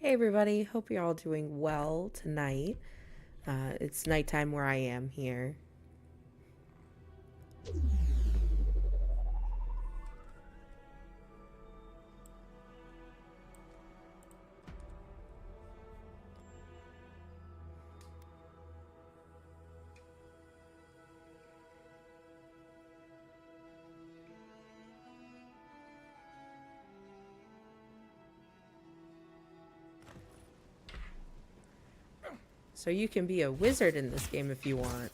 Hey everybody, hope you're all doing well tonight. It's nighttime where I am here. So you can be a wizard in this game if you want.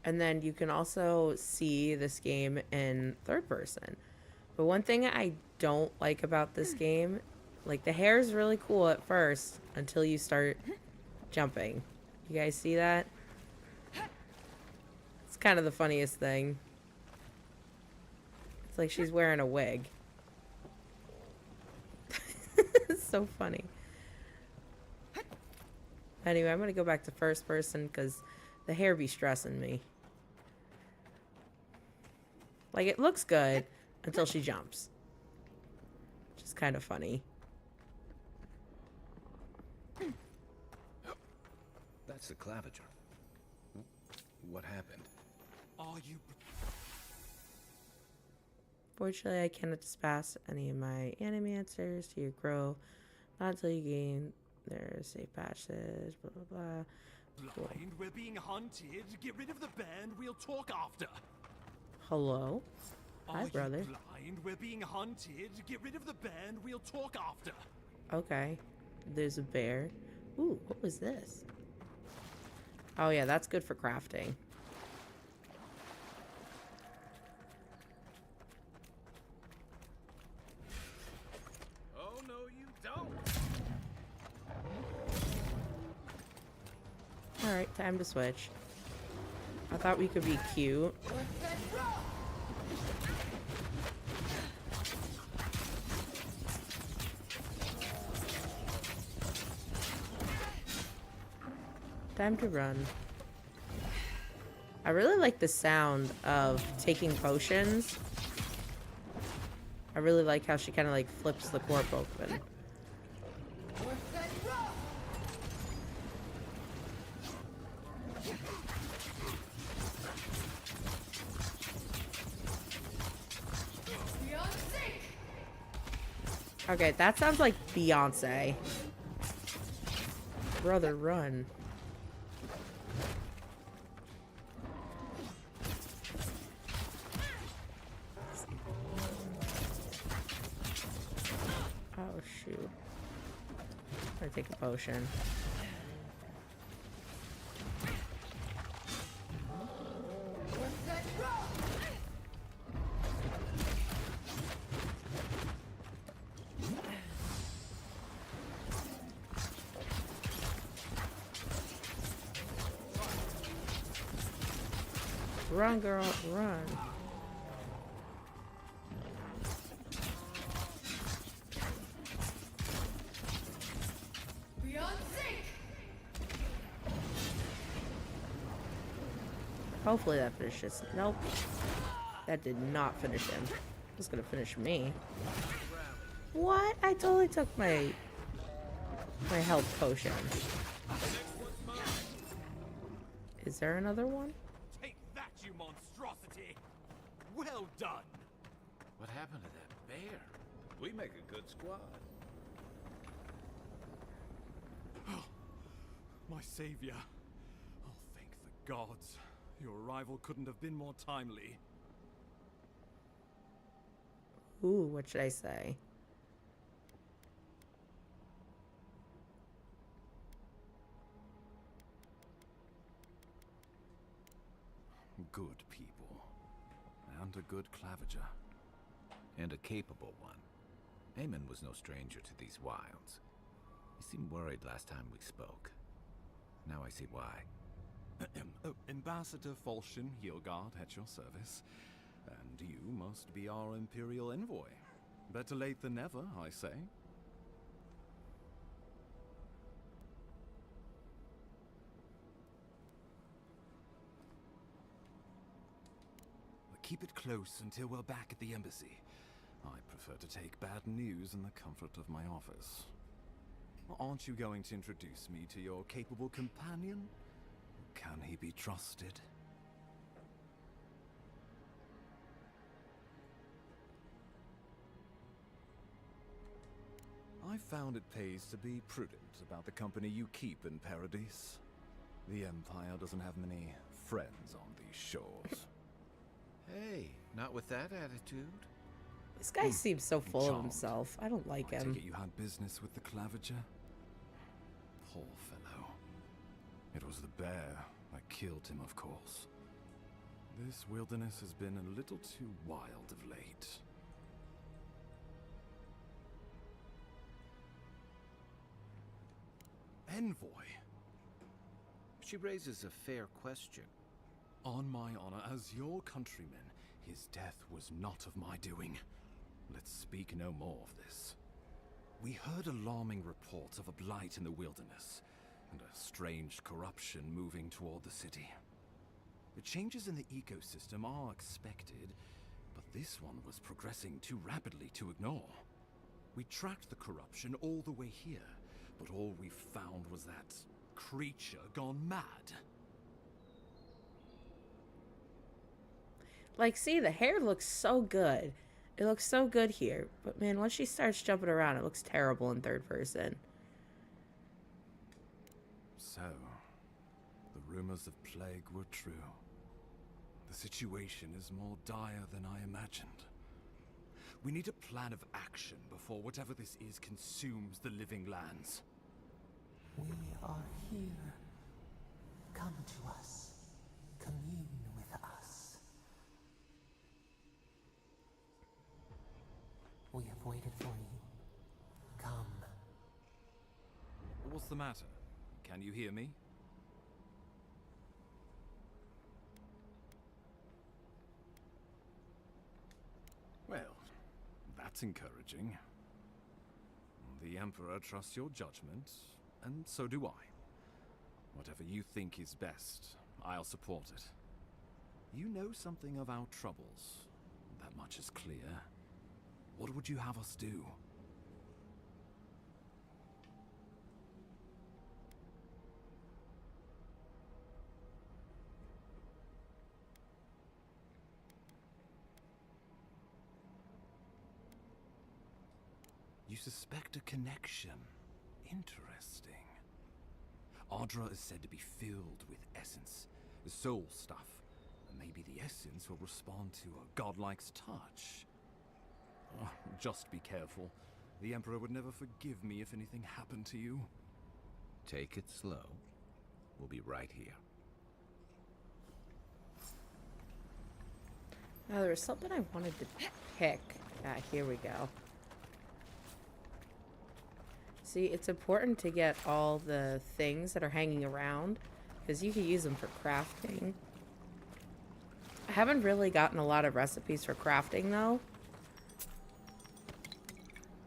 And then you can also see this game in third person. But one thing I don't like about this game, like the hair is really cool at first until you start jumping. You guys see that? It's kind of the funniest thing. It's like she's wearing a wig. It's so funny. Anyway, I'm going to go back to first person because the hair be stressing me. Like, it looks good until she jumps. Which is kind of funny. That's the claviger. What happened? Are you... Fortunately, I cannot dispass any of my animancers to your grow. Not until you gain their safe passage, blah, blah, blah. Cool. blind? We're being hunted. Get rid of the band. We'll talk after. Hello? Hi, Are brother. you blind? We're being hunted. Get rid of the band. We'll talk after. Okay. There's a bear. Ooh, what was this? Oh, yeah, that's good for crafting. Oh, no, you don't! Alright, time to switch. I thought we could be cute. Time to run. I really like the sound of taking potions. I really like how she kind of like flips the corp open. Okay, that sounds like Beyonce. Brother, run. Oh, shoot. I'm gonna take a potion. Run, girl, run. Hopefully that finishes. Nope. That did not finish him. It's gonna finish me. What? I totally took my health potion. Is there another one? Take that, you monstrosity. Well done. What happened to that bear? We make a good squad. My savior. Oh, thank the gods. Your arrival couldn't have been more timely. Ooh, what should I say? Good people. And a good claviger. And a capable one. Eamon was no stranger to these wilds. He seemed worried last time we spoke. Now I see why. Oh, Ambassador Falchion Heelguard at your service. And you must be our Imperial envoy. Better late than never, I say. Keep it close until we're back at the embassy. I prefer to take bad news in the comfort of my office. Aren't you going to introduce me to your capable companion? Can he be trusted? I found it pays to be prudent about the company you keep in Paradise. The Empire doesn't have many friends on these shores. Hey, not with that attitude. This guy seems so full of Charmed. himself. I don't like I him. take it you had business with the Claviger? Poor fellow. It was the bear that killed him, of course. This wilderness has been a little too wild of late. Envoy? She raises a fair question. On my honor, as your countryman, his death was not of my doing. Let's speak no more of this. We heard alarming reports of a blight in the wilderness, and a strange corruption moving toward the city. The changes in the ecosystem are expected, but this one was progressing too rapidly to ignore. We tracked the corruption all the way here, but all we found was that creature gone mad. Like, see, the hair looks so good. It looks so good here. But, man, once she starts jumping around, it looks terrible in third person. So, the rumors of plague were true. The situation is more dire than I imagined. We need a plan of action before whatever this is consumes the living lands. We are here. Come to us. Commune with us. We have waited for you. Come. What's the matter? Can you hear me? Well, that's encouraging. The Emperor trusts your judgment, and so do I. Whatever you think is best, I'll support it. You know something of our troubles. That much is clear. What would you have us do? You suspect a connection. Interesting. Ardra is said to be filled with essence, the soul stuff. And maybe the essence will respond to a godlike's touch. Oh, just be careful. The Emperor would never forgive me if anything happened to you. Take it slow. We'll be right here. Now, there was something I wanted to pick. Ah, here we go. See, it's important to get all the things that are hanging around, because you can use them for crafting. I haven't really gotten a lot of recipes for crafting, though.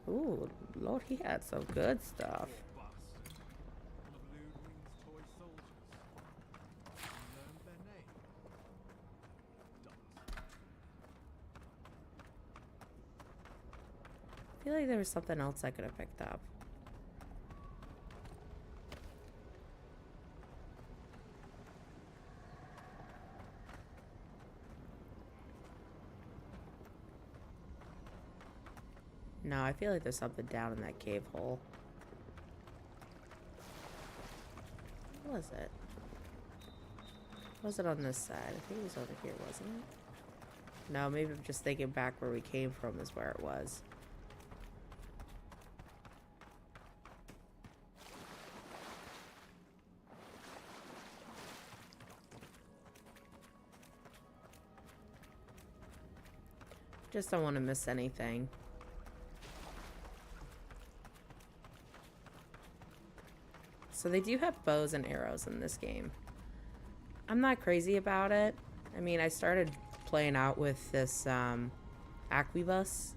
Ooh, Lord, he had some good stuff. I feel like there was something else I could have picked up. No, I feel like there's something down in that cave hole. What was it? Was it on this side? I think it was over here, wasn't it? No, maybe I'm just thinking back where we came from is where it was. Just don't want to miss anything. So they do have bows and arrows in this game. I'm not crazy about it. I mean, I started playing out with this Aquibus.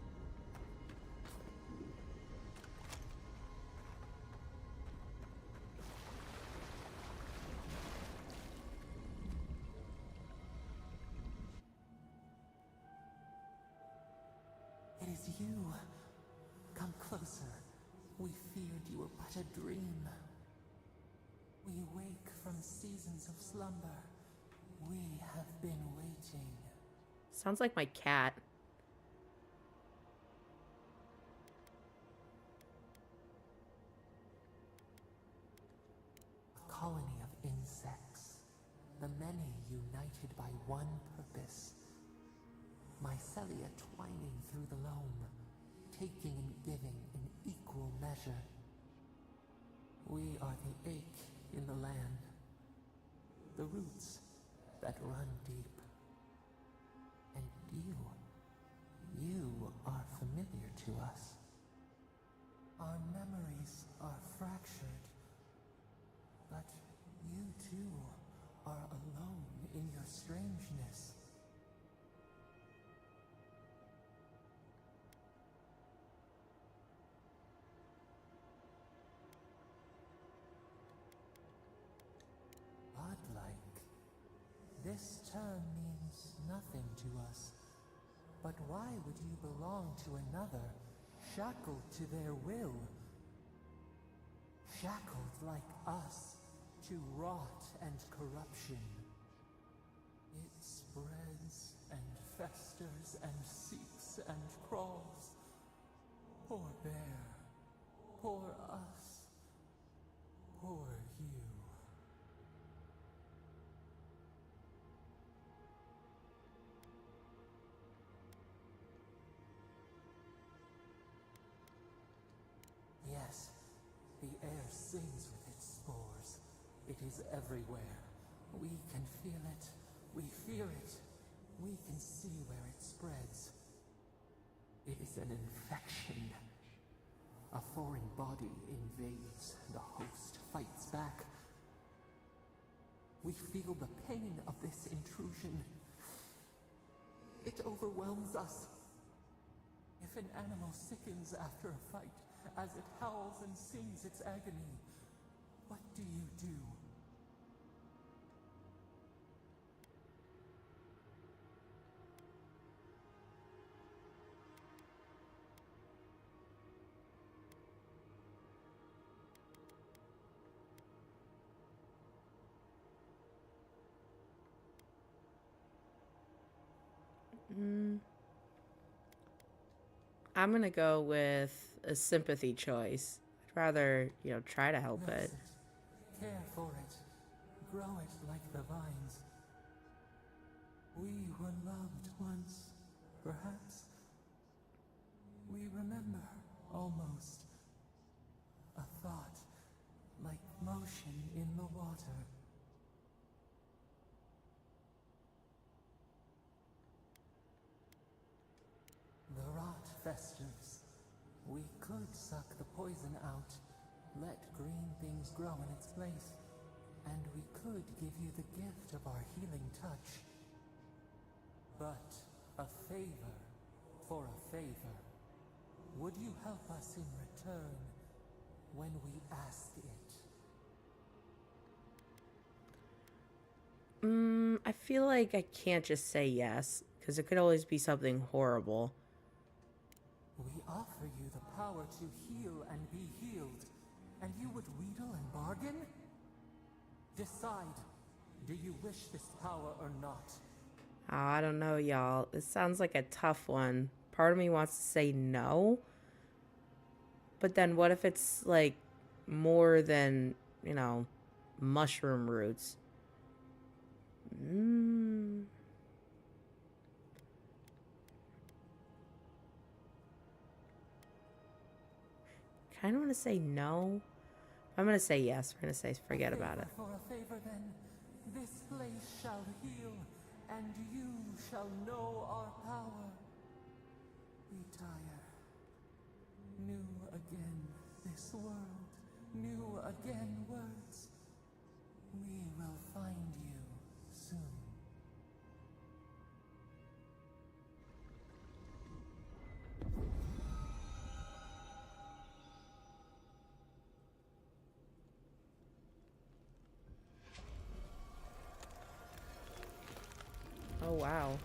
It is feared you were but a dream. We wake from seasons of slumber. We have been waiting. Sounds like my cat. A colony of insects, the many united by one purpose. Mycelia twining through the loam, taking and giving in equal measure. We are the ache in the land, the roots that run deep. And you are familiar to us. Our memories are fractured, but you too are alone in your strangeness. Godlike. This term means nothing to us. But why would you belong to another, shackled to their will? Shackled like us to rot and corruption. It spreads and festers and seeps and crawls. Poor bear, poor us, poor you. Yes, the air sings with its spores. It is everywhere. We can feel it. We fear it. We can see where it spreads. It is an infection. A foreign body invades. The host fights back. We feel the pain of this intrusion. It overwhelms us. If an animal sickens after a fight, as it howls and sings its agony, what do you do? I'm gonna go with a sympathy choice. I'd rather, try to help Nurse it. Care for it. Grow it like the vines. We were loved once, perhaps. We remember, almost. A thought, like motion in the water. The rot festers. We could suck the poison out, let green things grow in its place, and we could give you the gift of our healing touch. But a favor for a favor. Would you help us in return when we ask it? I feel like I can't just say yes, because it could always be something horrible. We offer you the power to heal and be healed, and you would wheedle and bargain? Decide. Do you wish this power or not? Oh, I don't know, y'all. This sounds like a tough one. Part of me wants to say no. But then what if it's, like, more than, mushroom roots? Kind of want to say no. I'm going to say yes. We're going to say forget about it. For a favor, then, this place shall heal, and you shall know our power. Retire. New again this world, new again words. We will find you soon. Oh, wow.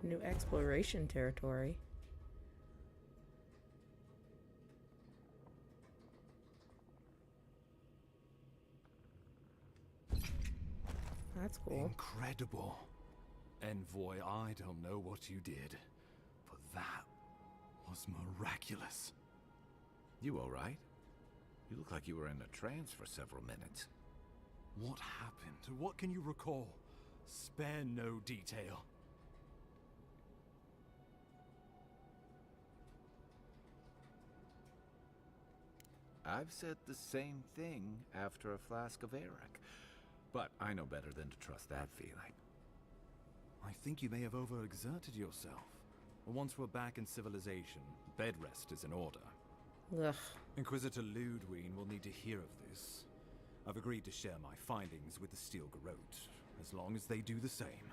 New exploration territory. That's cool. Incredible. Envoy, I don't know what you did, but that was miraculous. You all right? You look like you were in a trance for several minutes. What happened? What can you recall? Spare no detail. I've said the same thing after a flask of Arak, but I know better than to trust that feeling. I think you may have overexerted yourself. Once we're back in civilization, bed rest is in order. Ugh. Inquisitor Ludwig will need to hear of this. I've agreed to share my findings with the Steel Garrote, as long as they do the same.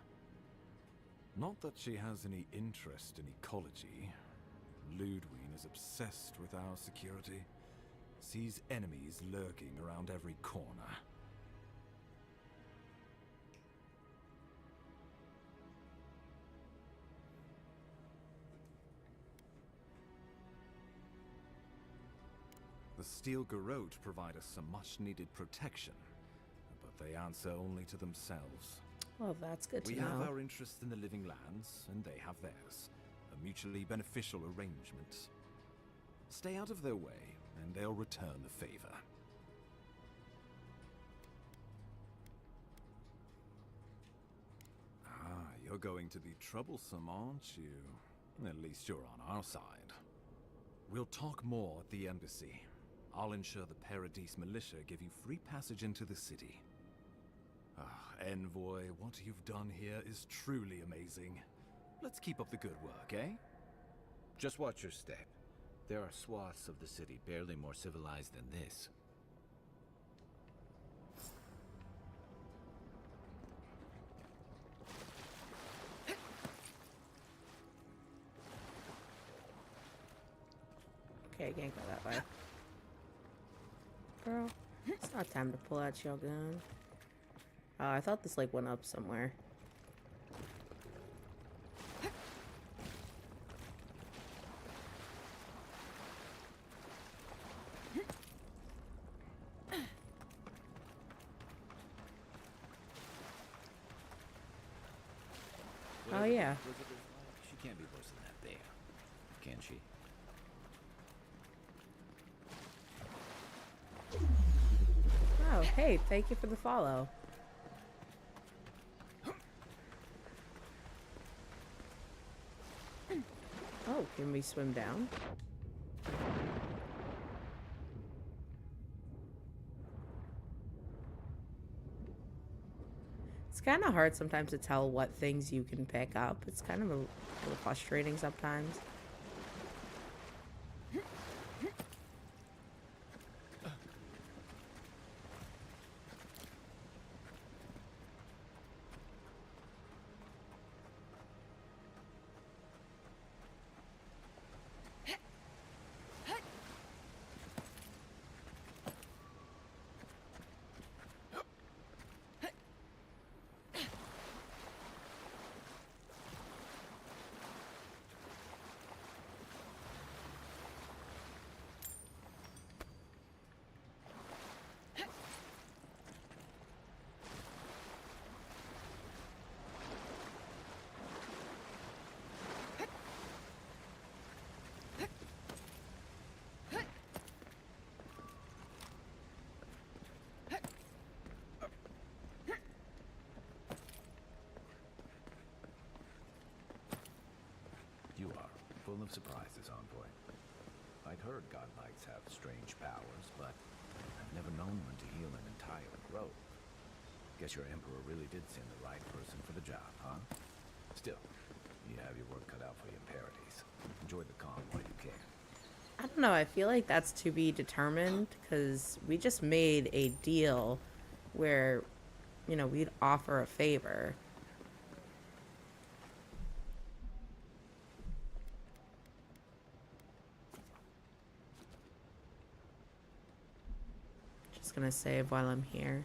Not that she has any interest in ecology. Ludwig is obsessed with our security. Sees enemies lurking around every corner. The Steel Garrote provide us some much-needed protection, but they answer only to themselves. Well, that's good to We know. have our interest in the living lands, and they have theirs. A mutually beneficial arrangement. Stay out of their way, and they'll return the favor. Ah, you're going to be troublesome, aren't you? At least you're on our side. We'll talk more at the embassy. I'll ensure the Paradise militia give you free passage into the city. Ah, Envoy, what you've done here is truly amazing. Let's keep up the good work, eh? Just watch your step. There are swaths of the city barely more civilized than this. Okay, can't go that way. Girl, it's not time to pull out your gun. Oh, I thought this like went up somewhere. Oh yeah. She can't be worse than that there, can she? Oh, hey, thank you for the follow. Oh, can we swim down? It's kind of hard sometimes to tell what things you can pick up. It's kind of a little frustrating sometimes. You are full of surprises, Envoy. I'd heard godlights have strange powers, but I've never known one to heal an entire grove. Guess your Emperor really did send the right person for the job, huh? Still, you have your work cut out for you in Paradise. Enjoy the calm while you can. I don't know, I feel like that's to be determined because we just made a deal where, you know, we'd offer a favor. Just gonna save while I'm here.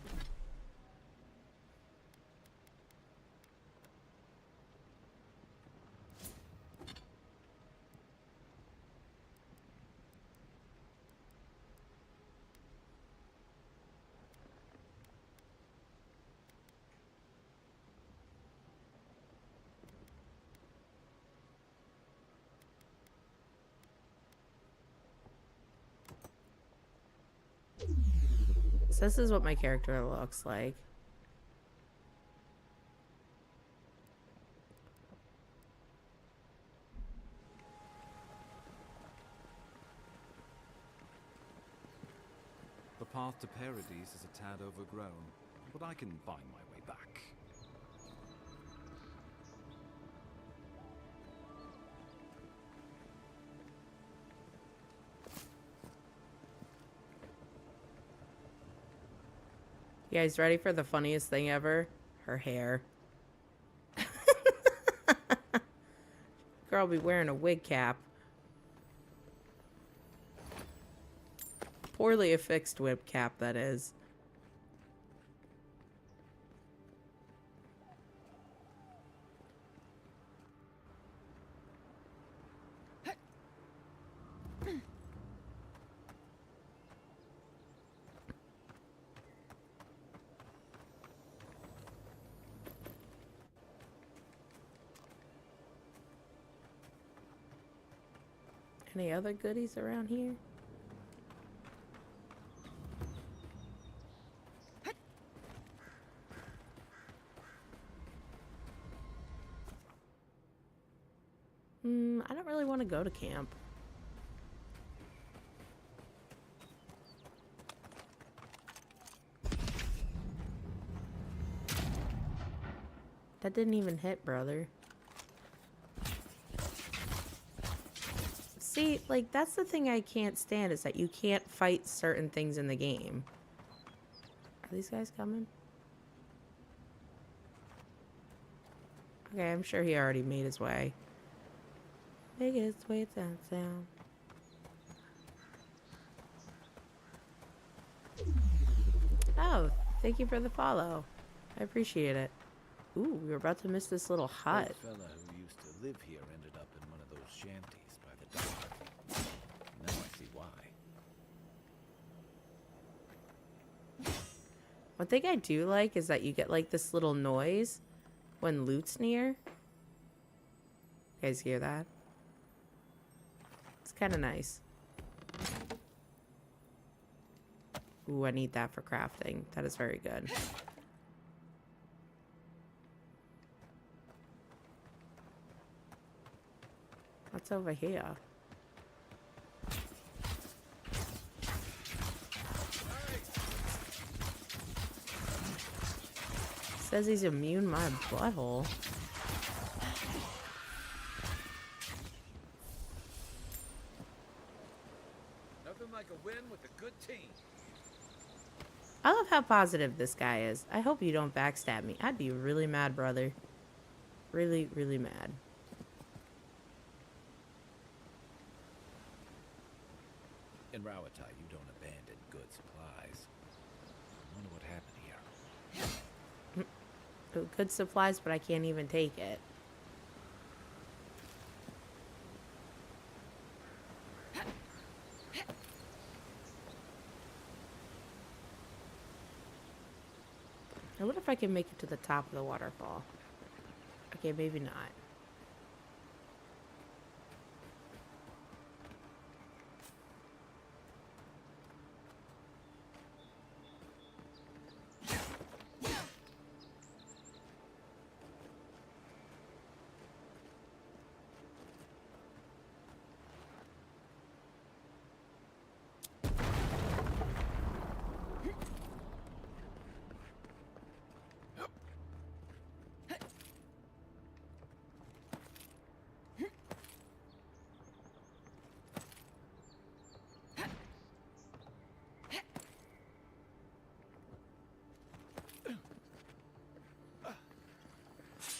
So this is what my character looks like. The path to Paradise is a tad overgrown, but I can find my way back. You guys ready for the funniest thing ever? Her hair. Girl be wearing a wig cap. Poorly affixed wig cap, that is. Any other goodies around here? I don't really want to go to camp. That didn't even hit, brother. See, like, that's the thing I can't stand, is that you can't fight certain things in the game. Are these guys coming? Okay, I'm sure he already made his way. Make his way downtown. Oh, thank you for the follow. I appreciate it. Ooh, we were about to miss this little hut. The fella who used to live here ended up in one of those shanties by the dock. Now I see why. One thing I do like is that you get like this little noise when loot's near. You guys hear that? It's kind of nice. Ooh, I need that for crafting. That is very good. What's over here? Says he's immune my butthole. Nothing like a win with a good team. I love how positive this guy is. I hope you don't backstab me. I'd be really mad, brother. Really, really mad. In Rawatai, you don't abandon good supplies. I wonder what happened here. Good supplies, but I can't even take it. I wonder if I can make it to the top of the waterfall. Okay, maybe not.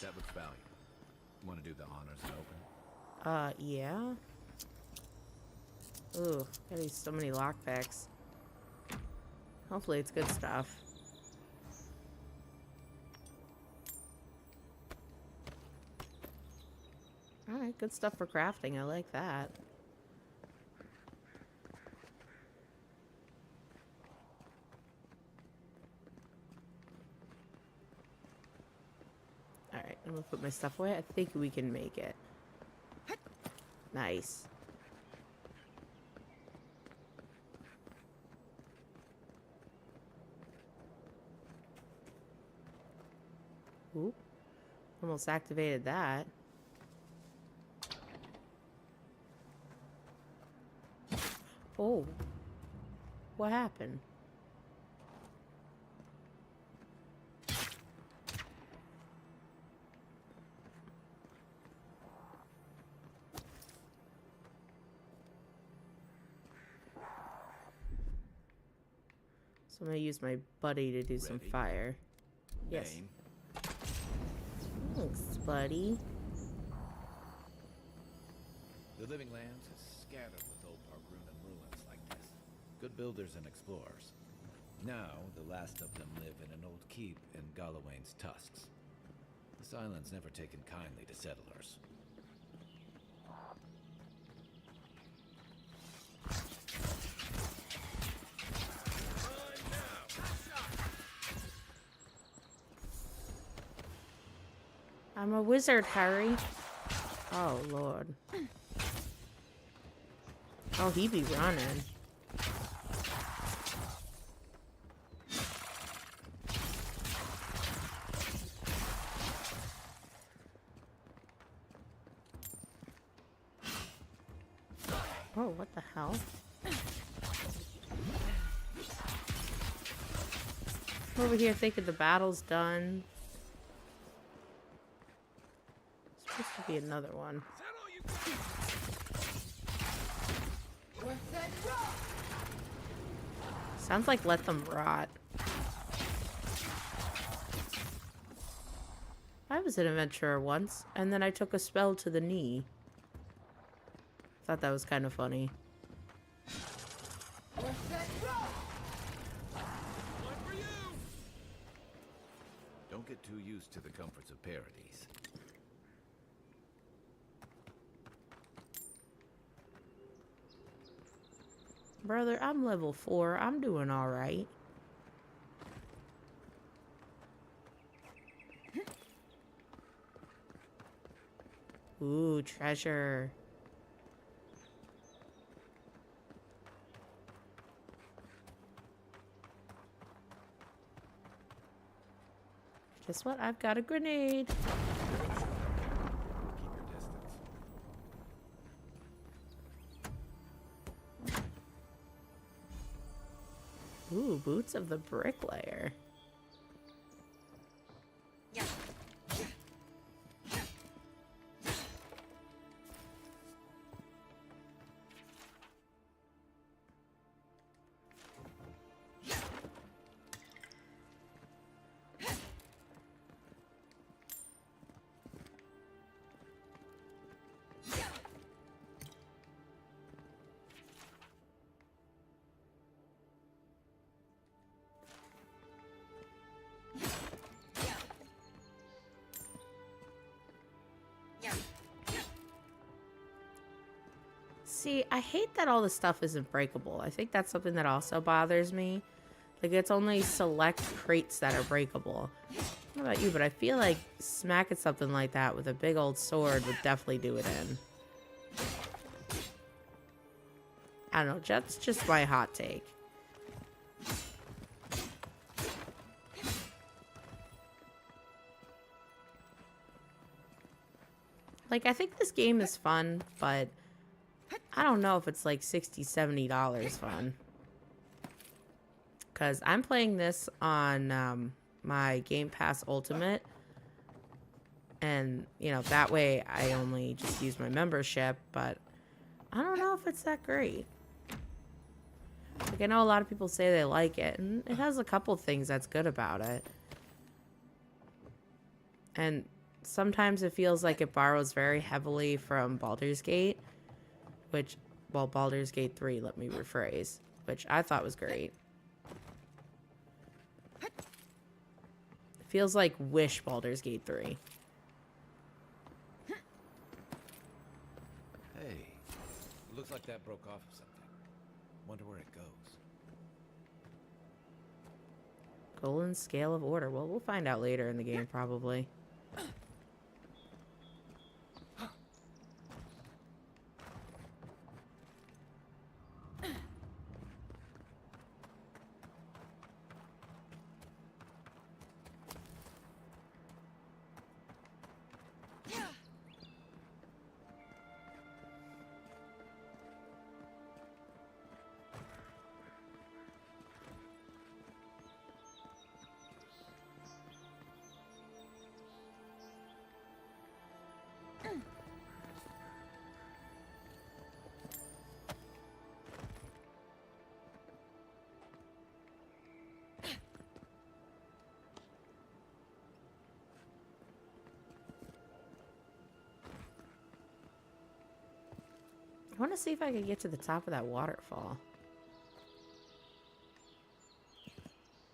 That looks valuable. Want to do the honors and open? Yeah. Ooh, gotta use so many lockpicks. Hopefully it's good stuff. Alright, good stuff for crafting. I like that. Alright, I'm gonna put my stuff away. I think we can make it. Nice. Oop. Almost activated that. Oh. What happened? So I'm gonna use my buddy to do some Ready? fire. Yes. Name? Thanks, buddy. The Living Lands is scattered with old Pargrunan ruins like this. Good builders and explorers. Now, the last of them live in an old keep in Galawain's tusks. This island's never taken kindly to settlers. I'm a wizard, Harry. Oh, Lord. Oh, he be running. Oh, what the hell? I'm over here thinking the battle's done. Supposed to be another one. Sounds like let them rot. I was an adventurer once, and then I took a spell to the knee. Thought that was kind of funny. Don't get too used to the comforts of Paradise. Brother, I'm level 4. I'm doing alright. Ooh, treasure. Guess what? I've got a grenade. Keep your distance. Ooh, boots of the bricklayer. See, I hate that all the stuff isn't breakable. I think that's something that also bothers me. Like, it's only select crates that are breakable. I don't know about you, but I feel like smacking something like that with a big old sword would definitely do it in. I don't know, that's just my hot take. Like, I think this game is fun, but I don't know if it's like $60, $70 fun. Because I'm playing this on my Game Pass Ultimate. And, you know, that way I only just use my membership. But I don't know if it's that great. Like, I know a lot of people say they like it. And it has a couple things that's good about it. And sometimes it feels like it borrows very heavily from Baldur's Gate. Which, well, Baldur's Gate 3, let me rephrase. Which I thought was great. It feels like Wish Baldur's Gate 3. Hey, looks like that broke off of something. Wonder where it goes. Golden Scale of Order. Well, we'll find out later in the game, probably. want to see if I can get to the top of that waterfall.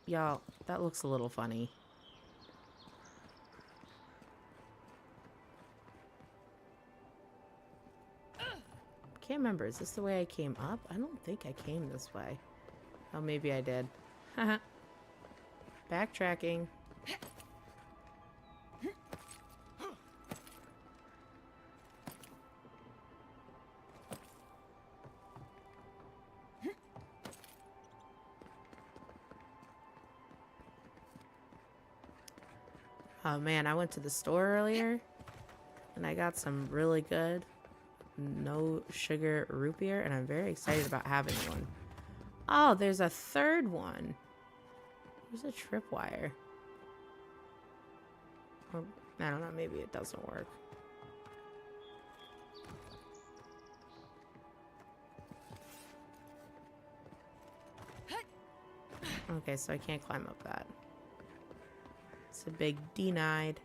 Y'all, that looks a little funny. Can't remember. Is this the way I came up? I don't think I came this way. Oh, maybe I did. Haha. Backtracking. Oh man, I went to the store earlier and I got some really good no sugar root beer and I'm very excited about having one. Oh, there's a third one. There's a tripwire. Or, I don't know, maybe it doesn't work. Okay, so I can't climb up that. It's a big denied.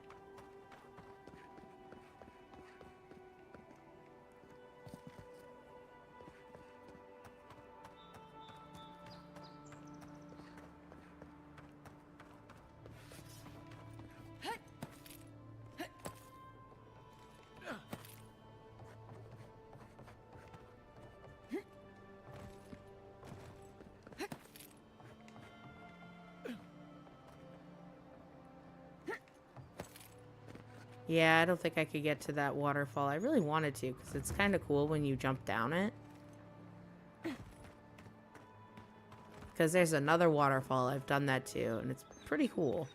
Yeah, I don't think I could get to that waterfall. I really wanted to because it's kind of cool when you jump down it. Because there's another waterfall. I've done that too, and it's pretty cool.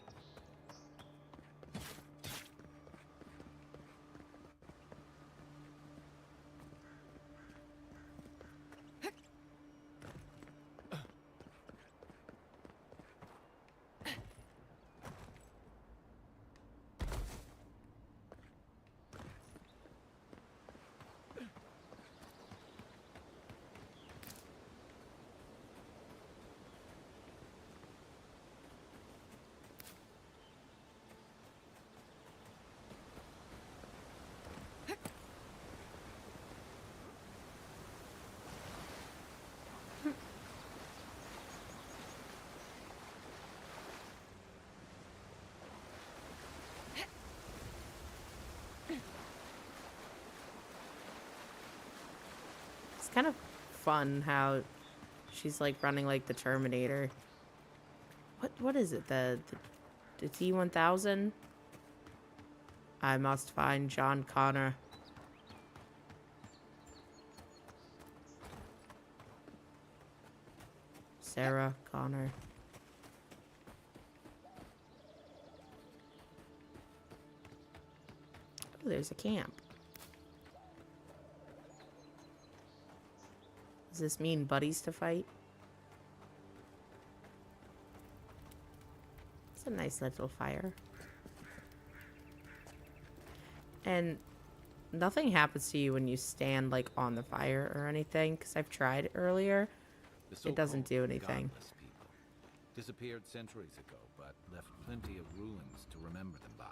It's kind of fun how she's like running like the Terminator. What is it? The T-1000? I must find John Connor. Sarah Connor. Oh, there's a camp. Does this mean buddies to fight? It's a nice little fire. And nothing happens to you when you stand like on the fire or anything, because I've tried it earlier. It doesn't do anything. Godless people disappeared centuries ago, but left plenty of ruins to remember them by.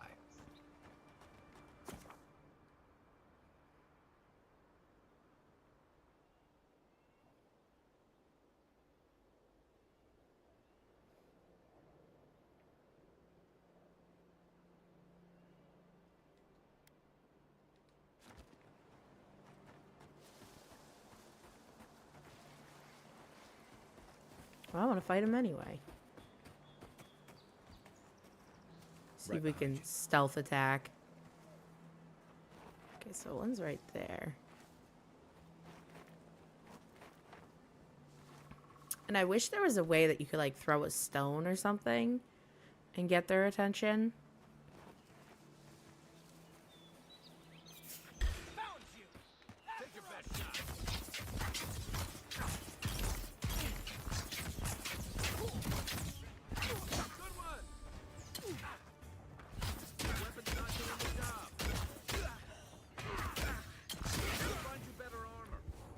Well, I want to fight him anyway. See if we can stealth attack. Okay, so one's right there. And I wish there was a way that you could like throw a stone or something and get their attention.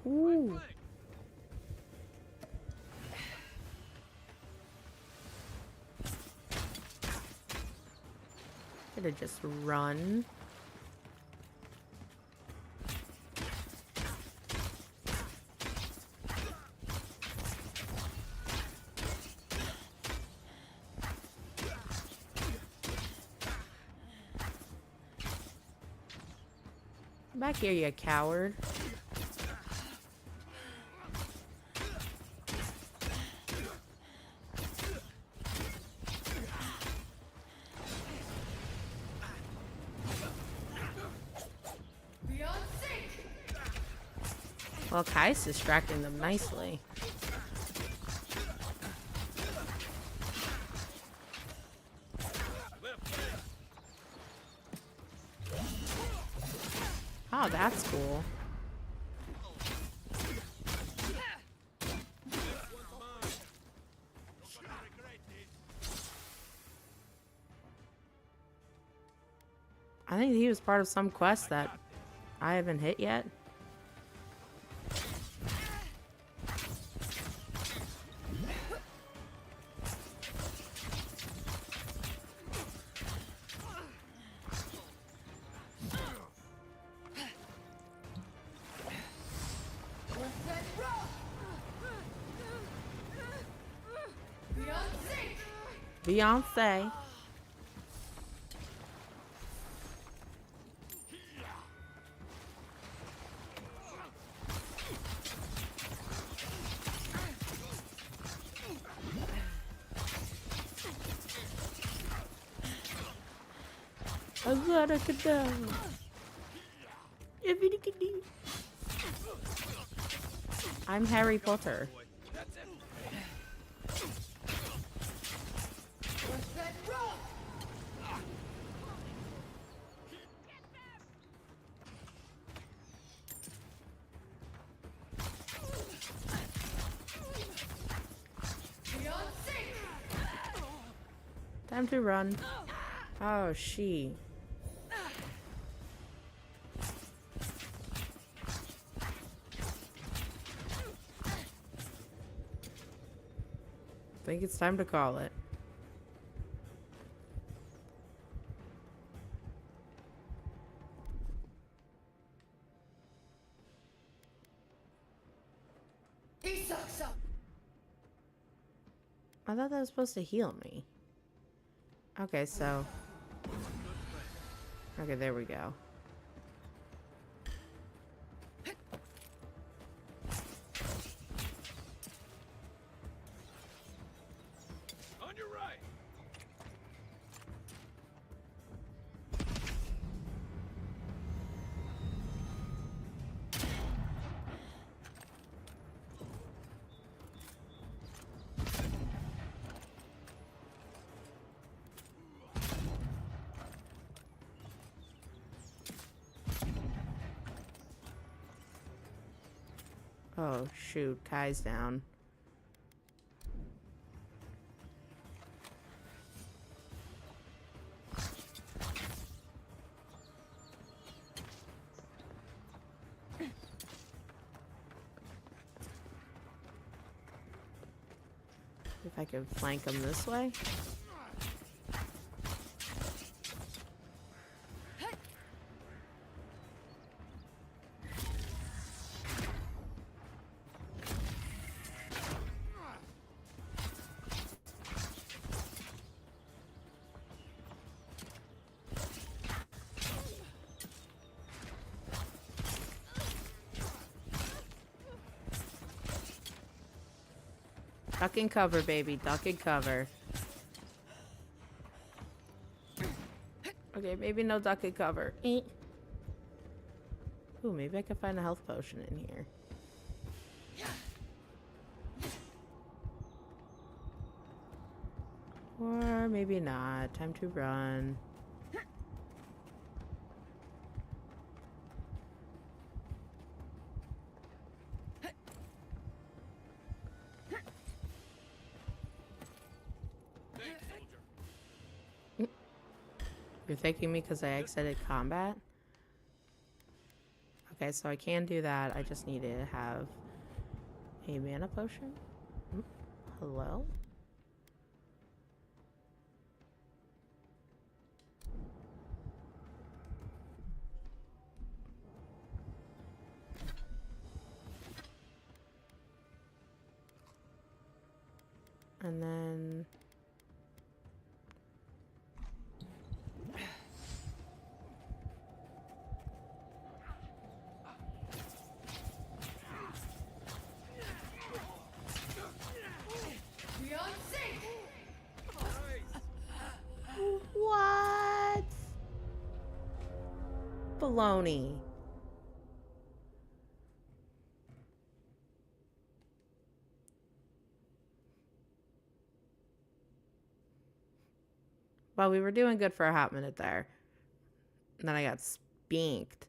Ooh. Gonna just run. Come back here, you coward. Well, Kai's distracting them nicely. Oh, that's cool. I think he was part of some quest that I haven't hit yet. Beyonce. I'm Harry Potter. Time to run. Oh, she. I think it's time to call it. I thought that was supposed to heal me. Okay, so... Okay, there we go. On your right. Oh, shoot. Kai's down. If I could flank him this way. Duck and cover, baby. Duck and cover. Okay, maybe no duck and cover. Ooh, maybe I can find a health potion in here. Or maybe not. Time to run. You're thanking me because I exited combat? Okay, so I can do that. I just need to have a mana potion. Hello? And then... Baloney. Well, we were doing good for a hot minute there. And then I got spanked.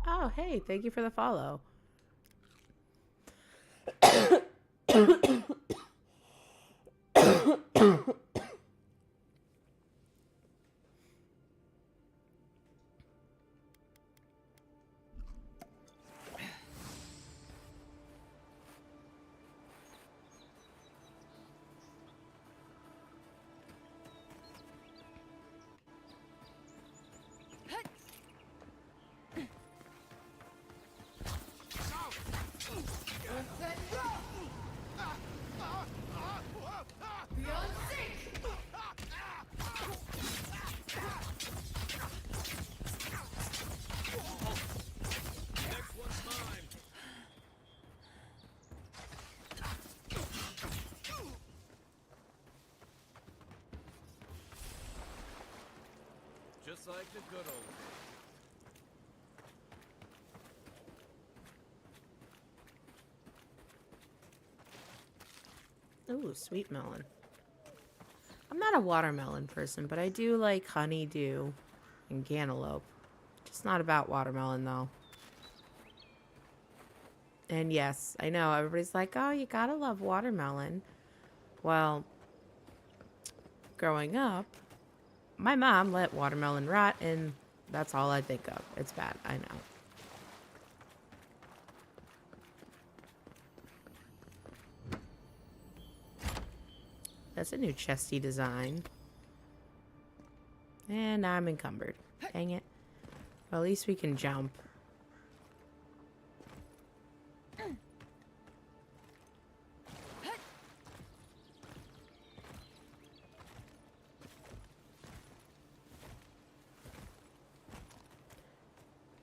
Oh, hey, thank you for the follow. Just like the good old Ooh, sweet melon. I'm not a watermelon person, but I do like honeydew and cantaloupe. Just not about watermelon, though. And yes, I know everybody's like, oh, you gotta love watermelon. Well, growing up, my mom let watermelon rot, and that's all I think of. It's bad, I know. That's a new chesty design. And now I'm encumbered. Dang it. Well, at least we can jump.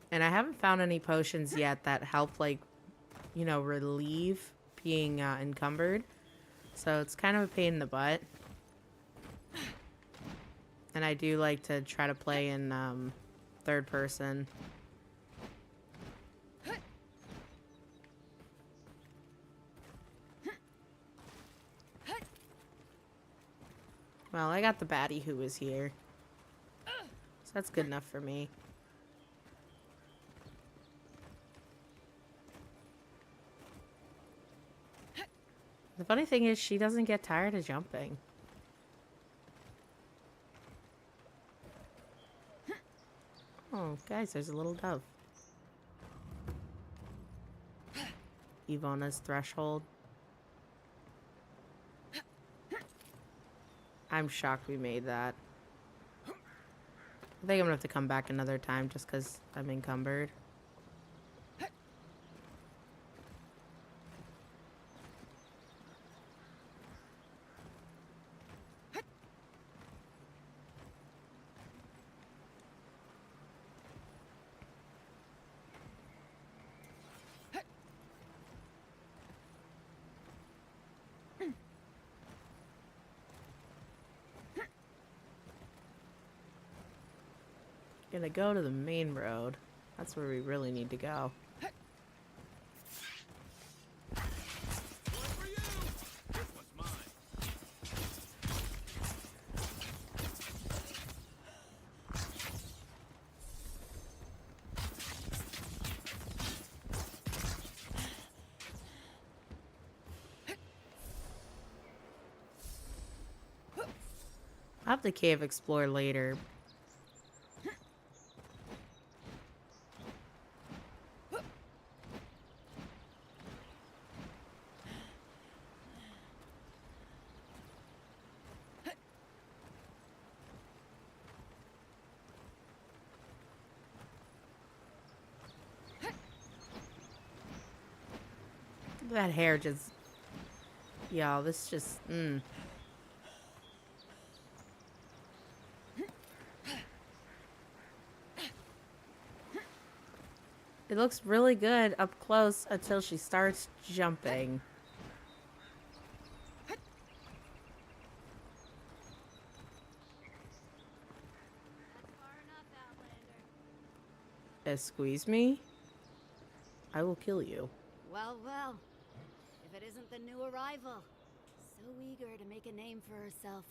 And I haven't found any potions yet that help, like, you know, relieve being encumbered. So it's kind of a pain in the butt. And I do like to try to play in third person. Well, I got the baddie who was here. So that's good enough for me. The funny thing is, she doesn't get tired of jumping. Oh, guys, there's a little dove. Ivona's threshold. I'm shocked we made that. I think I'm gonna have to come back another time just because I'm encumbered. Gonna go to the main road. That's where we really need to go. I'll have the cave explore later. That hair just... Y'all, this just... It looks really good up close until she starts jumping. Squeeze me, I will kill you. Well, well. If it isn't the new arrival. So eager to make a name for herself.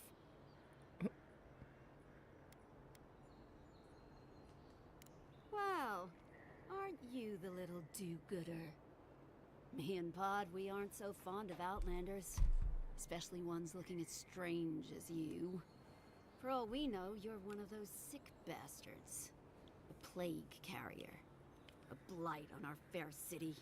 Well, aren't you the little do-gooder? Me and Pod, we aren't so fond of Outlanders. Especially ones looking as strange as you. For all we know, you're one of those sick bastards. A plague carrier. A blight on our fair city.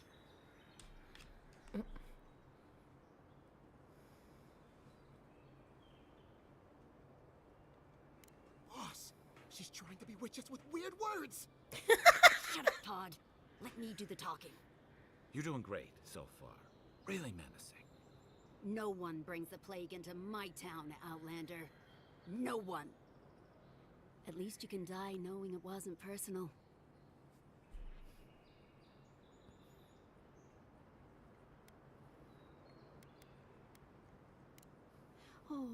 Boss, she's trying to bewitch us with weird words. Shut up, Pod. Let me do the talking. You're doing great so far. Really menacing. No one brings the plague into my town, Outlander. No one. At least you can die knowing it wasn't personal. Oh,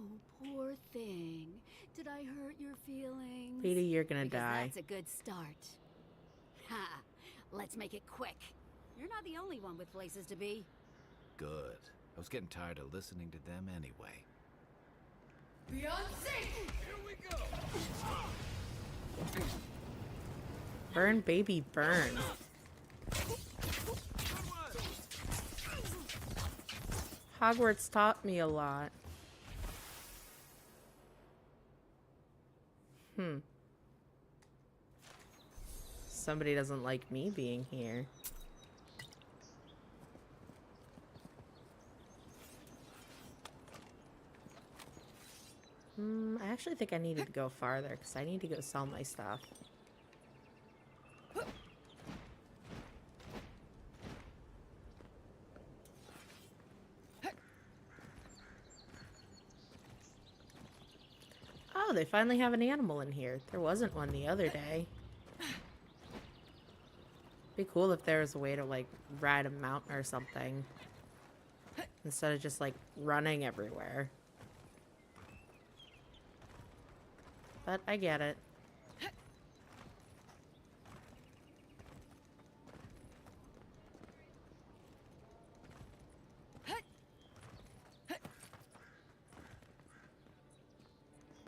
poor thing. Did I hurt your feelings? Petey, you're gonna Because die. that's a good start. Ha! Let's make it quick. You're not the only one with places to be. Good. I was getting tired of listening to them anyway. Burn, baby, burn. Hogwarts taught me a lot. Somebody doesn't like me being here. I actually think I needed to go farther because I need to go sell my stuff. Oh, they finally have an animal in here. There wasn't one the other day. Be cool if there was a way to, like, ride a mountain or something. Instead of just, like, running everywhere. But I get it.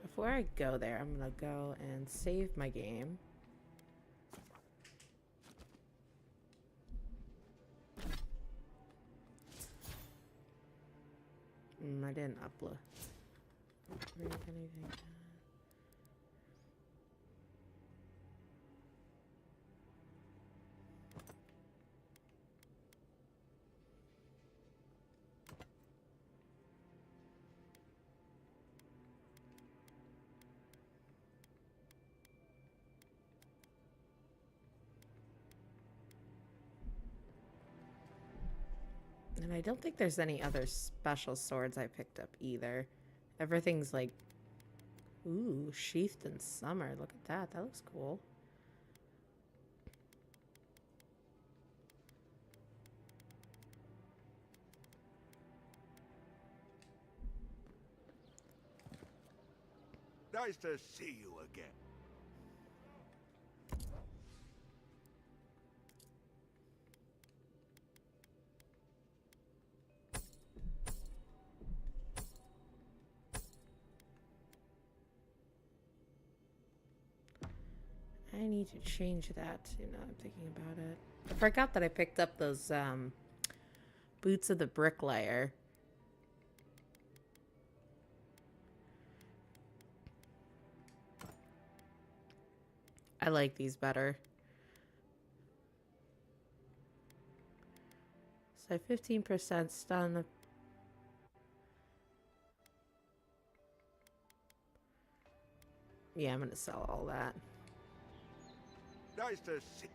Before I go there, I'm gonna go and save my game. I didn't upload. Read anything. And I don't think there's any other special swords I picked up either. Everything's like, ooh, sheathed in summer. Look at that. That looks cool. Nice to see you again. I need to change that too. Now I'm thinking about it. I forgot that I picked up those boots of the bricklayer. I like these better. So 15% stun. Yeah, I'm gonna sell all that. Nice to see.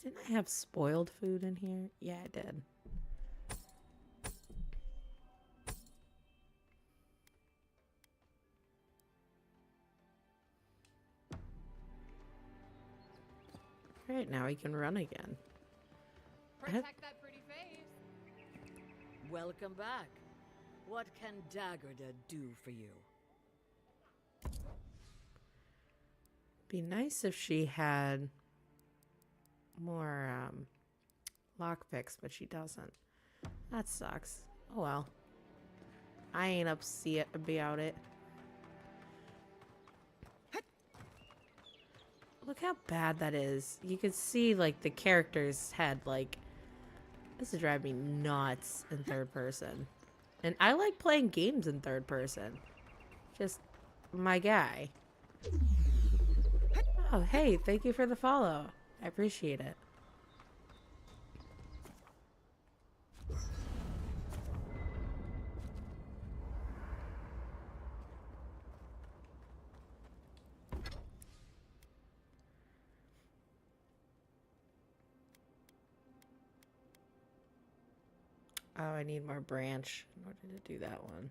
Didn't I have spoiled food in here? Yeah, I did. Alright, now we can run again. Protect that pretty face. Welcome back. What can Daggerda do for you? Be nice if she had more lockpicks, but she doesn't. That sucks. Oh well. I ain't upset about it. Look how bad that is. You can see like the character's head. Like, this is driving me nuts in third person. And I like playing games in third person. Just my guy. Oh, hey, thank you for the follow. I appreciate it. Oh, I need more branch in order to do that one.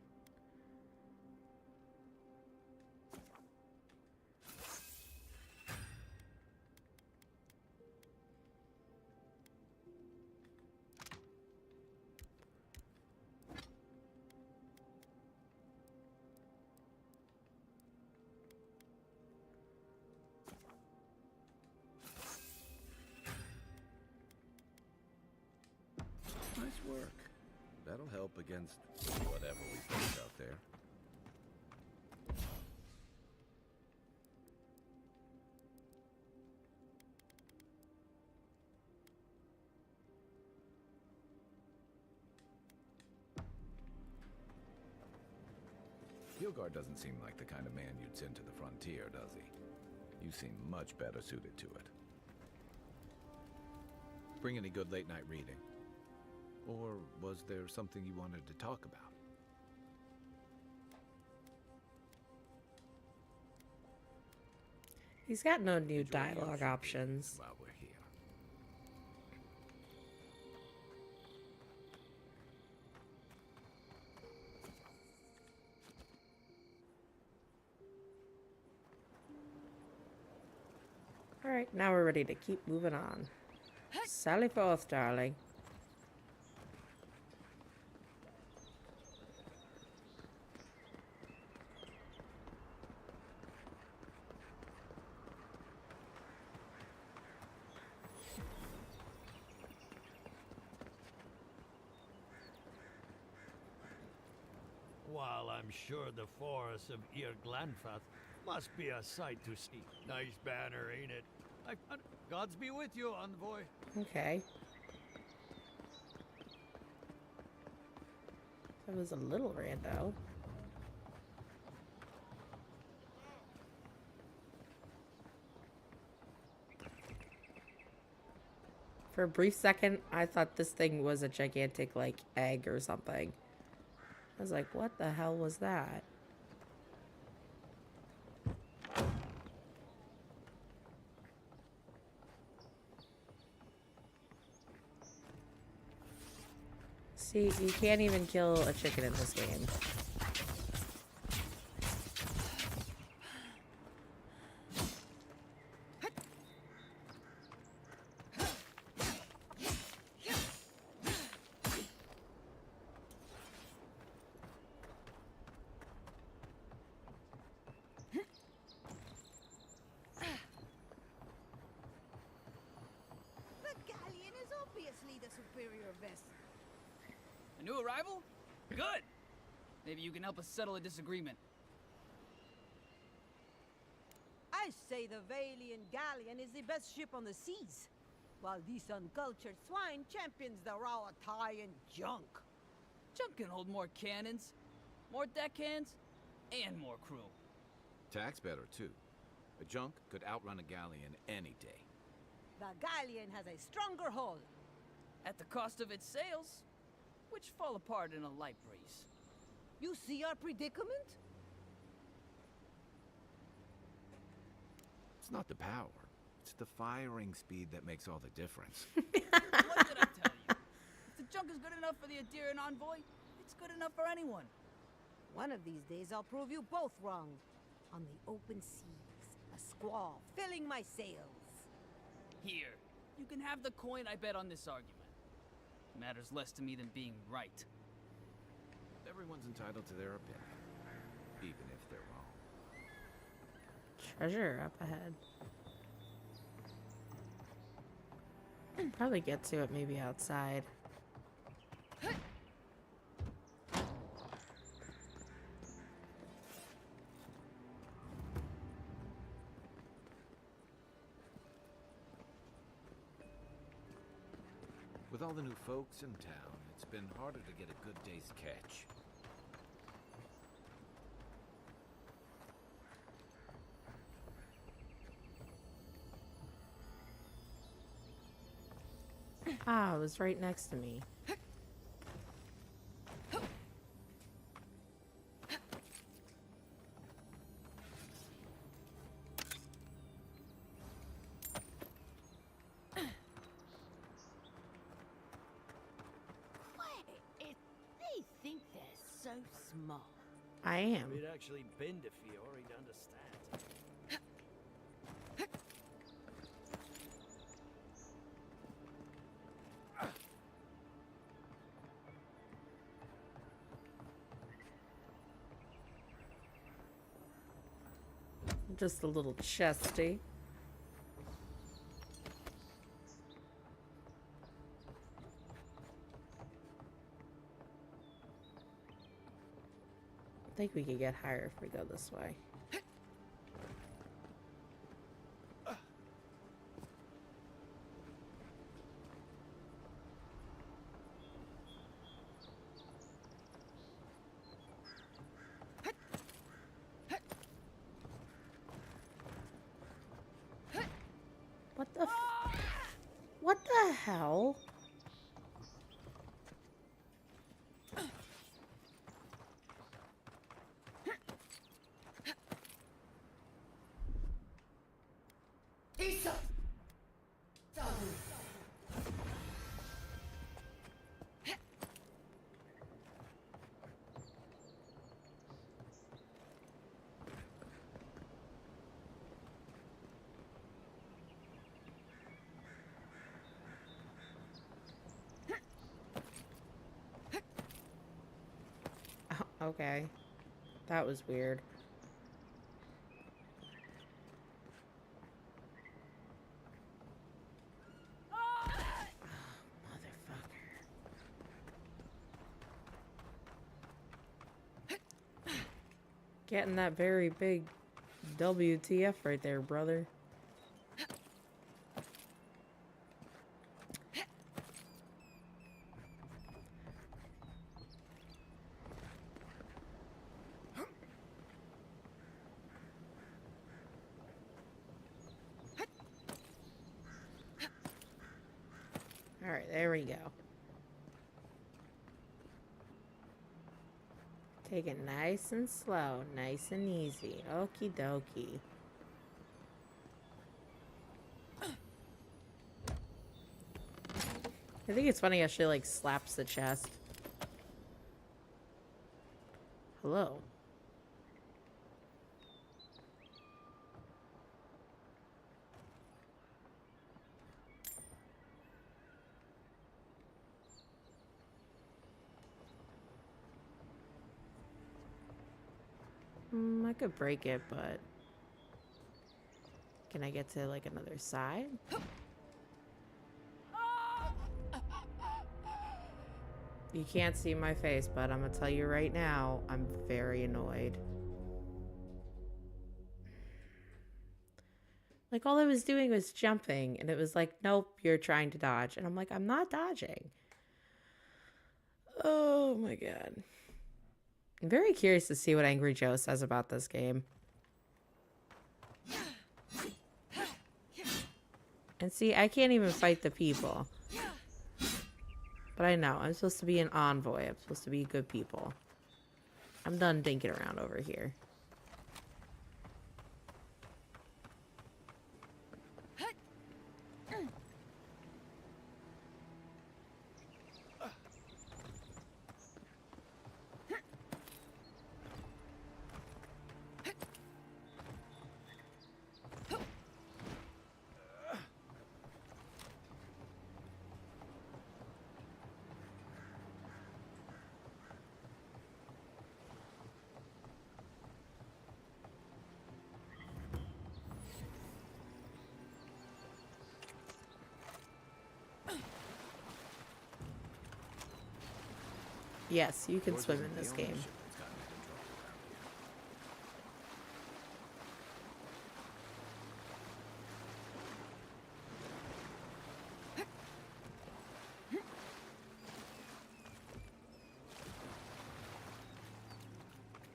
Nice work. That'll help against whatever we face out there. Gilgard doesn't seem like the kind of man you'd send to the frontier, does he? You seem much better suited to it. Bring any good late-night reading? Or was there something you wanted to talk about? He's got no new Enjoy the dialogue ocean options. while we're here. Alright, now we're ready to keep moving on. Sally forth, darling. While I'm sure the forests of Glanfath must be a sight to see. Nice banner, ain't it? Gods be with you, envoy. Okay. That was a little rando. For a brief second, I thought this thing was a gigantic, like, egg or something. I was like, what the hell was that? See, you can't even kill a chicken in this game. The galleon is obviously the superior vessel. A new arrival? Good! Maybe you can help us settle a disagreement. I say the Valian galleon is the best ship on the seas, while these uncultured swine champions the raw Italian junk. Junk can hold more cannons, more deckhands, and more crew. Tack's better, too. A junk could outrun a galleon any day. The galleon has a stronger hull. At the cost of its sails, which fall apart in a light breeze. You see our predicament? It's not the power. It's the firing speed that makes all the difference. What did I tell you? If the junk is good enough for the Adirian envoy, it's good enough for anyone. One of these days I'll prove you both wrong. On the open seas, a squall filling my sails. Here, you can have the coin I bet on this argument. Matters less to me than being right. Everyone's entitled to their opinion, even if they're wrong. Treasure up ahead. Probably get to it maybe outside. With all the new folks in town, it's been harder to get a good day's catch. Ah, it was right next to me. They think they're so smart. I am. If he'd actually been to Fior, he'd understand. Just a little chesty. I think we could get higher if we go this way. What the hell? Okay. That was weird. Oh, motherfucker. Getting that very big WTF right there, brother. Alright, there we go. Take it nice and slow, nice and easy. Okie dokie. I think it's funny how she like slaps the chest. Hello. I could break it, but can I get to like another side? You can't see my face, but I'm gonna tell you right now, I'm very annoyed. Like all I was doing was jumping, and it was like, nope, you're trying to dodge. And I'm like, I'm not dodging. Oh my god. I'm very curious to see what Angry Joe says about this game. And see, I can't even fight the people. But I know, I'm supposed to be an envoy. I'm supposed to be good people. I'm done dinking around over here. Yes, you can Yours swim isn't in the this only game. ship that's gotten into trouble around here.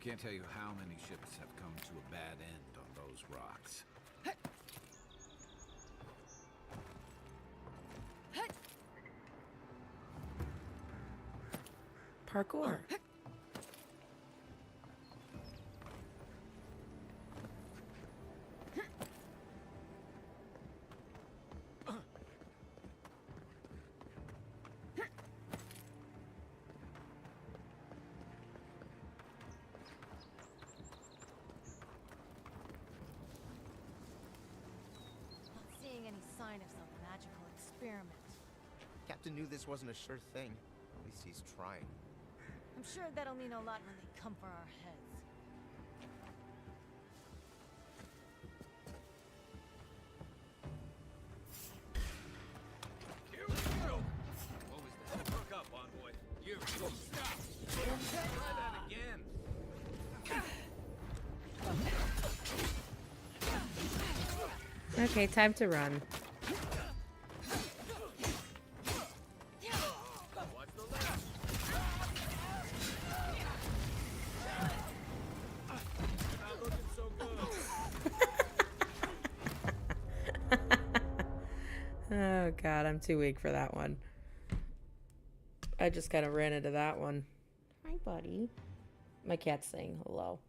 Can't tell you how many ships have come to a bad end on those rocks. Parkour. Not seeing any sign of some magical experiment. Captain knew this wasn't a sure thing. At least he's trying. I'm sure that'll mean a lot when they come for our heads. Here we go! What was that? Hook up, envoy. You, stop! Try that again! Okay, time to run. Watch the left! You're not looking so good. Oh god, I'm too weak for that one. I just kind of ran into that one. Hi, buddy. My cat's saying hello.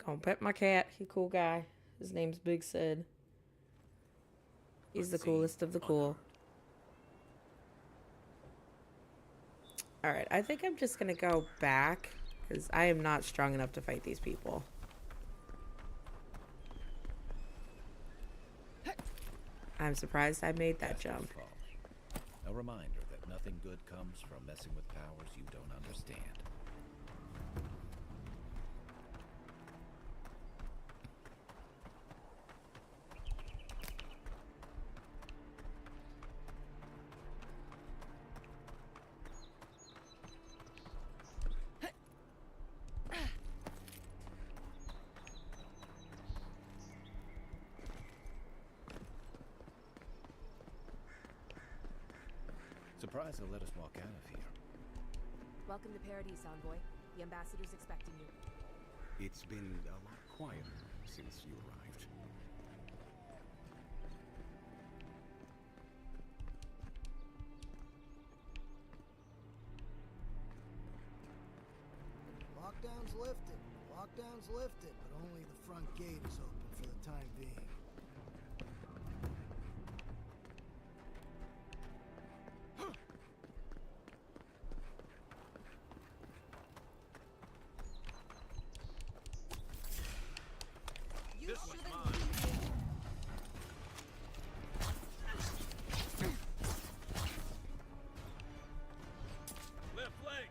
Gonna pet my cat. He a cool guy. His name's Big Sid. He's the coolest of the cool. Alright, I think I'm just gonna go back because I am not strong enough to fight these people. I'm surprised I made that jump. A reminder that nothing good comes from messing with powers you don't understand. Surprised they'll let us walk out of here. Welcome to Paradise, Envoy. The ambassador's expecting you. It's been a lot quieter since you arrived. Lockdown's lifted. Lockdown's lifted, but only the front gate is open for the time being. This one's mine. Left leg.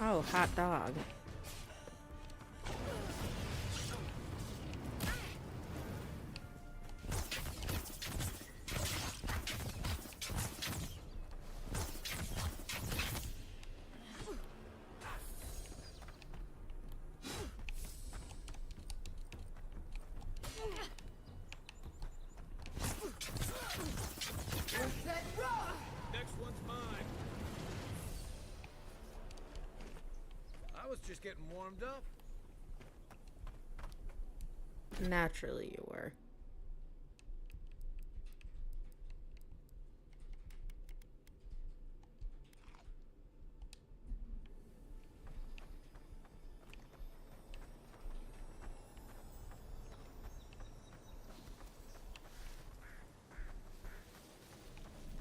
Oh, hot dog. Next one's mine. I was just getting warmed up. Naturally you were.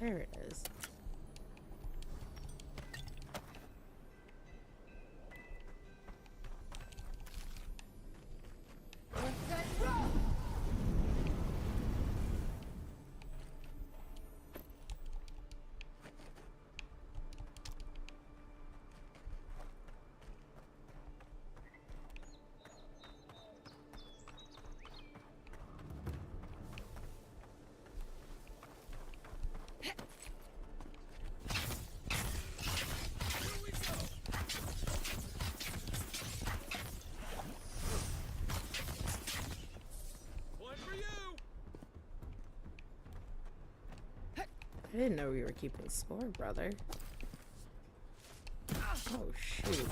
There it is. I didn't know we were keeping score, brother. Oh, shoot.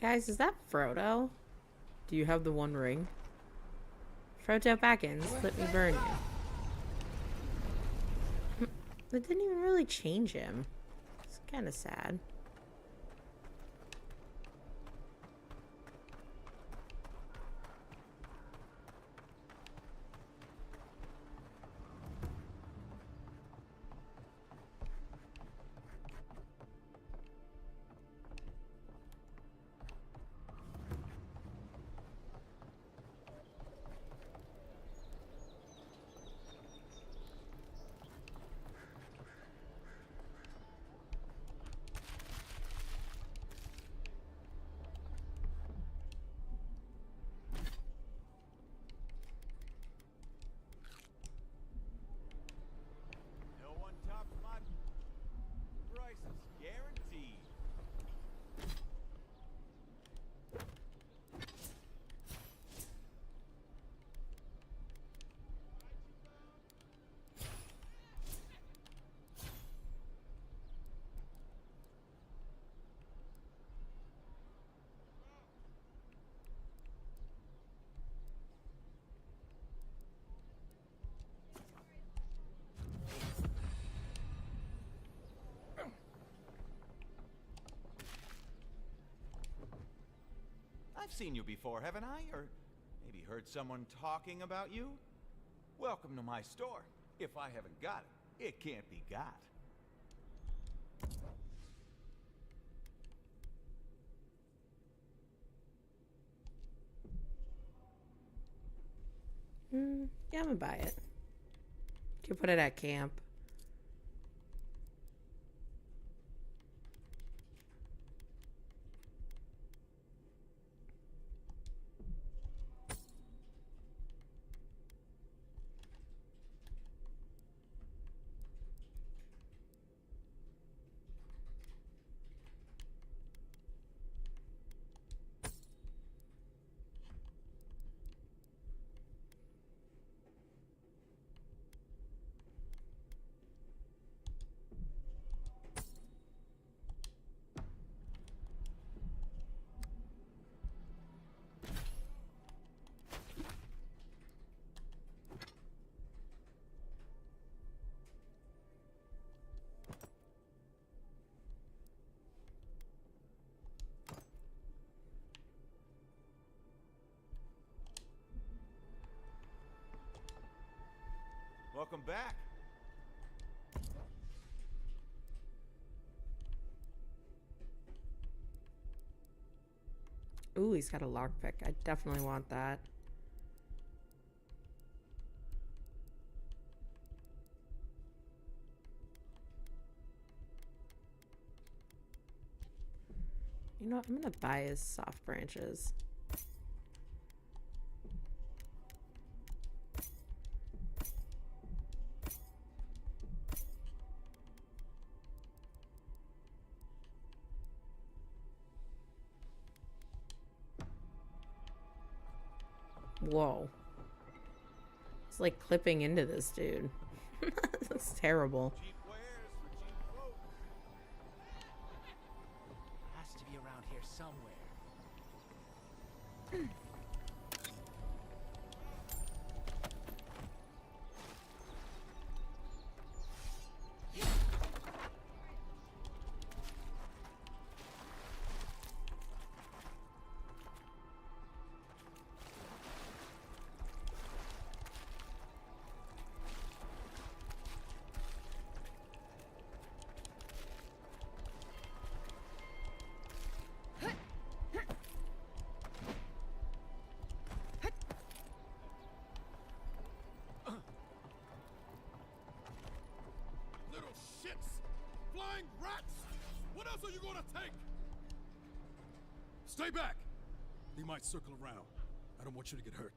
Guys, is that Frodo? Do you have the One Ring? Frodo Baggins, let me burn you. That didn't even really change him. It's kind of sad. I've seen you before, haven't I? Or maybe heard someone talking about you? Welcome to my store. If I haven't got it, it can't be got. Yeah, I'm gonna buy it. You put it at camp. Welcome back. Ooh, he's got a lockpick. I definitely want that. You You know what? I'm gonna buy his soft branches. Whoa. It's like clipping into this dude. That's terrible. Has to be around here somewhere. Flying rats! What else are you gonna take? Stay back! He might circle around. I don't want you to get hurt.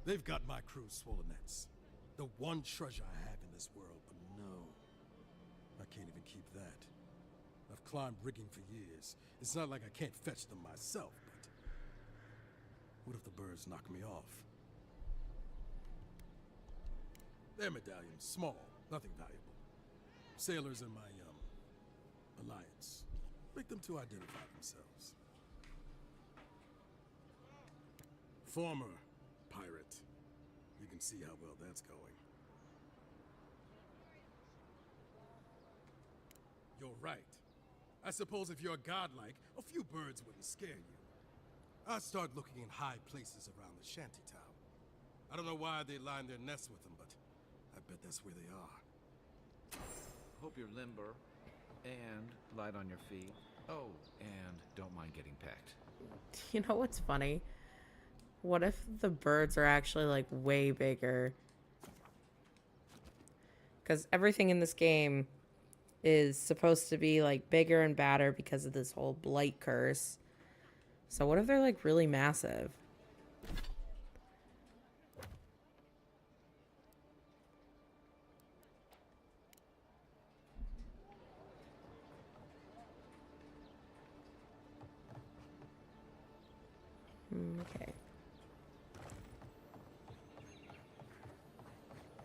They've got my crew's swollen nets. The one treasure I have in this world, but no. I can't even keep that. I've climbed rigging for years. It's not like I can't fetch them myself, but... what if the birds knock me off? Their medallion's small, nothing valuable. Sailors in my, alliance. Make them to identify themselves. Former pirate. You can see how well that's going. You're right. I suppose if you're godlike, a few birds wouldn't scare you. I'd start looking in high places around the shantytown. I don't know why they line their nests with them, but I bet that's where they are. Hope you're limber and light on your feet. Oh, and don't mind getting pecked. You know what's funny? What if the birds are actually like way bigger? Because everything in this game is supposed to be like bigger and badder because of this whole blight curse. So what if they're like really massive? Okay.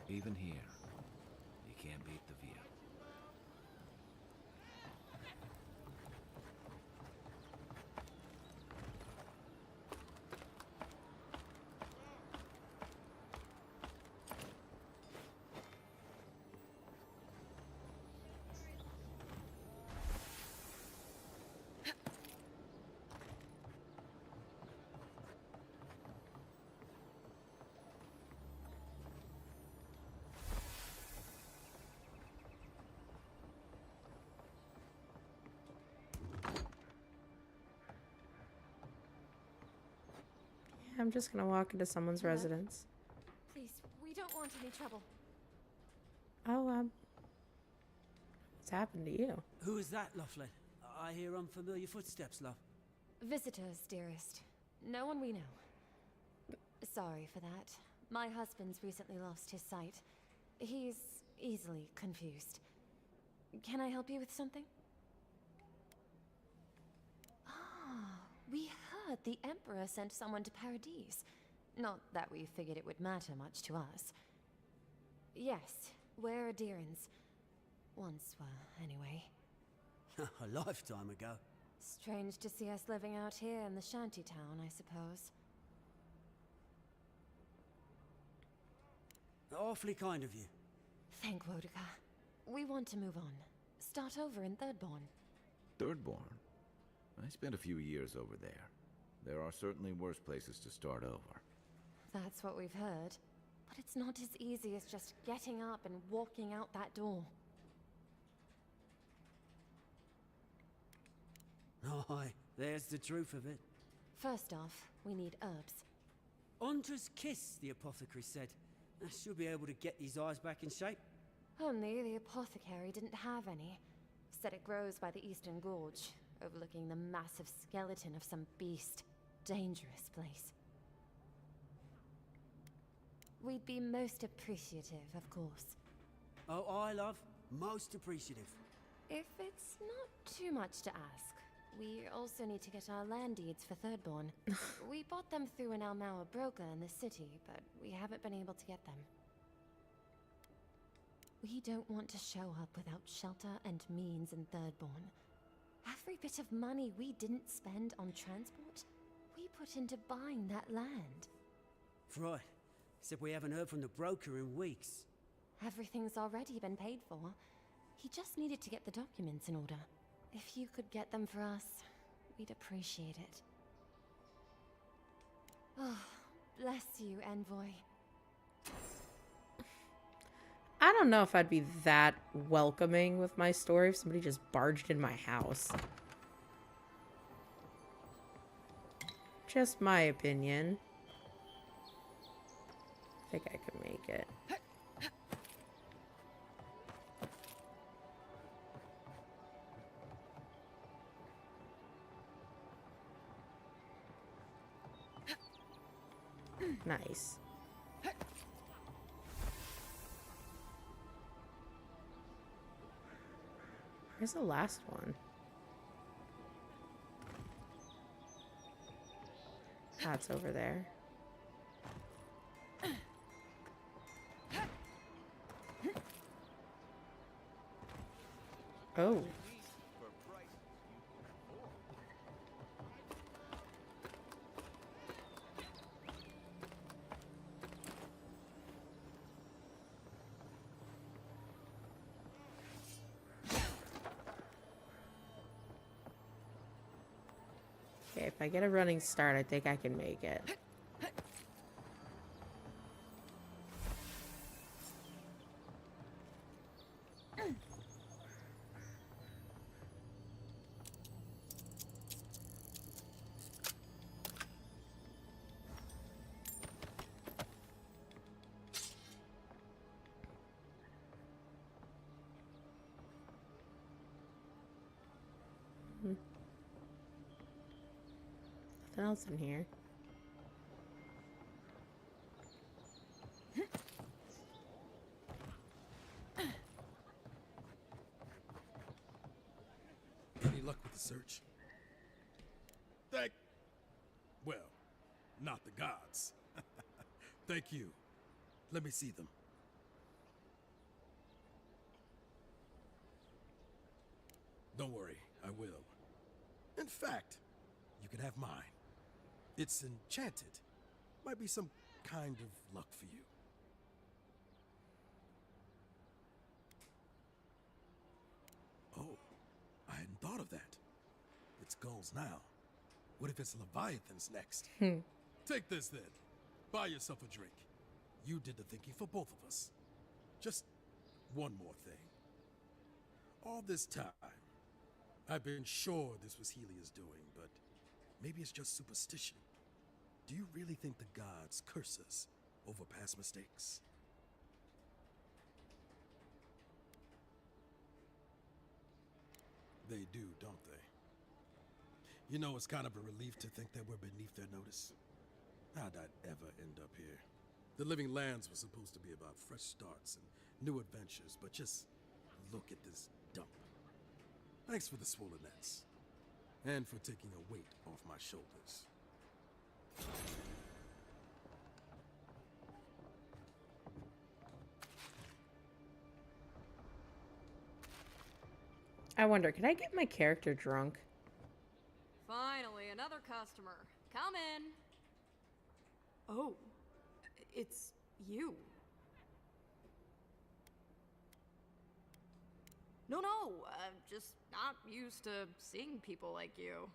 Even here, you can't beat the view. I'm just gonna walk into someone's residence. Please, we don't want any trouble. Oh, what's happened to you? Who is that, Lovely? I hear unfamiliar footsteps, love. Visitors, dearest. No one we know. Sorry for that. My husband's recently lost his sight. He's easily confused. Can I help you with something? Ah, we heard the Emperor sent someone to Paradise. Not that we figured it would matter much to us. Yes, we're Adirans. Once were, anyway. A lifetime ago. Strange to see us living out here in the shantytown, I suppose. Awfully kind of you. Thank Wodika. We want to move on. Start over in Thirdborn. Thirdborn? I spent a few years over there. There are certainly worse places to start over. That's what we've heard. But it's not as easy as just getting up and walking out that door. Aye, there's the truth of it. First off, we need herbs. Ondra's kiss, the apothecary said. She'll be able to get these eyes back in shape. Only the apothecary didn't have any. Said it grows by the Eastern Gorge, overlooking the massive skeleton of some beast. Dangerous place. We'd be most appreciative, of course. Oh, I love. Most appreciative. If it's not too much to ask, we also need to get our land deeds for Thirdborn. We bought them through an Almaua broker in the city, but we haven't been able to get them. We don't want to show up without shelter and means in Thirdborn. Every bit of money we didn't spend on transport, we put into buying that land. Right. Except we haven't heard from the broker in weeks. Everything's already been paid for. He just needed to get the documents in order. If you could get them for us, we'd appreciate it. Oh, bless you, Envoy. I don't know if I'd be that welcoming with my story if somebody just barged in my house. Just my opinion. I think I can make it. Nice. Where's the last one? That's over there. Oh. Okay, if I get a running start, I think I can make it. Nothing else in here. Any luck with the search? Well, not the gods. Thank you. Let me see them. Don't worry, I will. In fact, you can have mine. It's enchanted. Might be some kind of luck for you. Oh, I hadn't thought of that. It's gulls now. What if it's leviathans next? Take this then. Buy yourself a drink. You did the thinking for both of us. Just one more thing. All this time, I've been sure this was Helia's doing, but maybe it's just superstition. Do you really think the gods curse us over past mistakes? They do, don't they? You know, it's kind of a relief to think that we're beneath their notice. How'd I ever end up here? The Living Lands was supposed to be about fresh starts and new adventures, but just look at this dump. Thanks for the swollen nets. And for taking a weight off my shoulders. I wonder, can I get my character drunk? Finally, another customer. Come in. Oh, it's you. No, I'm just not used to seeing people like you.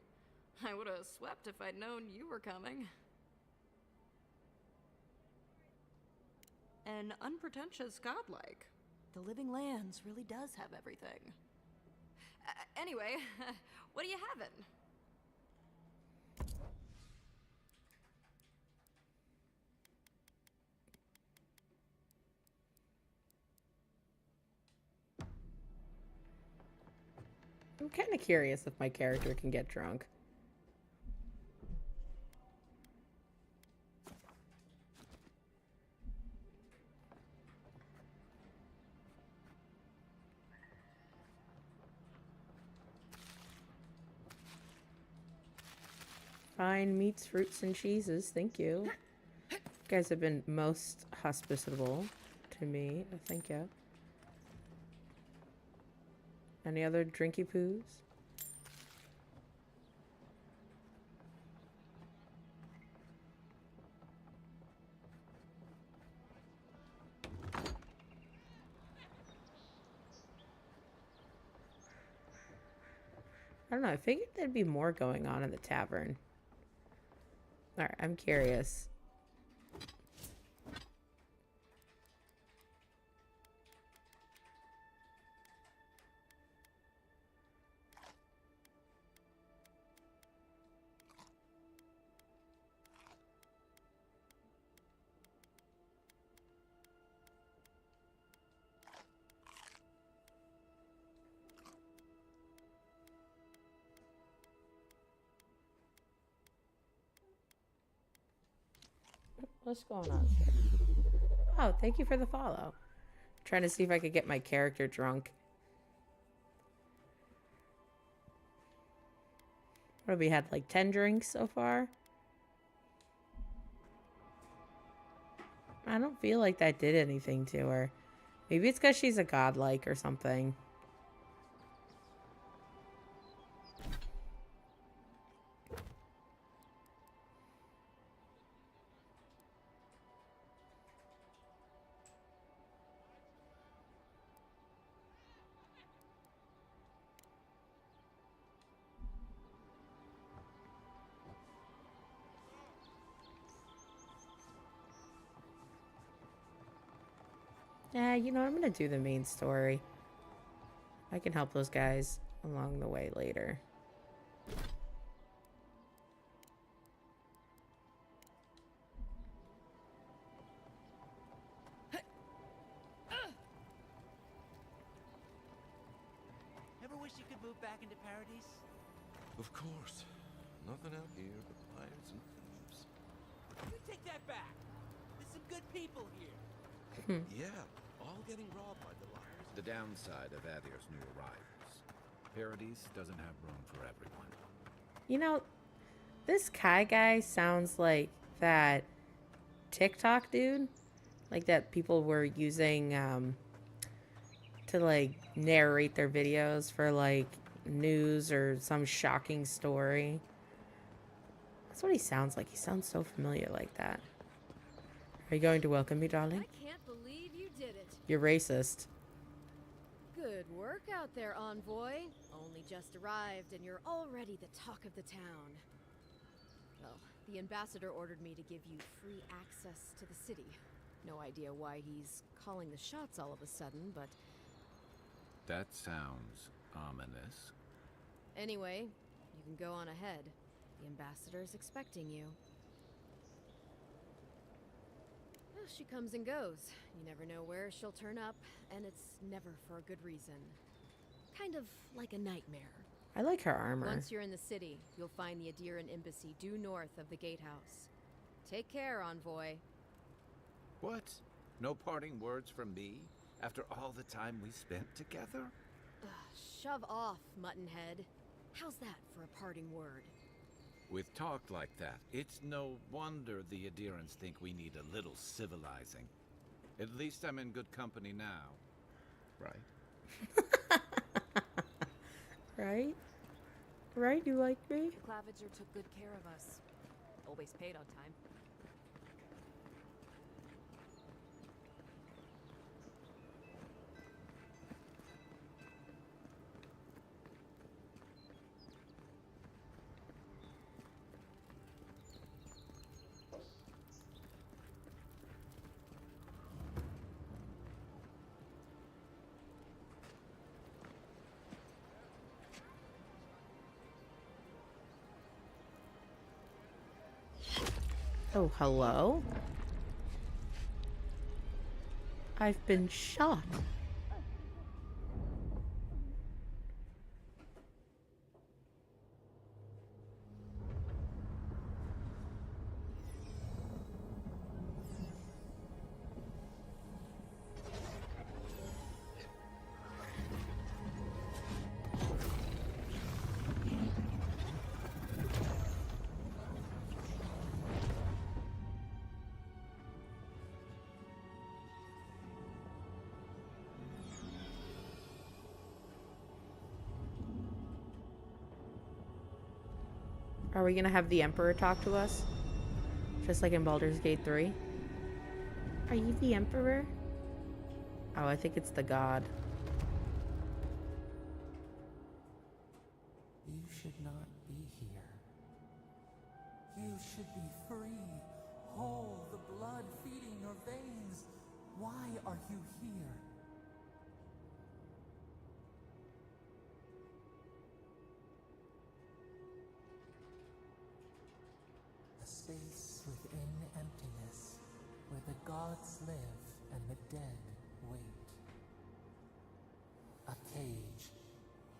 I would have swept if I'd known you were coming. An unpretentious godlike. The Living Lands really does have everything. Anyway, what are you having? I'm kind of curious if my character can get drunk. Fine meats, fruits, and cheeses. Thank you. You guys have been most hospitable to me. Thank you. Any other drinky poos? I don't know. I figured there'd be more going on in the tavern. Alright, I'm curious. What's going on? Oh, thank you for the follow. Trying to see if I could get my character drunk. What have we had, like 10 drinks so far? I don't feel like that did anything to her. Maybe it's because she's a godlike or something. Yeah, you know, I'm gonna do the main story. I can help those guys along the way later. Ever wish you could move back into Paradise? Of course. Nothing out here but lions and thieves. You take that back. There's some good people here. Yeah, all getting robbed by the liars. The downside of Adir's new arrivals. Paradise doesn't have room for everyone. You know, this Kai guy sounds like that TikTok dude. Like that people were using to like narrate their videos for like news or some shocking story. That's what he sounds like. He sounds so familiar like that. Are you going to welcome me, darling? I can't believe you did it. You're racist. Good work out there, envoy. Only just arrived and you're already the talk of the town. Well, the ambassador ordered me to give you free access to the city. No idea why he's calling the shots all of a sudden, but... That sounds ominous. Anyway, you can go on ahead. The ambassador's expecting you. Well, she comes and goes. You never know where she'll turn up, and it's never for a good reason. Kind of like a nightmare. I like her armor. Once you're in the city, you'll find the Adiran embassy due north of the gatehouse. Take care, envoy. What? No parting words from me after all the time we spent together? Shove off, Muttonhead. How's that for a parting word? With talk like that, it's no wonder the Adirans think we need a little civilizing. At least I'm in good company now. Right? Right? Right? You like me? Claviger took good care of us. Always paid on time. Oh, hello? I've been shot. Are we gonna have the Emperor talk to us? Just like in Baldur's Gate 3? Are you the Emperor? Oh, I think it's the god. You should not be here. You should be free, whole, the blood feeding your veins. Why are you here? A space within emptiness, where the gods live and the dead wait. A cage,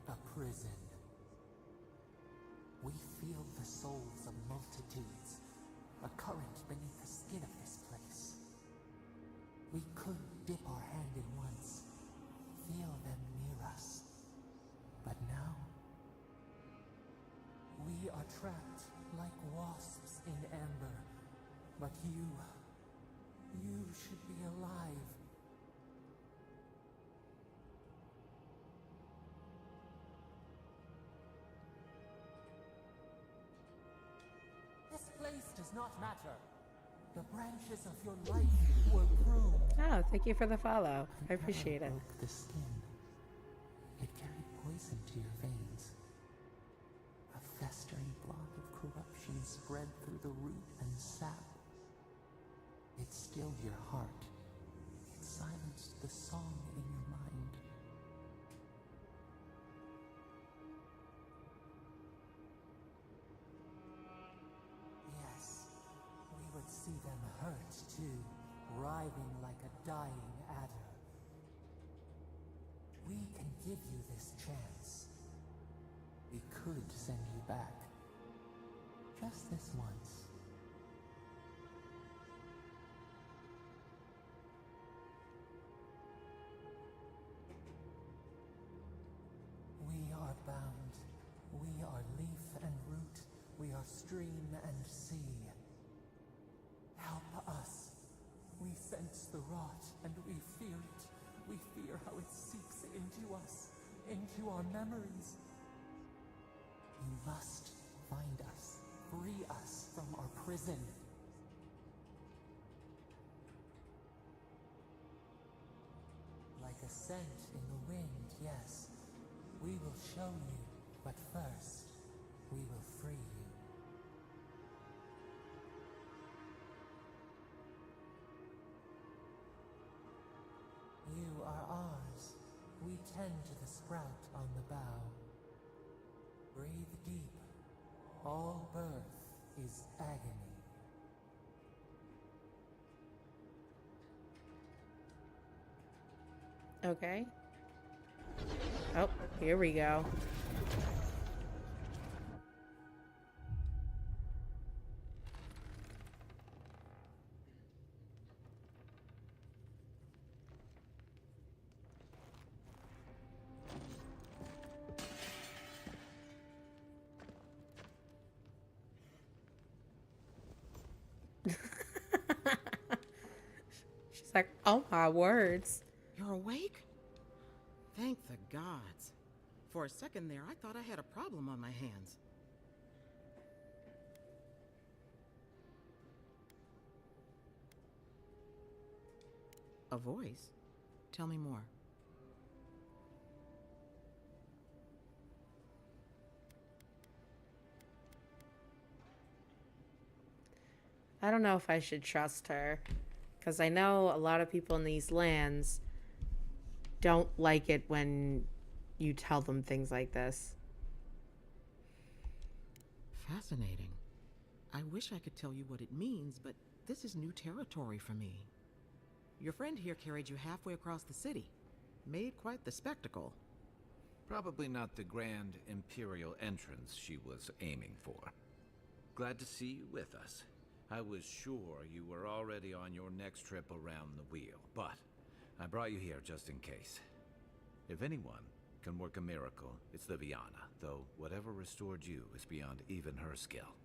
a prison. We feel the souls of multitudes, a current beneath the skin of this place. We could dip our hand in once, feel them near us. But now, we are trapped like wasps in amber. But you should be alive. This place does not matter. The branches of your life were pruned. Oh, thank you for the follow. I appreciate it. The skin. It carried poison to your veins. A festering block of corruption spread through the root and sap. It stilled your heart. It silenced the song in your mind. Yes, we would see them hurt too, writhing like a dying adder. We can give you this chance. We could send you back. Just this once. We are bound. We are leaf and root. We are stream and sea. Help us. We sense the rot and we fear it. We fear how it seeps into us, into our memories. You must find us, free us from our prison. Like a scent in the wind, yes. We will show you, but first, we will free you. You are ours. We tend to the sprout on the bough. Breathe deep. All birth is agony. Okay. Oh, here we go. She's like, oh my words. You're awake? Thank the gods. For a second there, I thought I had a problem on my hands. A voice? Tell me more. I don't know if I should trust her, because I know a lot of people in these lands don't like it when you tell them things like this. Fascinating. I wish I could tell you what it means, but this is new territory for me. Your friend here carried you halfway across the city. Made quite the spectacle. Probably not the grand imperial entrance she was aiming for. Glad to see you with us. I was sure you were already on your next trip around the wheel, but I brought you here just in case. If anyone can work a miracle, it's Liviana, though whatever restored you is beyond even her skill.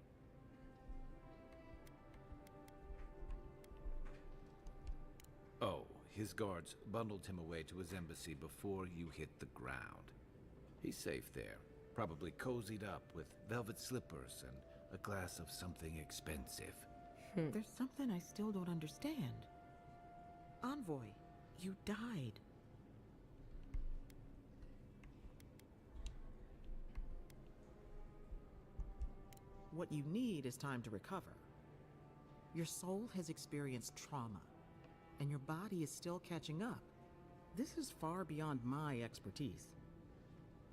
Oh, his guards bundled him away to his embassy before you hit the ground. He's safe there, probably cozied up with velvet slippers and A glass of something expensive. There's something I still don't understand. Envoy, you died. What you need is time to recover. Your soul has experienced trauma, and your body is still catching up. This is far beyond my expertise.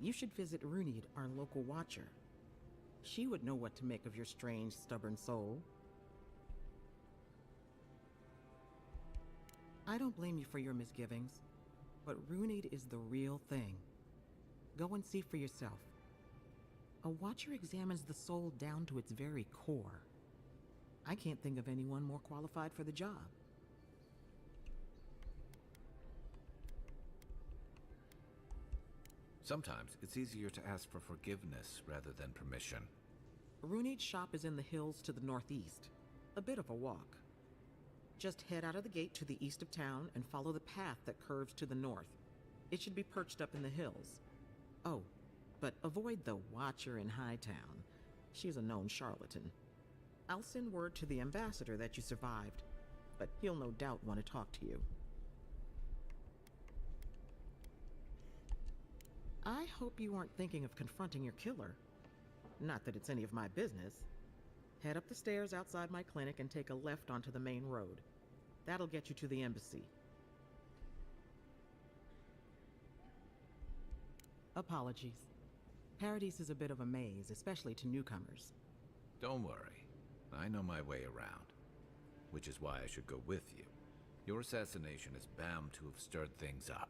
You should visit Runid, our local watcher. She would know what to make of your strange, stubborn soul. I don't blame you for your misgivings, but Runid is the real thing. Go and see for yourself. A watcher examines the soul down to its very core. I can't think of anyone more qualified for the job. Sometimes it's easier to ask for forgiveness rather than permission. Runid's shop is in the hills to the northeast. A bit of a walk. Just head out of the gate to the east of town and follow the path that curves to the north. It should be perched up in the hills. Oh, but avoid the Watcher in Hightown. She's a known charlatan. I'll send word to the ambassador that you survived, but he'll no doubt want to talk to you. I hope you aren't thinking of confronting your killer. Not that it's any of my business. Head up the stairs outside my clinic and take a left onto the main road. That'll get you to the embassy. Apologies. Paradise is a bit of a maze, especially to newcomers. Don't worry. I know my way around. Which is why I should go with you. Your assassination is bound to have stirred things up.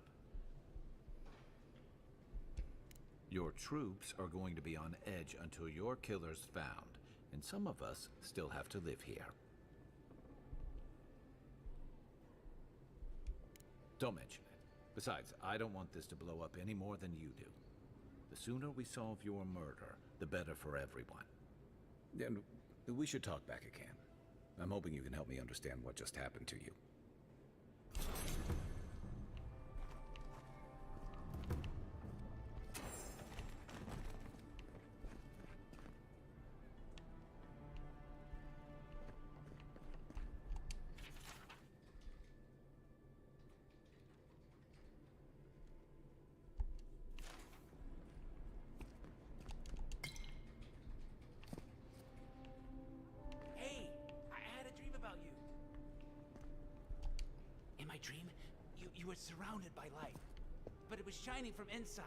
Your troops are going to be on edge until your killer's found, and some of us still have to live here. Don't mention it. Besides, I don't want this to blow up any more than you do. The sooner we solve your murder, the better for everyone. And we should talk back again. I'm hoping you can help me understand what just happened to you. Hey, I had a dream about you. In my dream, you were surrounded by light, but it was shining from inside.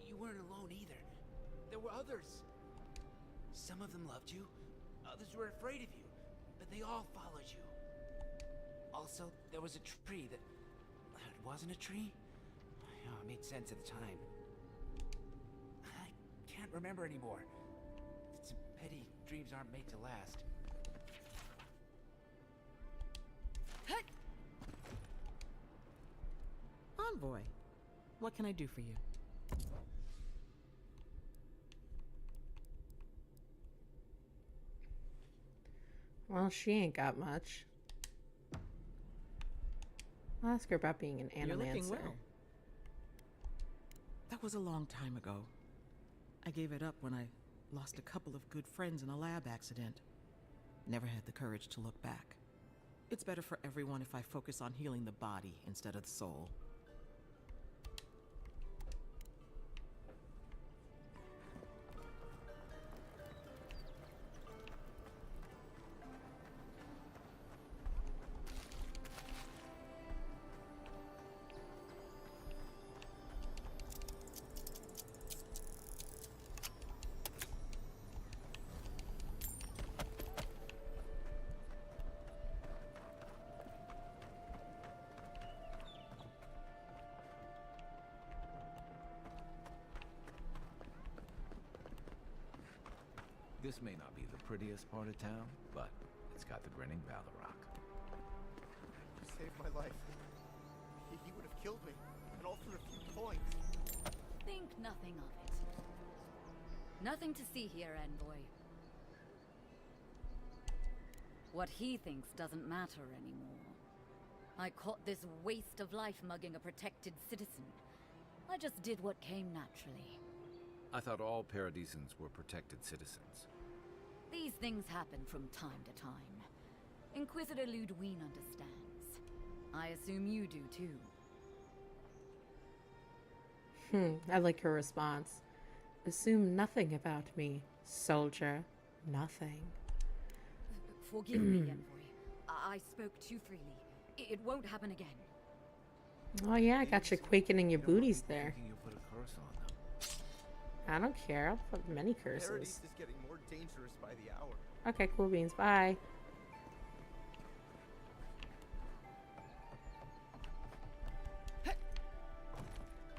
You weren't alone either. There were others. Some of them loved you, others were afraid of you, but they all followed you. Also, there was a tree that... It wasn't a tree? Oh, it made sense at the time. I can't remember anymore. It's a pity dreams aren't made to last. Envoy, what can I do for you? Well, she ain't got much. I'll ask her about being an You're looking animancer. well. That was a long time ago. I gave it up when I lost a couple of good friends in a lab accident. Never had the courage to look back. It's better for everyone if I focus on healing the body instead of the soul. This may not be the prettiest part of town, but it's got the grinning Valorok. You saved my life. He would have killed me, and all for a few coins. Think nothing of it. Nothing to see here, Envoy. What he thinks doesn't matter anymore. I caught this waste of life mugging a protected citizen. I just did what came naturally. I thought all Paradisans were protected citizens. These things happen from time to time. Inquisitor Ludwine understands. I assume you do too. I like her response. Assume nothing about me, soldier. Nothing. Forgive me, Envoy. I spoke too freely. It won't happen again. Oh yeah, I got you quaking in your booties there. Thinking you'll put a curse on them. I don't care. I'll put many curses. Paradise is getting more dangerous by the hour. Okay, cool beans. Bye.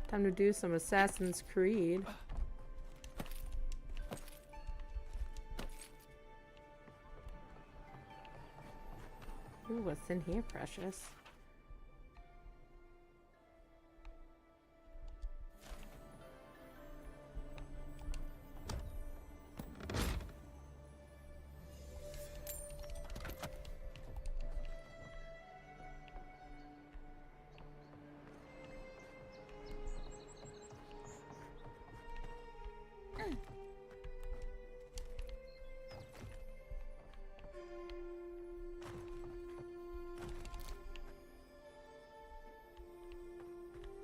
Time to do some Assassin's Creed. Ooh, what's in here, precious?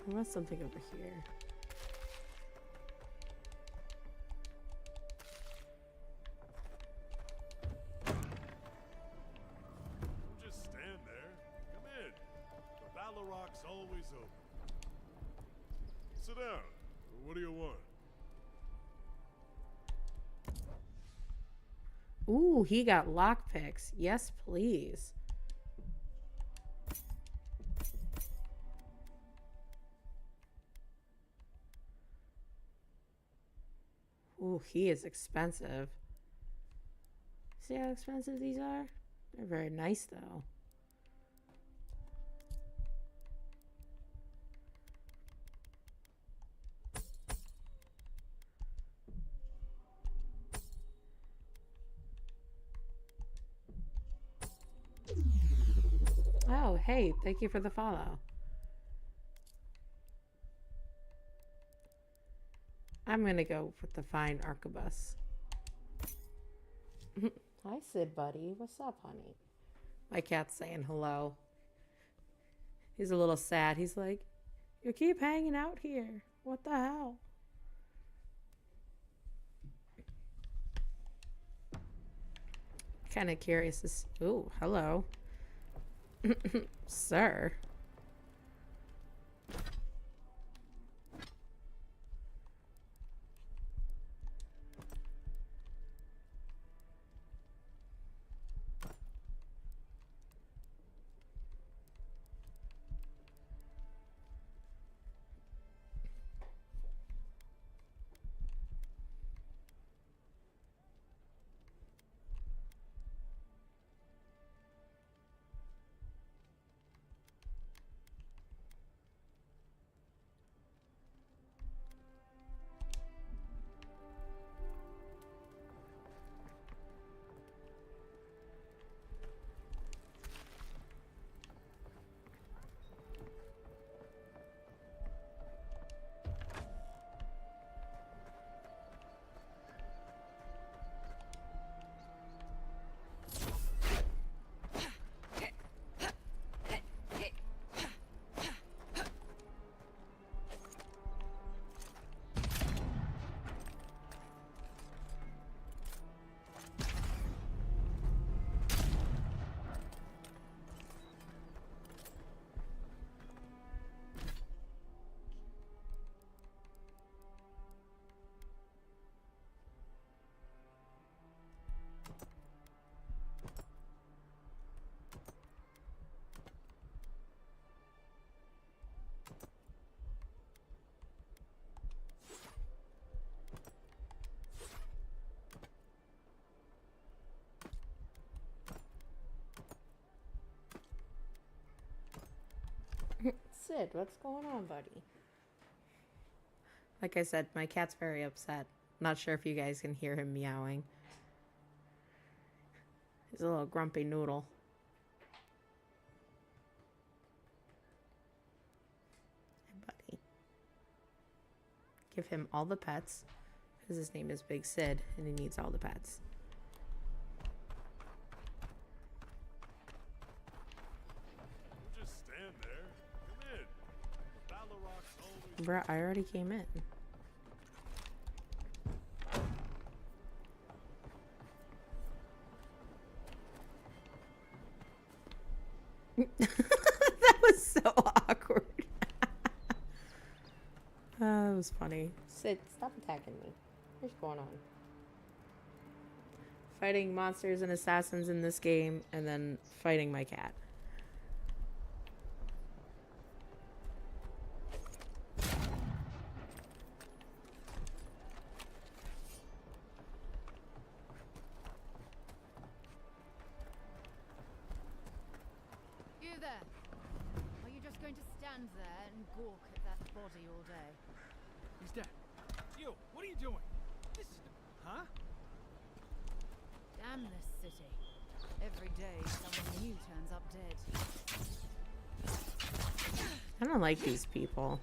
There was something over here. Don't just stand there. Come in. The Ballaroc's always open. Sit down. What do you want? Ooh, he got lockpicks. Yes, please. Ooh, he is expensive. See how expensive these are? They're very nice, though. Oh, hey, thank you for the follow. I'm gonna go with the fine arquebus. Hi, Sid, buddy. What's up, honey? My cat's saying hello. He's a little sad. He's like, you keep hanging out here. What the hell? Kind of curious to see. Ooh, hello. Sir. Sid, what's going on, buddy? Like I said, my cat's very upset. Not sure if you guys can hear him meowing. He's a little grumpy noodle. Hey, buddy. Give him all the pets. Because his name is Big Sid, and he needs all the pets. Don't just stand there. Come in. Ballaroc's always... Bruh, I already came in. That was so awkward. That was funny. Sid, stop attacking me. What's going on? Fighting monsters and assassins in this game, and then fighting my cat. You there. Are you just going to stand there and gawk at that body all day? He's dead. You, what are you doing? This is... Huh? Damn this city. Every day someone new turns up dead. I don't like these people.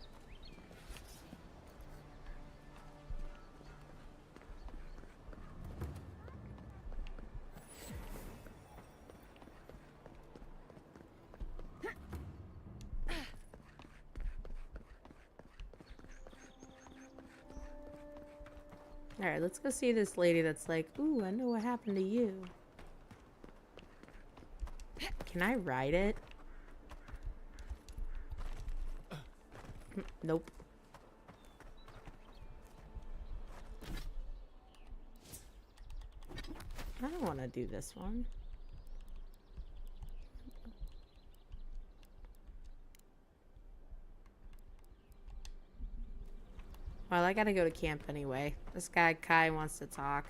Alright, let's go see this lady that's like, ooh, I know what happened to you. Can I ride it? Nope. I don't want to do this one. Well, I gotta go to camp anyway. This guy, Kai, wants to talk.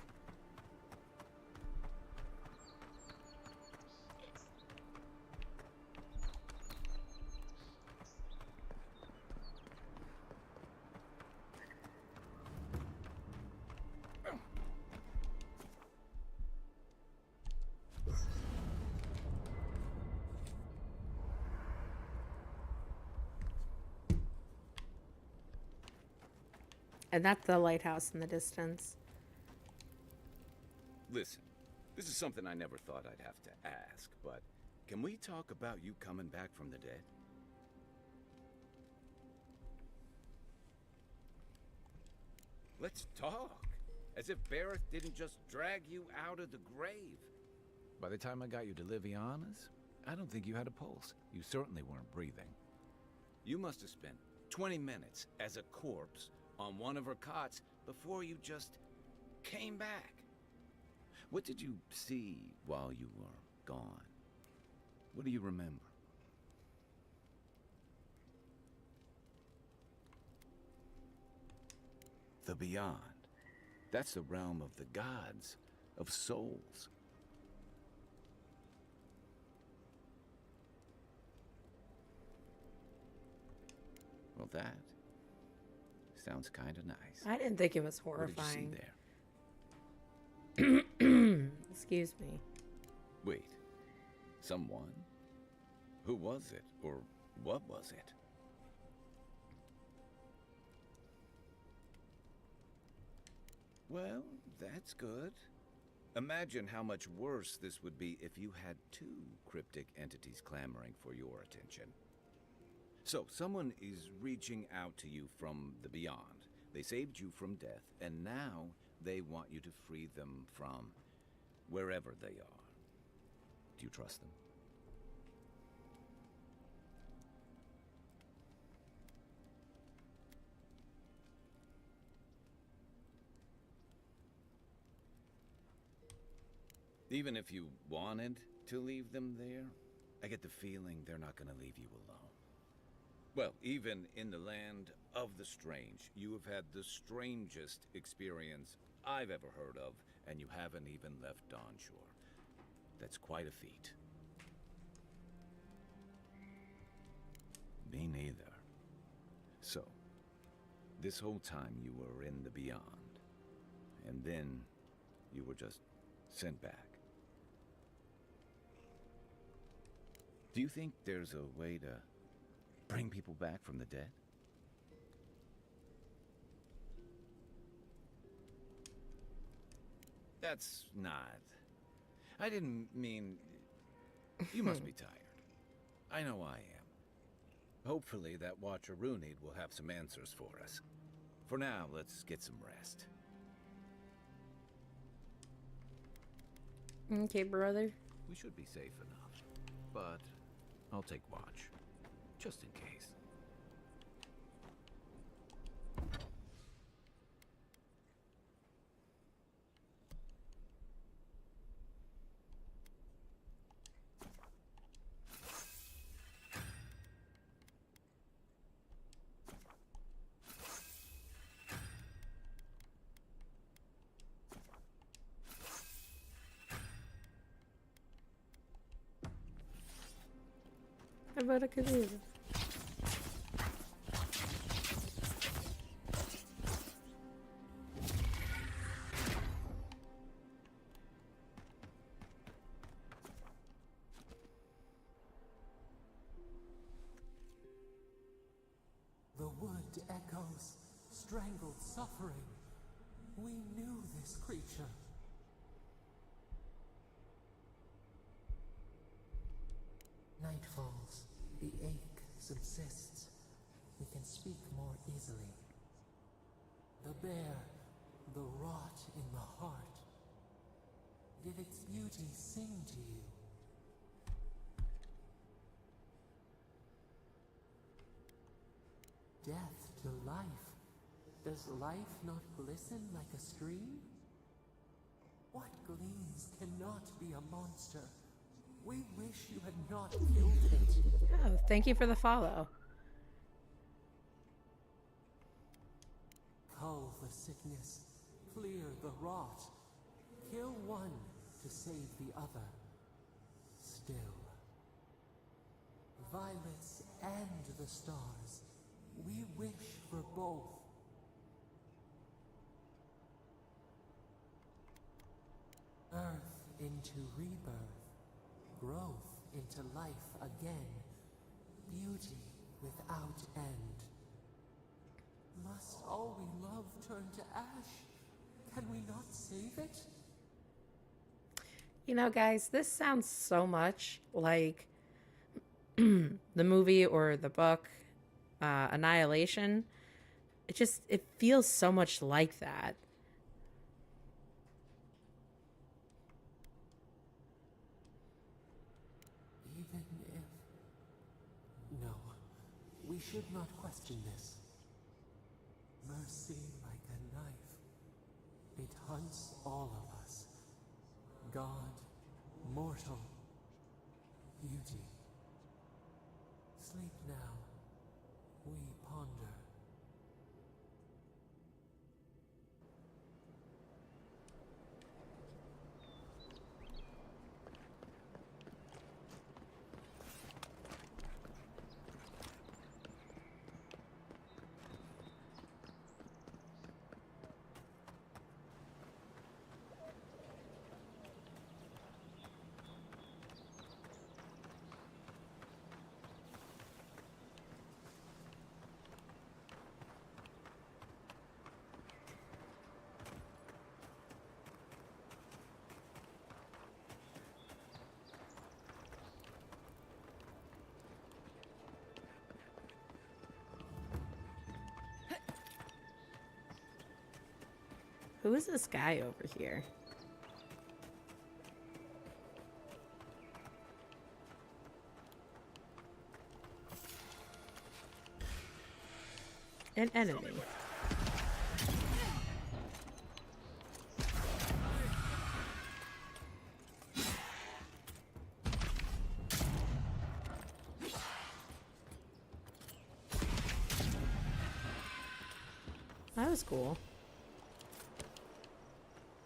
And that's the lighthouse in the distance. Listen, this is something I never thought I'd have to ask, but can we talk about you coming back from the dead? Let's talk. As if Barrett didn't just drag you out of the grave. By the time I got you to Liviana's, I don't think you had a pulse. You certainly weren't breathing. You must have spent 20 minutes as a corpse on one of her cots before you just came back. What did you see while you were gone? What do you remember? The beyond. That's the realm of the gods, of souls. Well, that sounds kind of nice. I didn't think it was What did you horrifying. see there? Excuse me. Wait. Someone? Who was it? Or what was it? Well, that's good. Imagine how much worse this would be if you had two cryptic entities clamoring for your attention. So, someone is reaching out to you from the beyond. They saved you from death, and now they want you to free them from wherever they are. Do you trust them? Even if you wanted to leave them there, I get the feeling they're not going to leave you alone. Well, even in the land of the strange, you have had the strangest experience I've ever heard of, and you haven't even left Dawnshore. That's quite a feat. Me neither. So, this whole time you were in the beyond, and then you were just sent back. Do you think there's a way to bring people back from the dead? That's not... I didn't mean... You must be tired. I know I am. Hopefully that Watcher Runid will have some answers for us. For now, let's get some rest. Okay, brother. We should be safe enough, but I'll take watch, just in case. How about a kazoo? The wood echoes, strangled suffering. We knew this creature. Night falls, the ache subsists. We can speak more easily. The bear, the rot in the heart. Did its beauty sing to you? Death to life. Does life not glisten like a stream? What gleams cannot be a monster? We wish you had not killed it. Oh, thank you for the follow. Cull the sickness, clear the rot. Kill one to save the other. Still. Violets and the stars. We wish for both. Earth into rebirth. Growth into life again. Beauty without end. Must all we love turn to ash? Can we not save it? You know, guys, this sounds so much like the movie or the book, Annihilation. It feels so much like that. Even if... No, we should not question this. Mercy like a knife. It hunts all of us. God, mortal, beauty. Sleep now. We ponder. Who is this guy over here? An enemy. That was cool.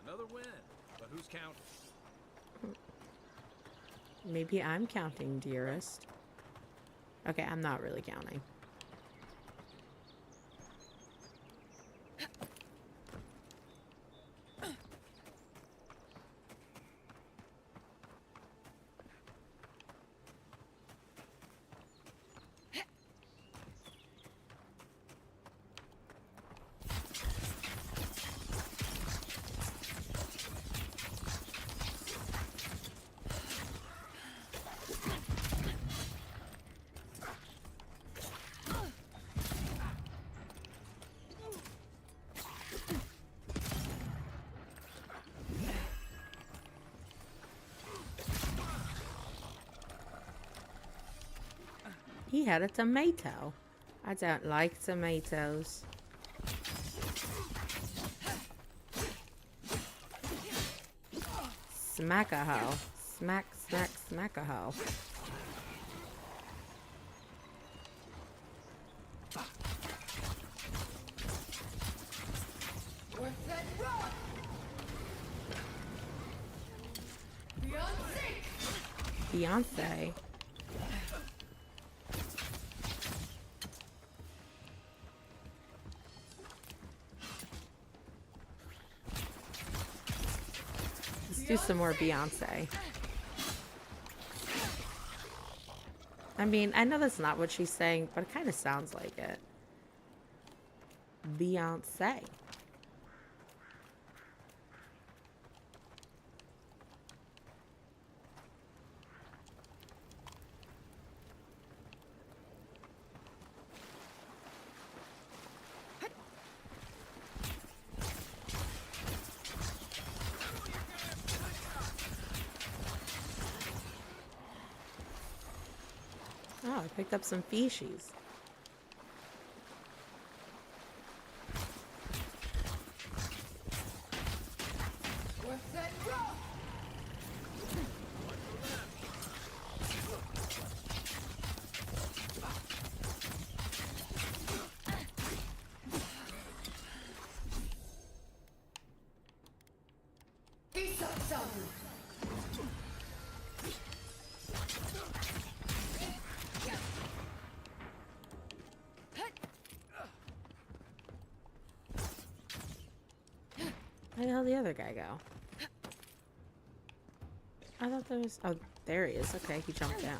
Another win, but who's counting? Maybe I'm counting, dearest. Okay, I'm not really counting. He had a tomato. I don't like tomatoes. Smack a hoe. Smack, smack, smack a hoe. Beyonce. Let's do some more Beyonce. I mean, I know that's not what she's saying, but it kind of sounds like it. Beyonce. Oh, I picked up some fishies. Where the hell did the other guy go? I thought there was... Oh, there he is. Okay, he jumped down.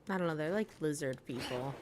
I don't know, they're like lizard people.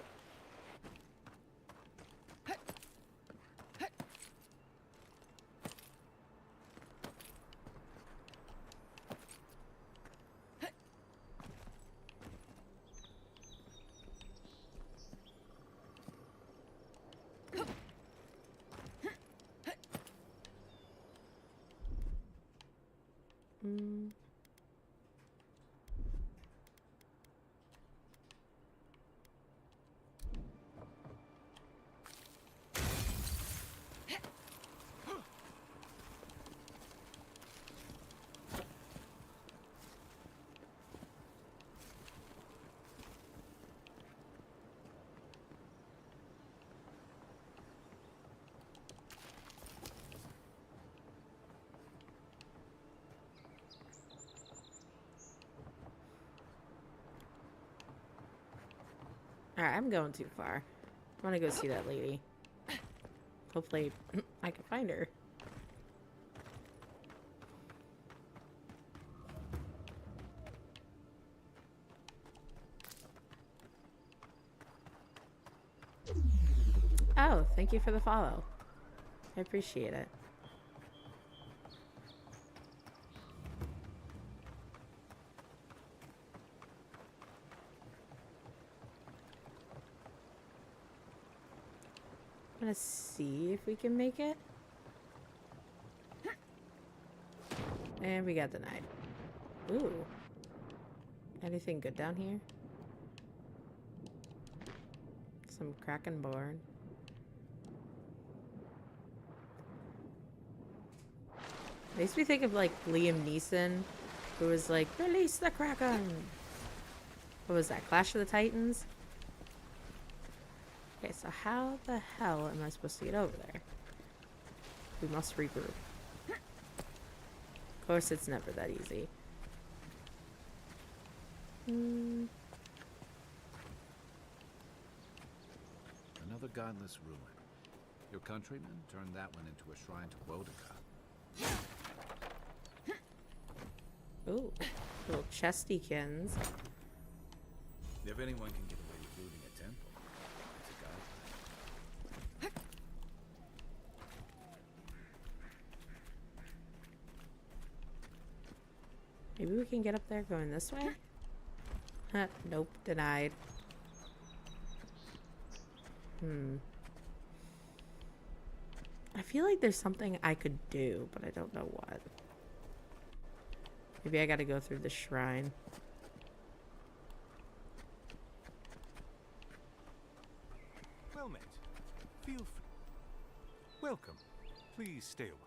Alright, I'm going too far. I want to go see that lady. Hopefully, I can find her. Oh, thank you for the follow. I appreciate it. I'm gonna see if we can make it. And we got denied. Ooh. Anything good down here? Some Kraken born. Makes me think of like Liam Neeson, who was like, "Release the Kraken." What was that? Clash of the Titans? Okay, so how the hell am I supposed to get over there? We must regroup. Of course, it's never that easy. Another godless ruin. Your countrymen turned that one into a shrine to Woedica. Ooh, little chestykins. If anyone can get away with looting a temple, it's a godlike. Maybe we can get up there going this way? Huh, nope, denied. I feel like there's something I could do, but I don't know what. Maybe I gotta go through the shrine. Well met. Feel free. Welcome. Please stay a while.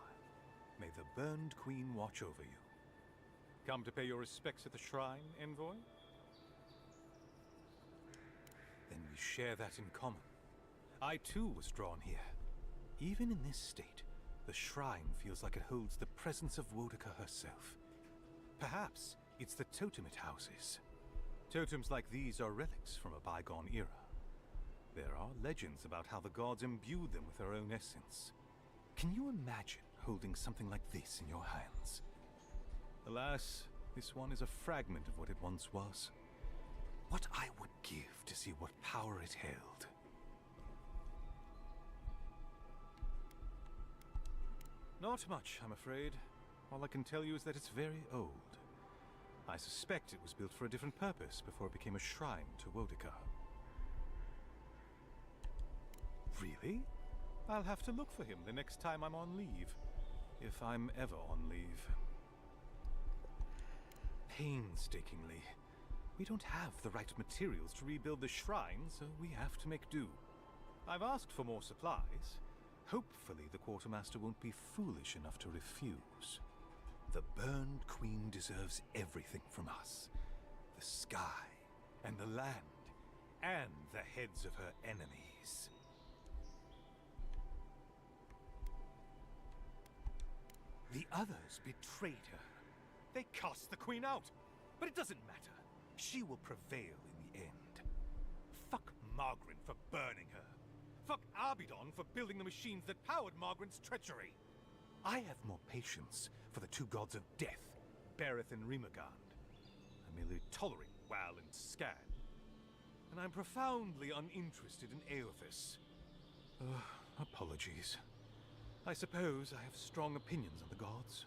May the Burned Queen watch over you. Come to pay your respects at the shrine, envoy? Then we share that in common. I too was drawn here. Even in this state, the shrine feels like it holds the presence of Wodika herself. Perhaps it's the totem it houses. Totems like these are relics from a bygone era. There are legends about how the gods imbued them with their own essence. Can you imagine holding something like this in your hands? Alas, this one is a fragment of what it once was. What I would give to see what power it held. Not much, I'm afraid. All I can tell you is that it's very old. I suspect it was built for a different purpose before it became a shrine to Wodika. Really? I'll have to look for him the next time I'm on leave. If I'm ever on leave. Painstakingly. We don't have the right materials to rebuild the shrine, so we have to make do. I've asked for more supplies. Hopefully the quartermaster won't be foolish enough to refuse. The Burned Queen deserves everything from us. The sky, and the land, and the heads of her enemies. The others betrayed her. They cast the Queen out. But it doesn't matter. She will prevail in the end. Fuck Margaret for burning her. Fuck Abidon for building the machines that powered Margaret's treachery. I have more patience for the two gods of death, Bereth and Rimagand. I merely tolerate Wal and Scan. And I'm profoundly uninterested in Aothis. Apologies. I suppose I have strong opinions on the gods,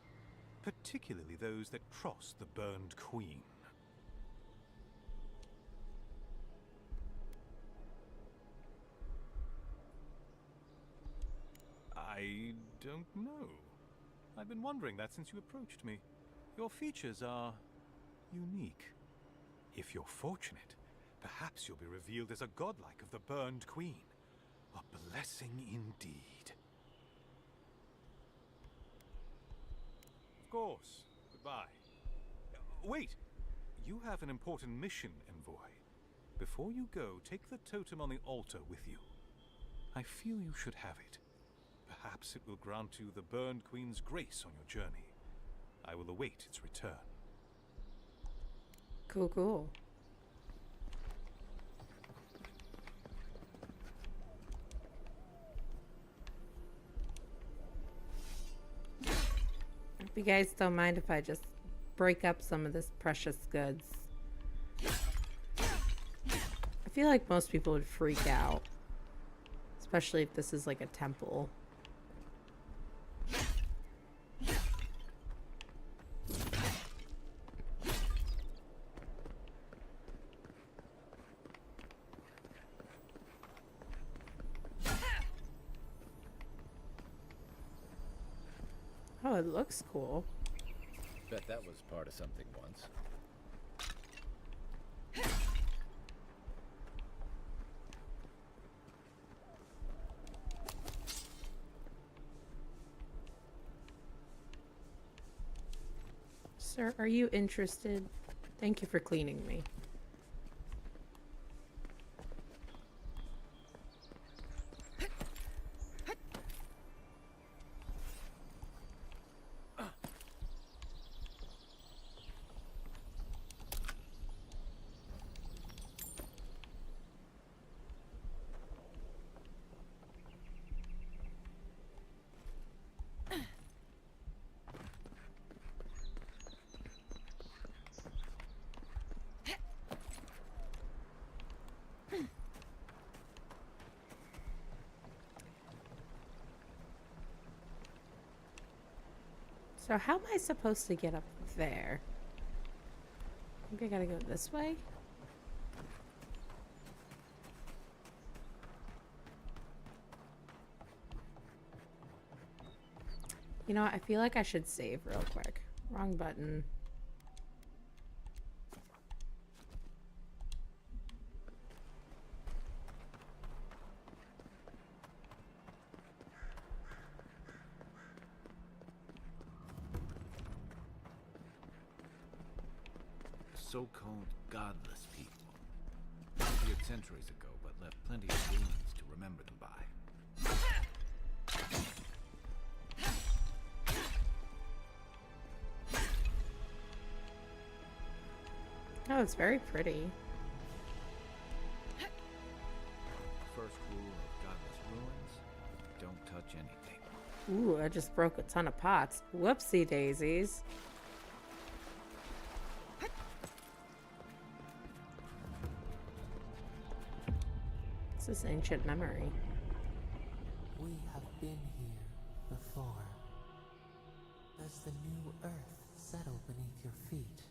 particularly those that cross the Burned Queen. I don't know. I've been wondering that since you approached me. Your features are unique. If you're fortunate, perhaps you'll be revealed as a godlike of the Burned Queen. A blessing indeed. Of course. Goodbye. Wait! You have an important mission, envoy. Before you go, take the totem on the altar with you. I feel you should have it. Perhaps it will grant you the Burned Queen's grace on your journey. I will await its return. Cool, cool. Hope you guys don't mind if I just break up some of this precious goods. I feel like most people would freak out, especially if this is like a temple. Oh, it looks cool. Bet that was part of something once. Sir, are you interested? Thank you for cleaning me. So how am I supposed to get up there? I think I gotta go this way? You know what? I feel like I should save real quick. Wrong button. So-called godless people. Appeared centuries ago, but left plenty of ruins to remember them by. Oh, it's very pretty. First rule of godless ruins: don't touch anything. Ooh, I just broke a ton of pots. Whoopsie daisies. It's this ancient memory. We have been here before. Does the new earth settle beneath your feet?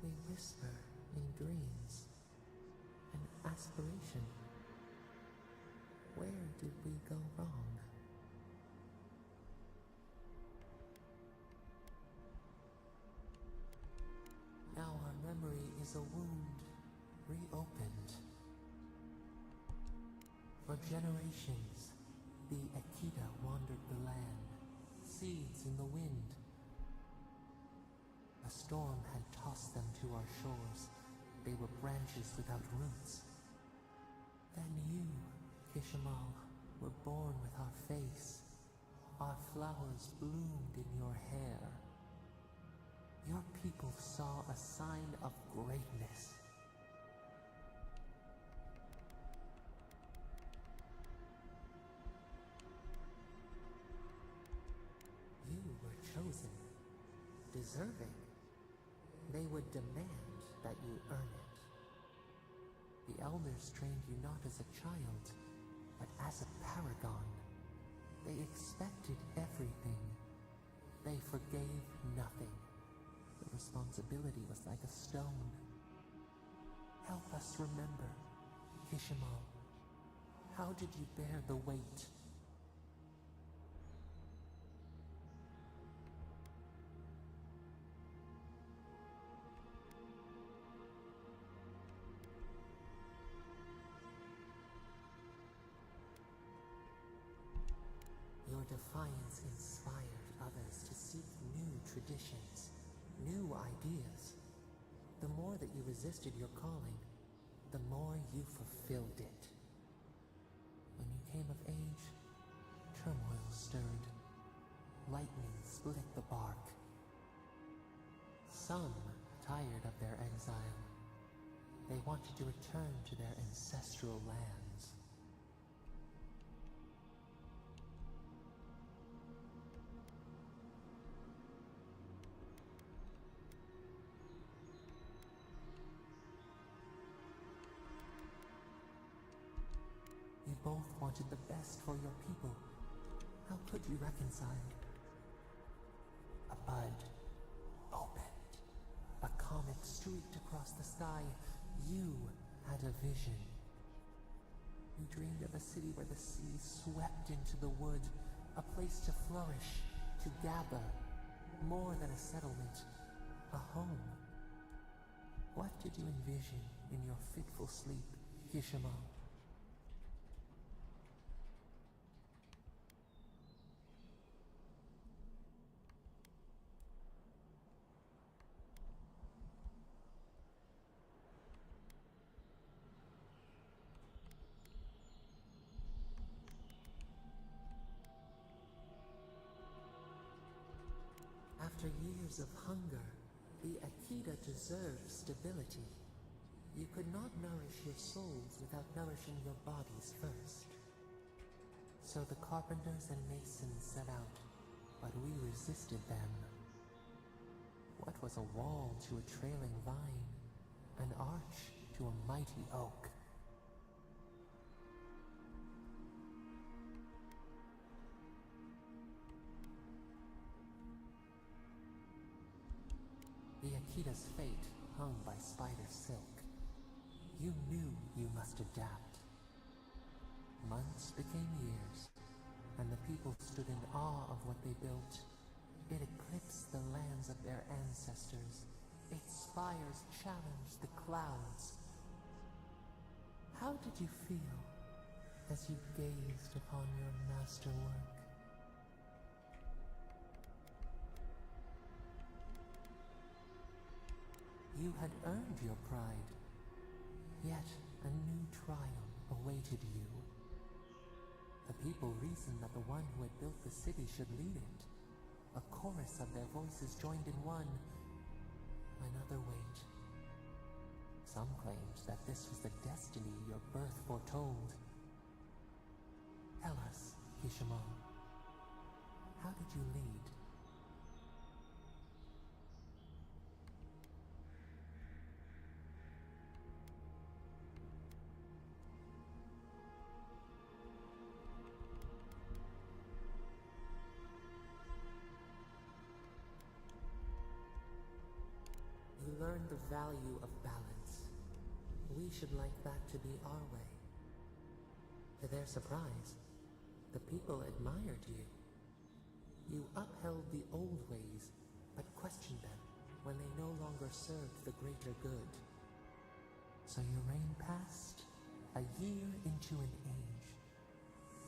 We whisper in dreams, an aspiration. Where did we go wrong? Now our memory is a wound reopened. For generations, the Akita wandered the land, seeds in the wind. A storm had tossed them to our shores. They were branches without roots. Then you, Kishimal, were born with our face. Our flowers bloomed in your hair. Your people saw a sign of greatness. You were chosen, deserving. They would demand that you earn it. The elders trained you not as a child, but as a paragon. They expected everything. They forgave nothing. The responsibility was like a stone. Help us remember, Kishimal. How did you bear the weight? Your defiance inspired others to seek new traditions, new ideas. The more that you resisted your calling, the more you fulfilled it. When you came of age, turmoil stirred. Lightning split the bark. Some tired of their exile. They wanted to return to their ancestral lands. You both wanted the best for your people. How could you reconcile? A bud opened. A comet streaked across the sky. You had a vision. You dreamed of a city where the sea swept into the wood, a place to flourish, to gather, more than a settlement, a home. What did you envision in your fitful sleep, Kishimal? After years of hunger, the Akita deserved stability. You could not nourish your souls without nourishing your bodies first. So the carpenters and masons set out, but we resisted them. What was a wall to a trailing vine? An arch to a mighty oak? The Akita's fate hung by spider silk. You knew you must adapt. Months became years, and the people stood in awe of what they built. It eclipsed the lands of their ancestors. Its spires challenged the clouds. How did you feel as you gazed upon your masterwork? You had earned your pride, yet a new trial awaited you. The people reasoned that the one who had built the city should lead it. A chorus of their voices joined in one. Another wait. Some claimed that this was the destiny your birth foretold. Tell us, Kishimon, how did you lead? You learned the value of balance. We should like that to be our way. To their surprise, the people admired you. You upheld the old ways, but questioned them when they no longer served the greater good. So your reign passed, a year into an age.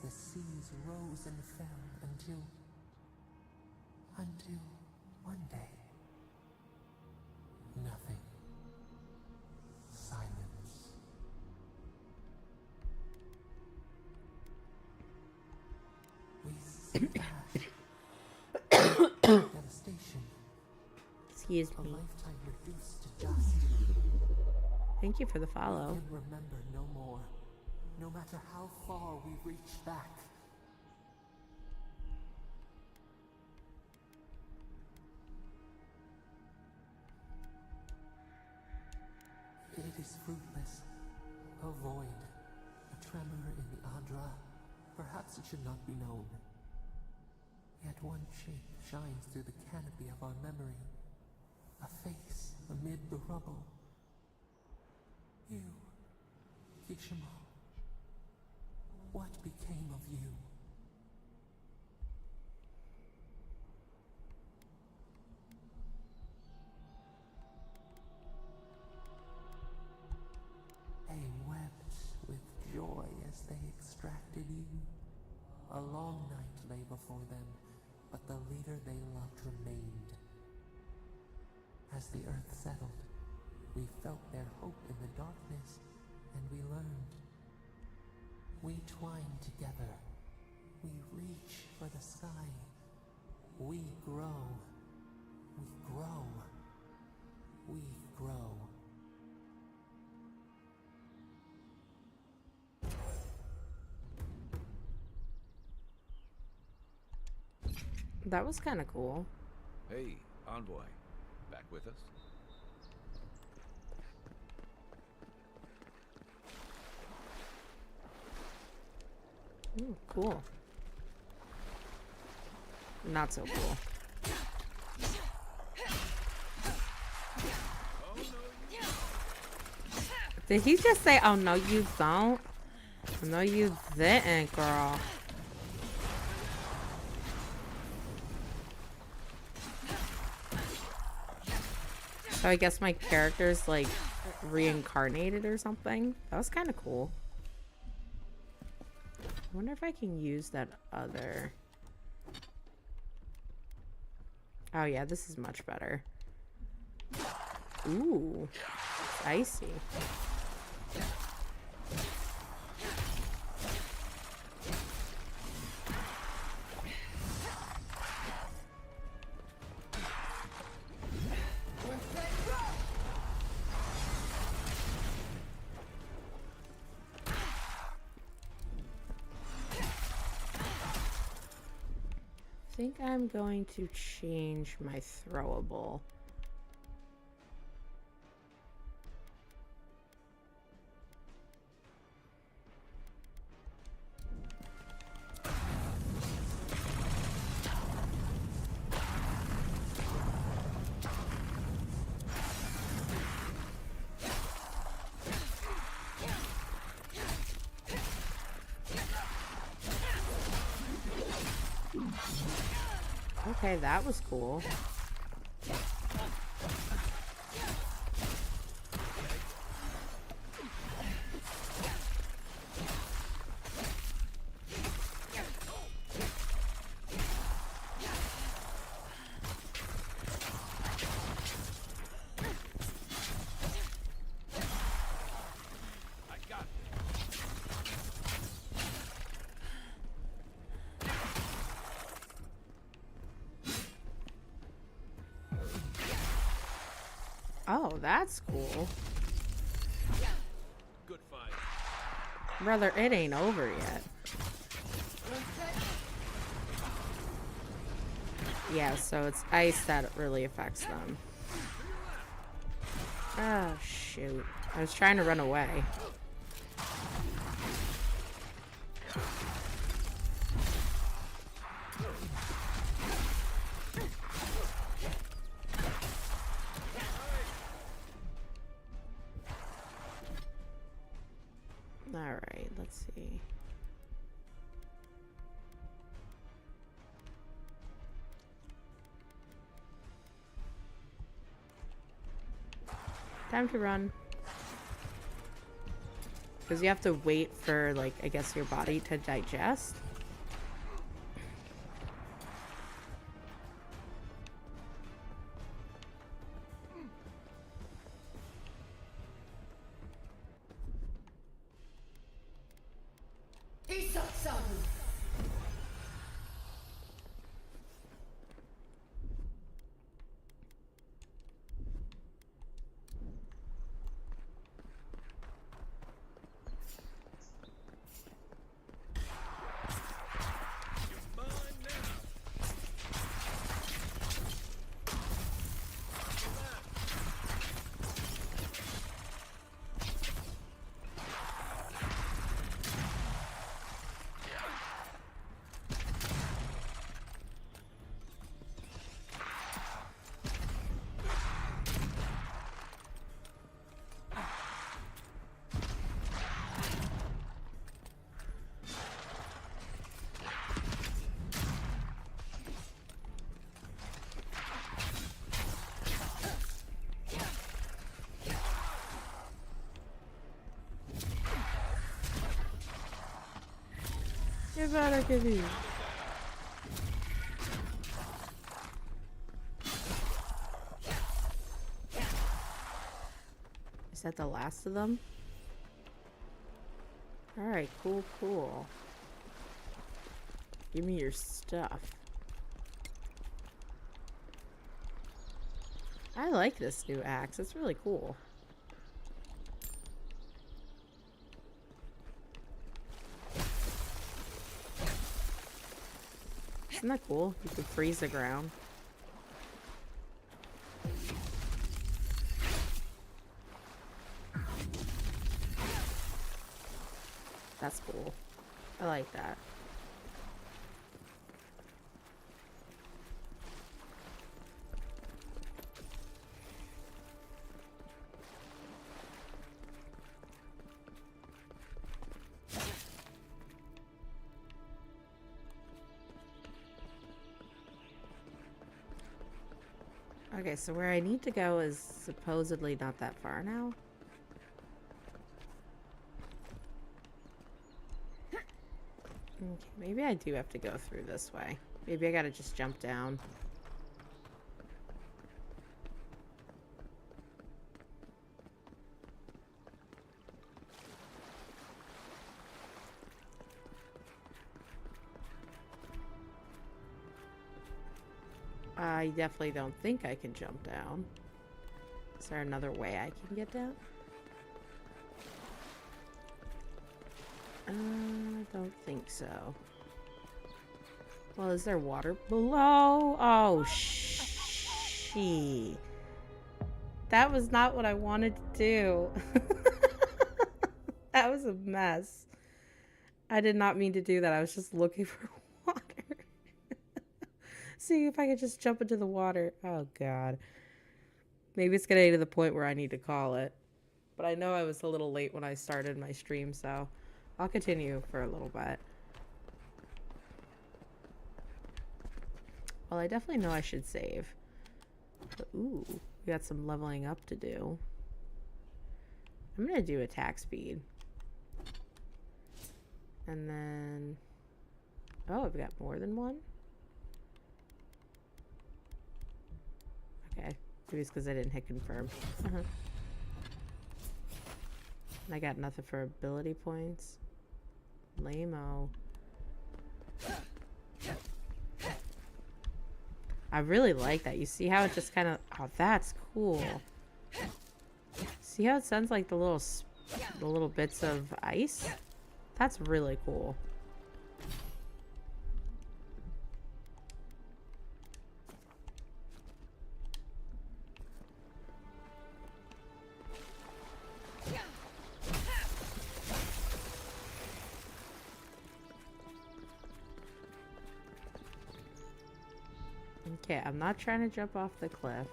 The seas rose and fell until one day. Nothing. Silence. We see that. Devastation. Excuse A me. lifetime reduced to dust. Thank you for the follow. We can remember no more, no matter how far we reach back. It is fruitless. A void. A tremor in the Adra. Perhaps it should not be known. Yet one shape shines through the canopy of our memory. A face amid the rubble. You, Kishima. What became of you? They wept with joy as they extracted you. A long night lay before them, but the leader they loved remained. As the earth settled, we felt their hope in the darkness, and we learned. We twine together. We reach for the sky. We grow. We grow. We grow. That was kind of cool. Hey, Envoy. Back with us? Ooh, cool. Not so cool. Did he just say, oh no you don't? No you didn't, girl. So I guess my character's like reincarnated or something. That was kind of cool. I wonder if I can use that other. Oh yeah, this is much better. Ooh, it's icy. I think I'm going to change my throwable. Okay, that was cool. Oh, that's cool. Good fight. Brother, it ain't over yet. Yeah, so it's ice that really affects them. Oh, shoot. I was trying to run away. Alright, let's see. Time to run. Because you have to wait for, like, I guess your body to digest. You better give me. Is that the last of them? Alright, cool, cool. Give me your stuff. I like this new axe. It's really cool. Isn't that cool? You can freeze the ground. That's cool. I like that. Okay, so where I need to go is supposedly not that far now. Okay, maybe I do have to go through this way. Maybe I gotta just jump down. I definitely don't think I can jump down. Is there another way I can get down? I don't think so. Well, is there water below? Oh, she. That was not what I wanted to do. That was a mess. I did not mean to do that. I was just looking for water. See if I could just jump into the water. Oh, God. Maybe it's getting to the point where I need to call it. But I know I was a little late when I started my stream, so I'll continue for a little bit. Well, I definitely know I should save. But, ooh, we got some leveling up to do. I'm gonna do attack speed. And then... Oh, I've got more than one? Okay. Maybe it's because I didn't hit confirm. And I got nothing for ability points. Lame-o. I really like that. You see how it just kind of... Oh, that's cool. See how it sends like the little bits of ice? That's really cool. Okay, I'm not trying to jump off the cliff.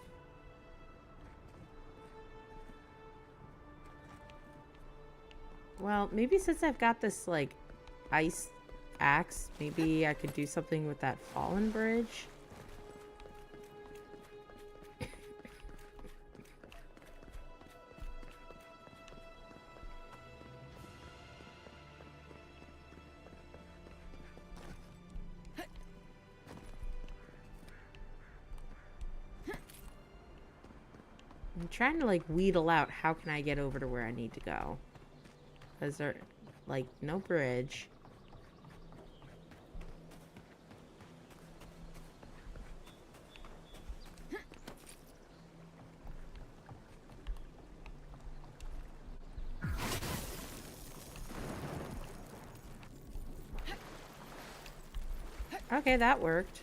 Well, maybe since I've got this, like, ice axe, maybe I could do something with that fallen bridge. I'm trying to, like, wheedle out how can I get over to where I need to go. Because there's, like, no bridge. Okay, that worked.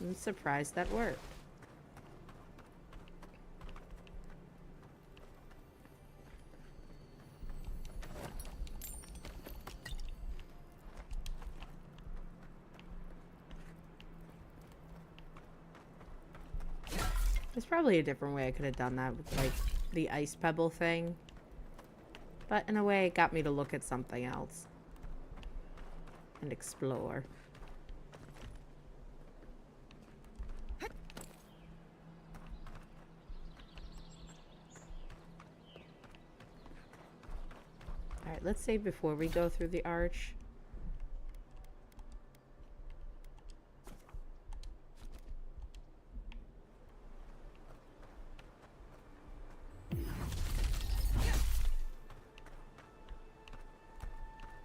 I'm surprised that worked. There's probably a different way I could have done that with, like, the ice pebble thing. But in a way, it got me to look at something else. And explore. Alright, let's save before we go through the arch.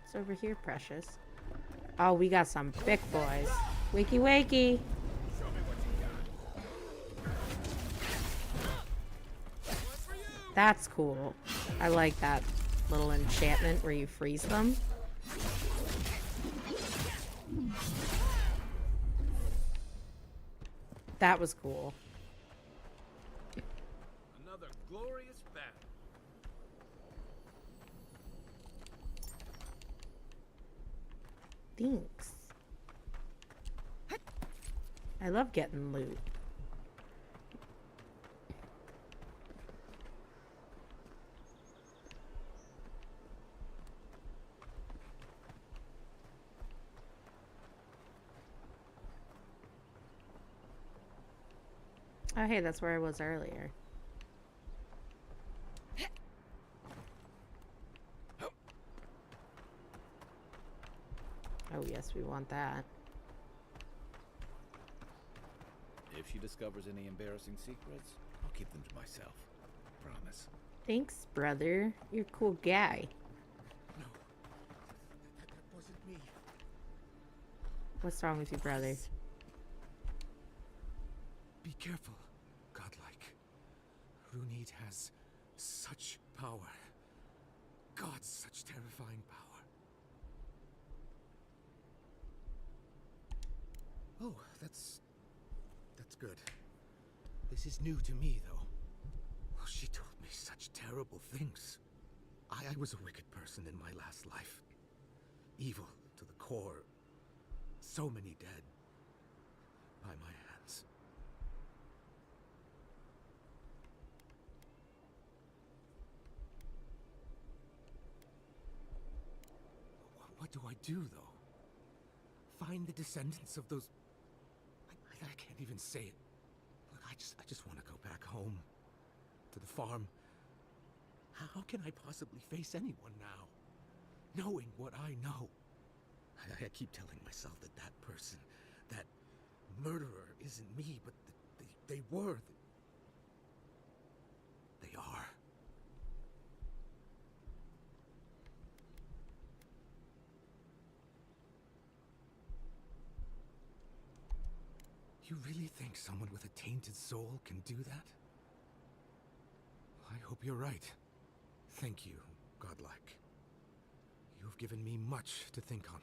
It's over here, precious. Oh, we got some big boys. Wakey wakey. That's cool. I like that little enchantment where you freeze them. That was cool. Another glorious battle. Thanks. I love getting loot. Oh, hey, that's where I was earlier. Oh, yes, we want that. If she discovers any embarrassing secrets, I'll keep them to myself. Promise. Thanks, brother. You're a cool guy. No, that wasn't me. What's wrong with you, brother? Be careful, godlike. Runid has such power. God, such terrifying power. Oh, that's good. This is new to me, though. Oh, she told me such terrible things. I was a wicked person in my last life. Evil to the core. So many dead. By my hands. What do I do, though? find the descendants of those... I can't even say it. Look, I just want to go back home. To the farm. How can I possibly face anyone now? Knowing what I know. I keep telling myself that that person, that murderer isn't me, but they were. They are. You really think someone with a tainted soul can do that? I hope you're right. Thank you, Godlike. You've given me much to think on.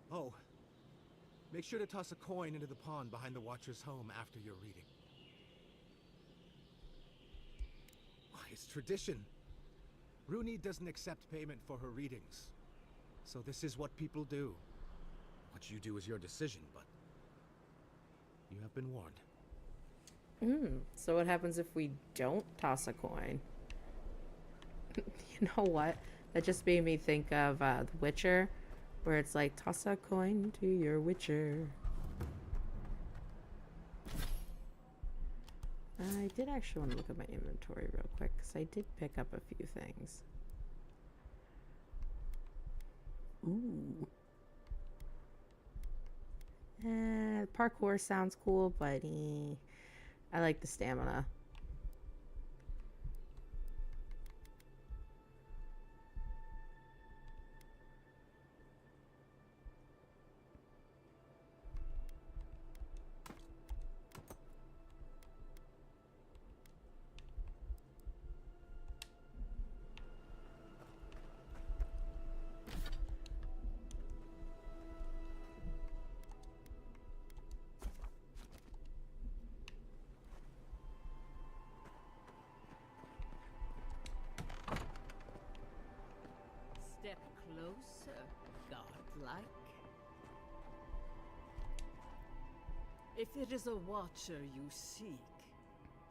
Oh, make sure to toss a coin into the pond behind the Watcher's home after your reading. Why, it's tradition. Rooney doesn't accept payment for her readings. So this is what people do. What you do is your decision, but you have been warned. So what happens if we don't toss a coin? You know what? That just made me think of The Witcher, where it's like, toss a coin to your Witcher. I did actually want to look at my inventory real quick, because I did pick up a few things. Ooh. Parkour sounds cool, but I like the stamina. Step closer, godlike. If it is a watcher you seek,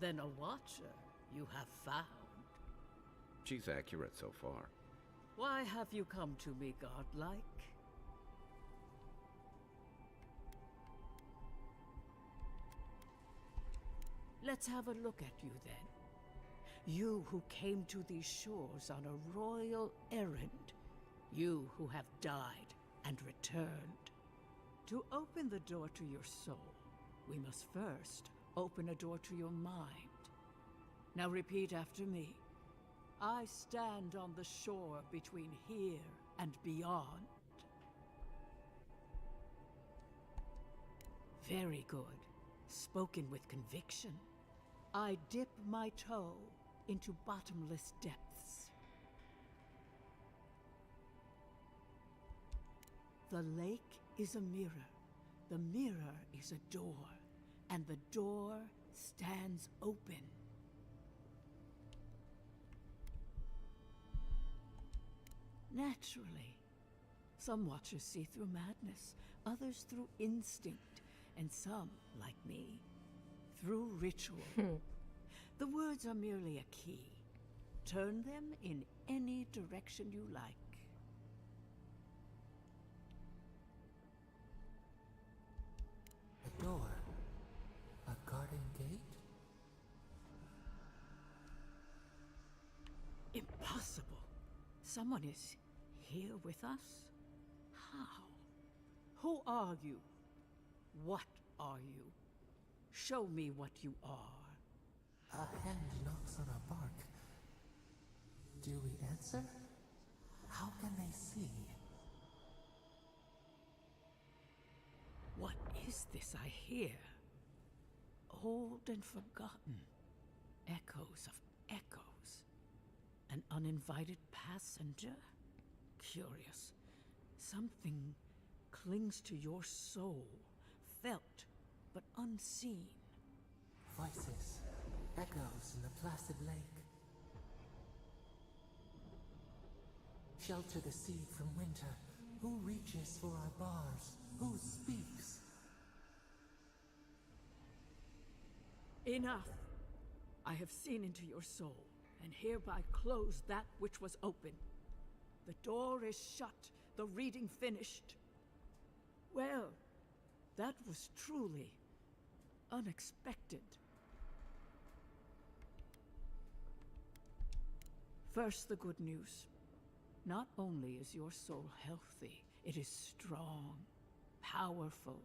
then a watcher you have found. She's accurate so far. Why have you come to me, godlike? Let's have a look at you then. You who came to these shores on a royal errand. You who have died and returned. To open the door to your soul, we must first open a door to your mind. Now repeat after me. I stand on the shore between here and beyond. Very good. Spoken with conviction. I dip my toe into bottomless depths. The lake is a mirror. The mirror is a door. And the door stands open. Naturally. Some watchers see through madness, others through instinct, and some, like me, through ritual. The words are merely a key. Turn them in any direction you like. A door? A garden gate? Impossible. Someone is here with us? How? Who are you? What are you? Show me what you are. A hand knocks on our bark. Do we answer? How can they see? What is this I hear? Old and forgotten. Echoes of echoes. An uninvited passenger? Curious. Something clings to your soul. Felt, but unseen. Voices. Echoes in the placid lake. Shelter the seed from winter. Who reaches for our bars? Who speaks? Enough! I have seen into your soul, and hereby close that which was open. The door is shut, the reading finished. Well, that was truly unexpected. First, the good news. Not only is your soul healthy, it is strong, powerful.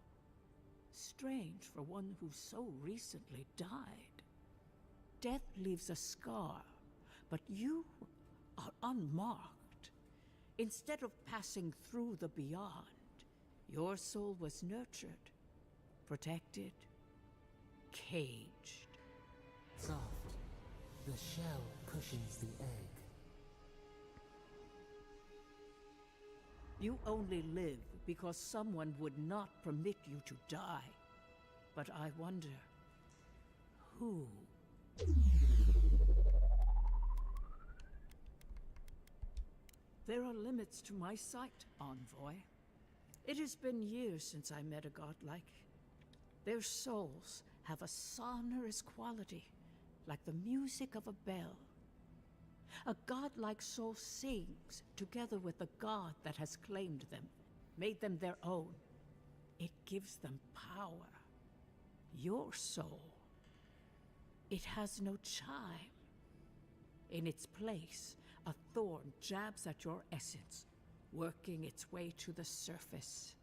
Strange for one who so recently died. Death leaves a scar, but you are unmarked. Instead of passing through the beyond, your soul was nurtured, protected, caged. Soft. The shell cushions the egg. You only live because someone would not permit you to die. But I wonder, who? There are limits to my sight, Envoy. It has been years since I met a godlike. Their souls have a sonorous quality, like the music of a bell. A godlike soul sings together with the god that has claimed them, made them their own. It gives them power. Your soul, it has no chime. In its place, a thorn jabs at your essence, working its way to the surface.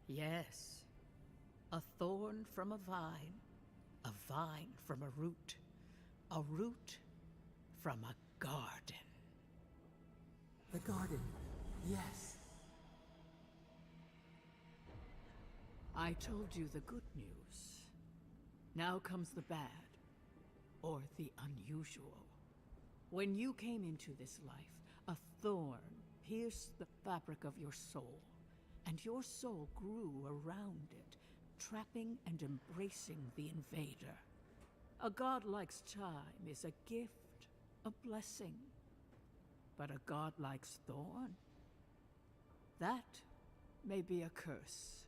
Yes, a thorn from a vine from a root from a garden. The garden, yes. I told you the good news. Now comes the bad, or the unusual. When you came into this life, a thorn pierced the fabric of your soul, and your soul grew around it, trapping and embracing the invader. A godlike's chime is a gift, a blessing. But a godlike's thorn? That may be a curse.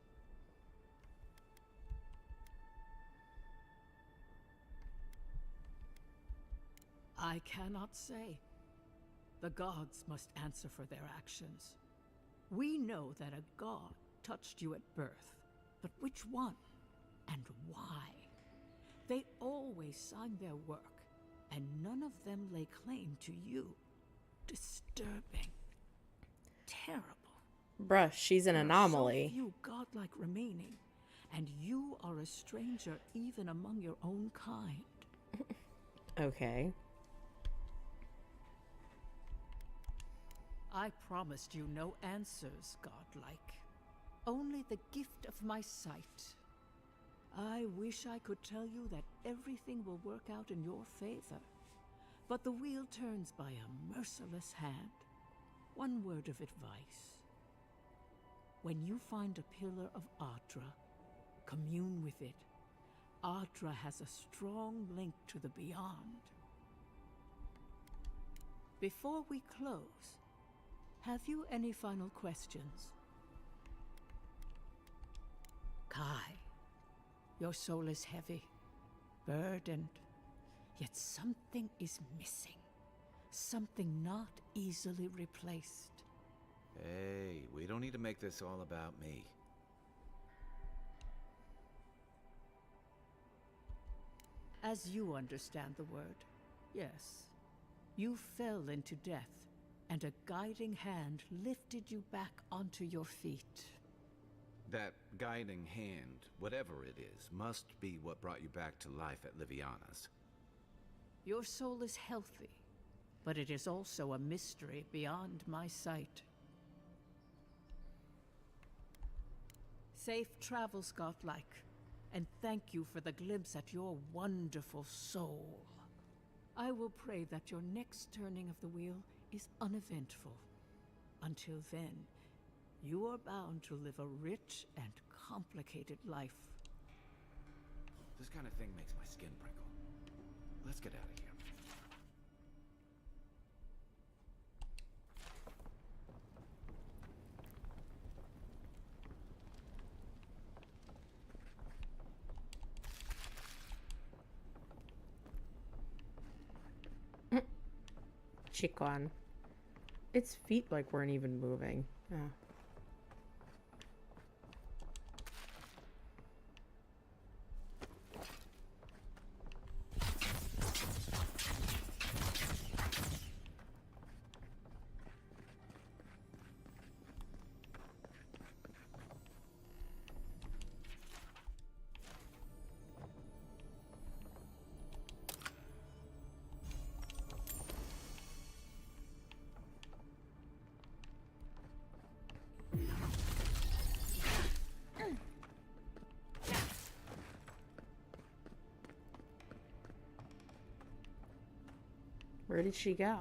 I cannot say. The gods must answer for their actions. We know that a god touched you at birth, but which one and why? They always sign their work, and none of them lay claim to you. Disturbing. Terrible. Bruh, she's an anomaly. There are so few godlike remaining, and you are a stranger even among your own kind. Okay. I promised you no answers, godlike. Only the gift of my sight. I wish I could tell you that everything will work out in your favor. But the wheel turns by a merciless hand. One word of advice. When you find a pillar of Ardra, commune with it. Ardra has a strong link to the beyond. Before we close, have you any final questions? Kai, your soul is heavy, burdened, yet something is missing. Something not easily replaced. Hey, we don't need to make this all about me. As you understand the word, yes. You fell into death, and a guiding hand lifted you back onto your feet. That guiding hand, whatever it is, must be what brought you back to life at Liviana's. Your soul is healthy, but it is also a mystery beyond my sight. Safe travels, godlike, and thank you for the glimpse at your wonderful soul. I will pray that your next turning of the wheel is uneventful. Until then, you are bound to live a rich and complicated life. This kind of thing makes my skin prickle. Let's get out of here. Chicken. its feet like weren't even moving. Yeah. Where did she go?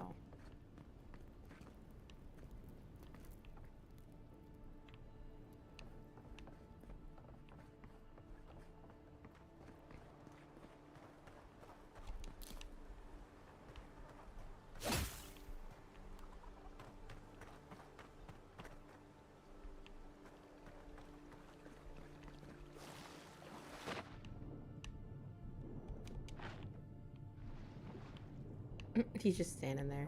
He's just standing there.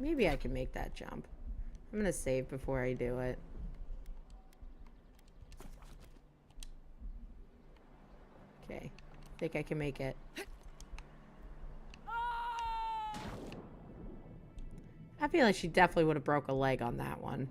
Maybe I can make that jump. I'm gonna save before I do it. Okay. Think I can make it. I feel like she definitely would have broke a leg on that one.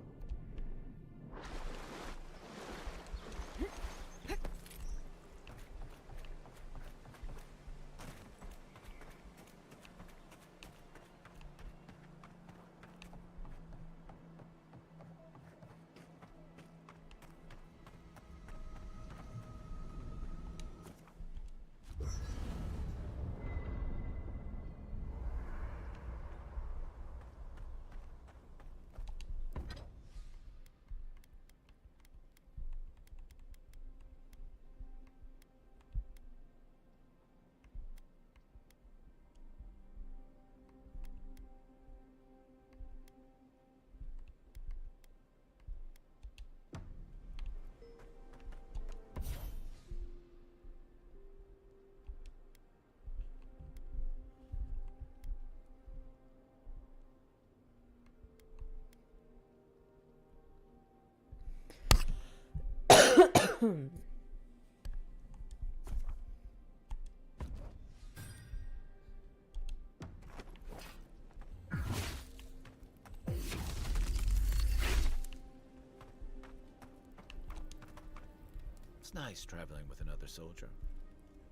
It's nice traveling with another soldier.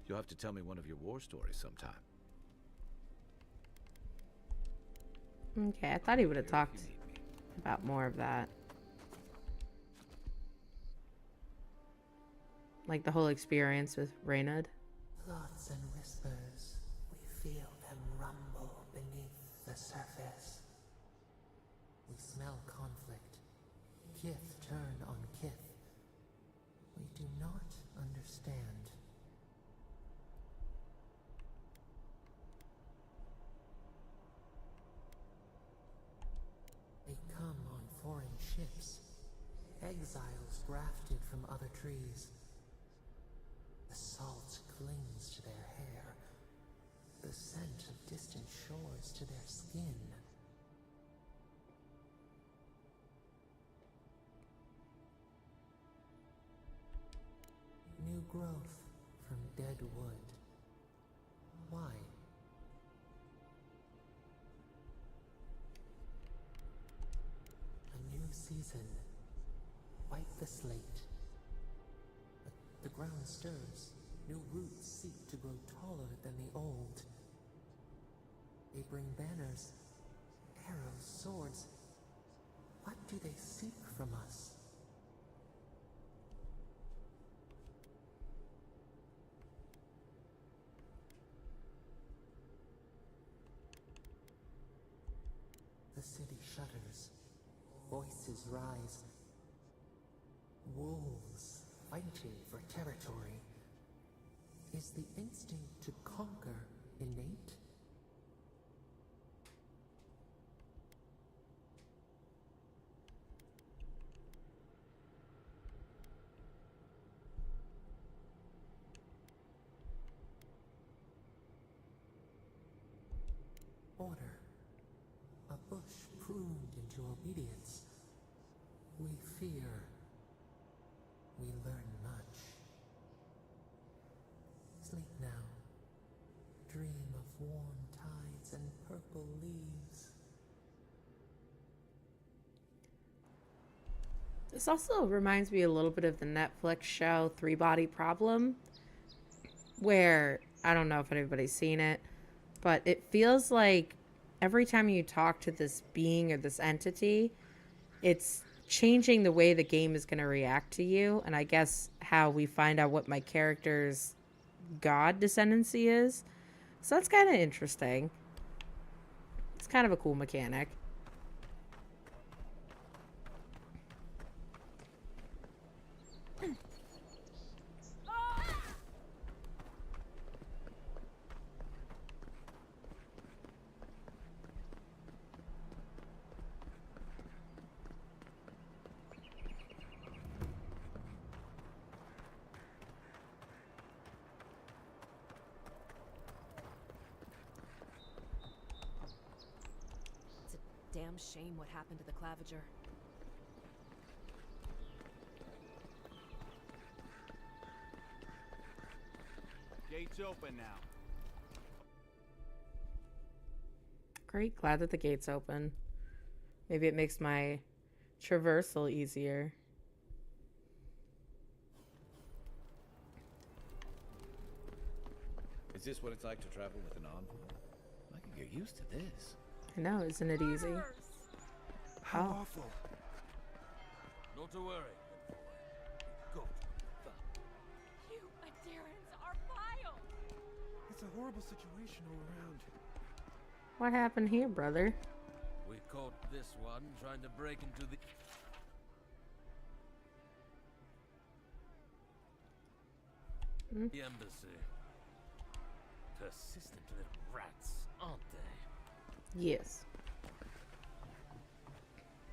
You'll have to tell me one of your war stories sometime. Okay, I thought he would have talked about more of that. Like the whole experience with Reynard. Thoughts and whispers, we feel them rumble beneath the surface. We smell conflict. Kith turn on kith. We do not understand. They come on foreign ships, exiles grafted from other trees. The salt clings to their hair, the scent of distant shores to their skin. New growth from dead wood. Why? A new season. Wipe the slate. The ground stirs. New roots seek to grow taller than the old. They bring banners, arrows, swords. What do they seek from us? city shudders. Voices rise. Wolves fighting for territory. Is the instinct to conquer innate? Order. A bush pruned into obedience. We fear. We learn much. Sleep now. Dream of warm tides and purple leaves. This also reminds me a little bit of the Netflix show Three Body Problem, where, I don't know if anybody's seen it, but it feels like every time you talk to this being or this entity, it's changing the way the game is going to react to you. And I guess how we find out what my character's god descendancy is. So that's kind of interesting. It's kind of a cool mechanic. Damn shame what happened to the Claviger. Gates open now. Great, glad that the gate's open. Maybe it makes my traversal easier. Is this what it's like to travel with an envoy? I can get used to this. I know, isn't it easy? How Oh. awful. Not to worry. Good. You Adirans are vile! It's a horrible situation all around. What happened here, brother? We caught this one trying to break into the... the embassy. Persistent little rats, aren't they? Yes.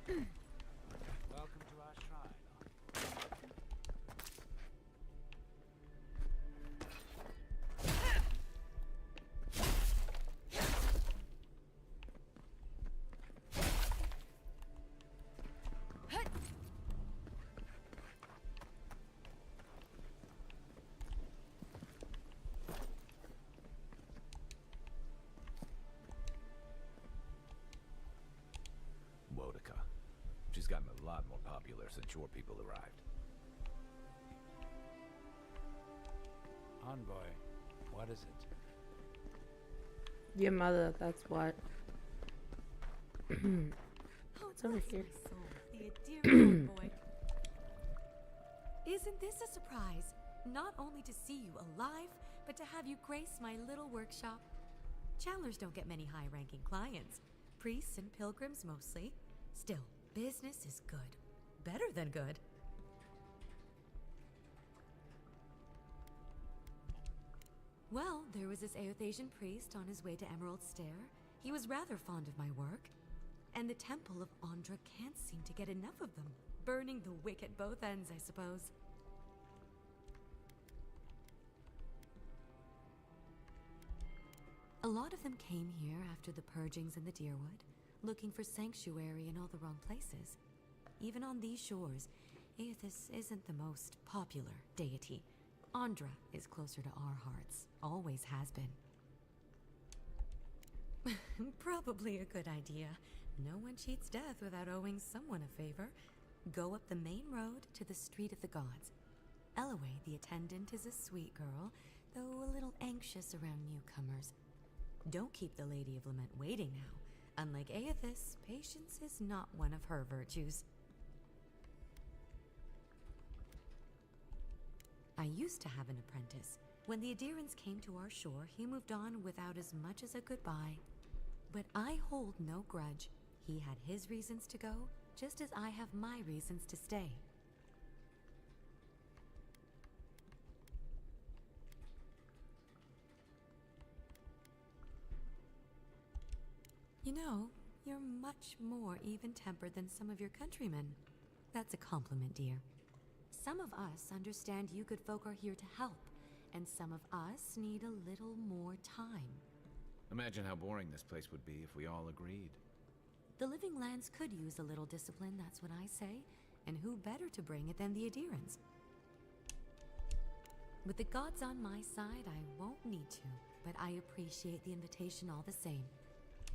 Welcome to our shrine. She's gotten a lot more popular since your people arrived. Envoy, what is it? Your mother, that's what. It's over here. The Adir boy. Isn't this a surprise? Not only to see you alive, but to have you grace my little workshop. Chandlers don't get many high-ranking clients. Priests and pilgrims mostly. Still, business is good. Better than good. Well, there was this Aothasian priest on his way to Emerald Stair. He was rather fond of my work. And the Temple of Andra can't seem to get enough of them. Burning the wick at both ends, I suppose. A lot of them came here after the purgings in the Deerwood, looking for sanctuary in all the wrong places. Even on these shores, Aethys isn't the most popular deity. Andra is closer to our hearts, always has been. Probably a good idea. No one cheats death without owing someone a favor. Go up the main road to the Street of the Gods. Eloy, the attendant, is a sweet girl, though a little anxious around newcomers. Don't keep the Lady of Lament waiting now. Unlike Aethys, patience is not one of her virtues. I used to have an apprentice. When the Adirans came to our shore, he moved on without as much as a goodbye. But I hold no grudge. He had his reasons to go, just as I have my reasons to stay. You know, you're much more even-tempered than some of your countrymen. That's a compliment, dear. Some of us understand you good folk are here to help, and some of us need a little more time. Imagine how boring this place would be if we all agreed. The living lands could use a little discipline, that's what I say, and who better to bring it than the Adirans? With the gods on my side, I won't need to, but I appreciate the invitation all the same.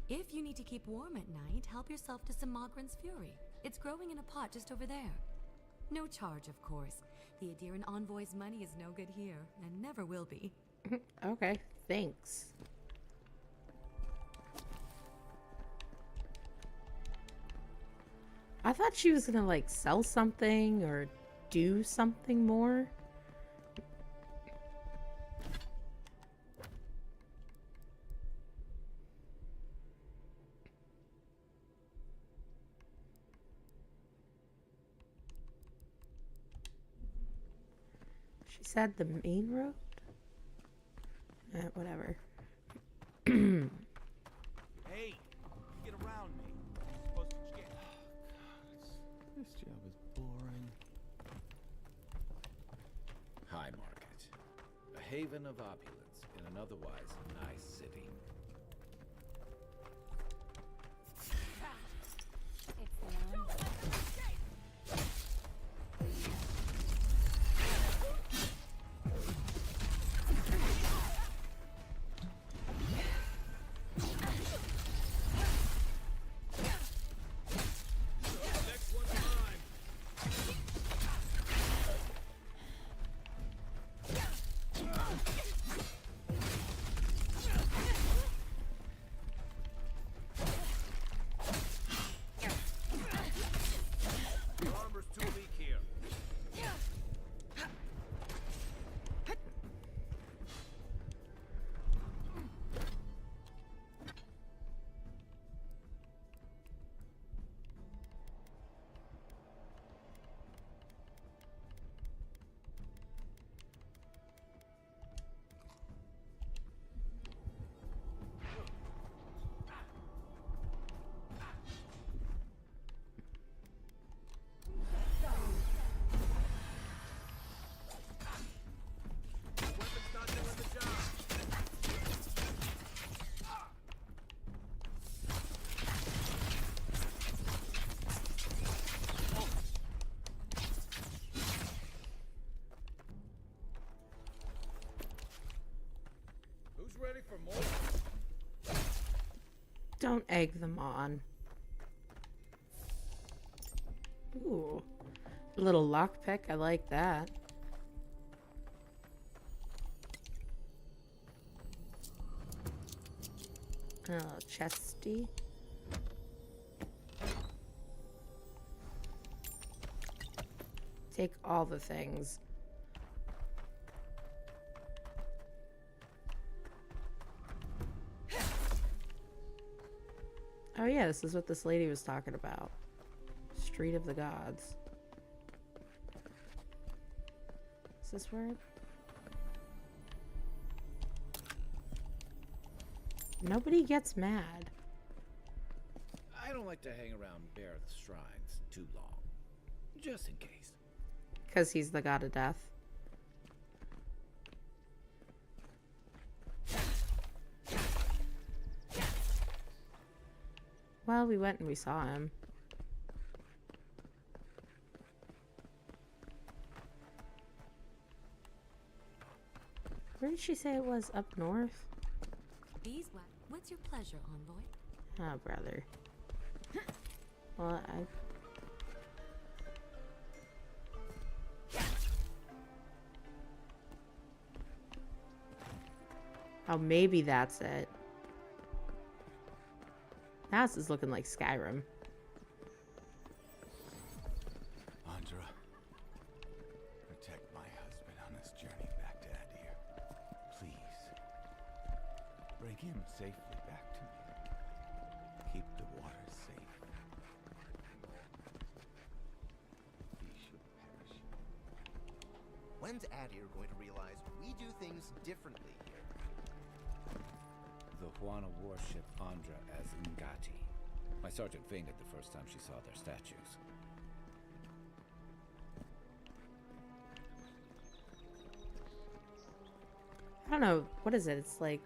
If you need to keep warm at night, help yourself to some Mogren's Fury. It's growing in a pot just over there. No charge, of course. The Adiran envoy's money is no good here, and never will be. Okay, thanks. I thought she was gonna like sell something or do something more. She said the main road? Whatever. Hey, get around me. You're supposed to get. This job is boring. High Market. A haven of opulence in an otherwise nice city. Ready for more? Don't egg them on. Ooh. A little lockpick, I like that. A little chesty. Take all the things. Oh yeah, this is what this lady was talking about. Street of the Gods. Is this where? Nobody gets mad. I don't like to hang around Bareth's shrines too long. Just in case. Because he's the god of death. Well, we went and we saw him. Where did she say it was? Up north? Beeswax, what's your pleasure, envoy? Oh, brother. Well, Oh, maybe that's it. Now this is looking like Skyrim. Andra, protect my husband on this journey back to Adir. Please. Bring him safely back to me. Keep the waters safe. When's Adir going to realize we do things differently here? The Huana warship Andra as Ngati. My sergeant fainted the first time she saw their statues. I don't know. What is it? It's like...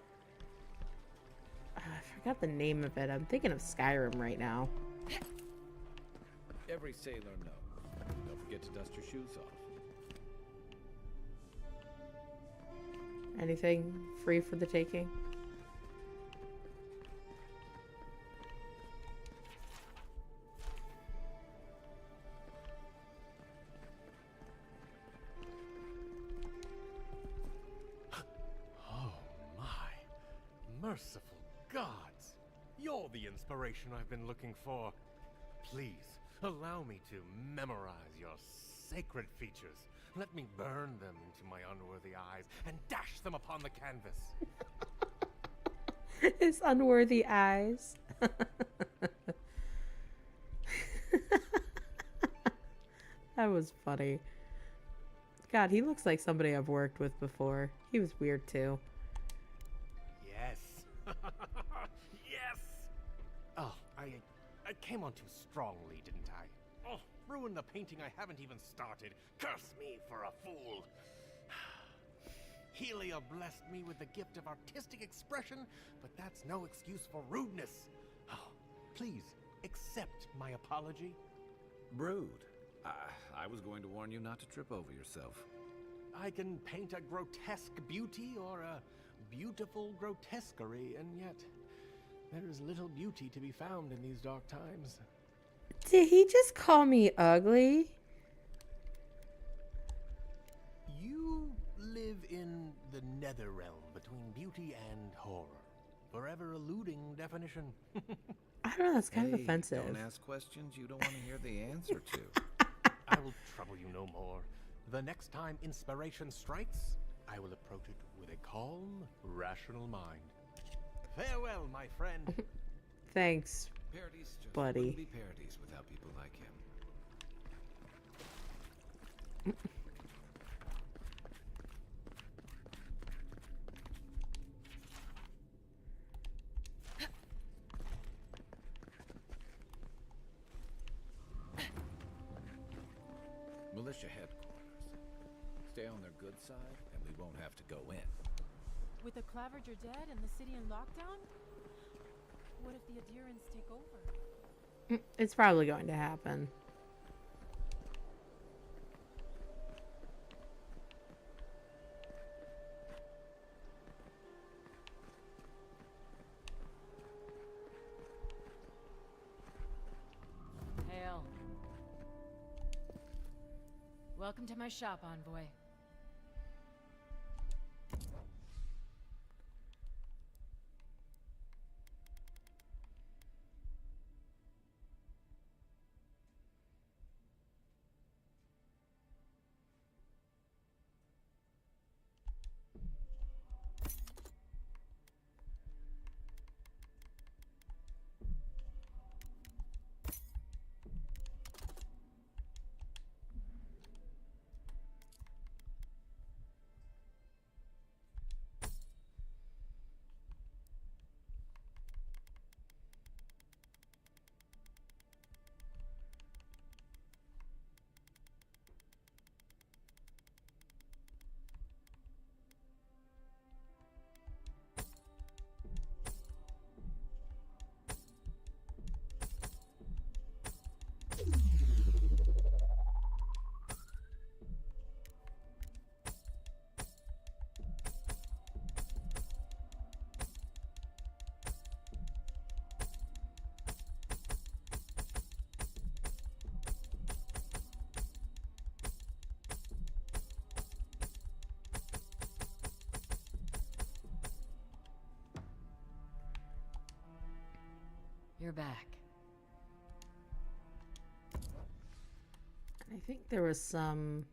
I forgot the name of it. I'm thinking of Skyrim right now. Every sailor knows. Don't forget to dust your shoes off. Anything free for the taking? Oh my. Merciful gods. You're the inspiration I've been looking for. Please, allow me to memorize your sacred features. Let me burn them into my unworthy eyes and dash them upon the canvas. His unworthy eyes. That was funny. God, he looks like somebody I've worked with before. He was weird too. Yes. Yes! Oh, I came on too strongly, didn't I? Oh, ruined the painting I haven't even started. Curse me for a fool. Helia blessed me with the gift of artistic expression, but that's no excuse for rudeness. Oh, please, accept my apology. Rude. I was going to warn you not to trip over yourself. I can paint a grotesque beauty or a beautiful grotesquerie, and yet there is little beauty to be found in these dark times. Did he just call me ugly? You live in the nether realm between beauty and horror, forever eluding definition. I don't know, that's kind of offensive. Don't ask questions you don't want to hear the answer to. I will trouble you no more. The next time inspiration strikes, I will approach it with a calm, rational mind. Farewell, my friend. Thanks, Parodies just buddy. wouldn't be parodies without people like him. Militia headquarters. Stay on their good side, and we won't have to go in. With the Claverger dead and the city in lockdown? What if the Adirans take over? It's probably going to happen. Hail. Welcome to my shop, Envoy. You're back. I think there was some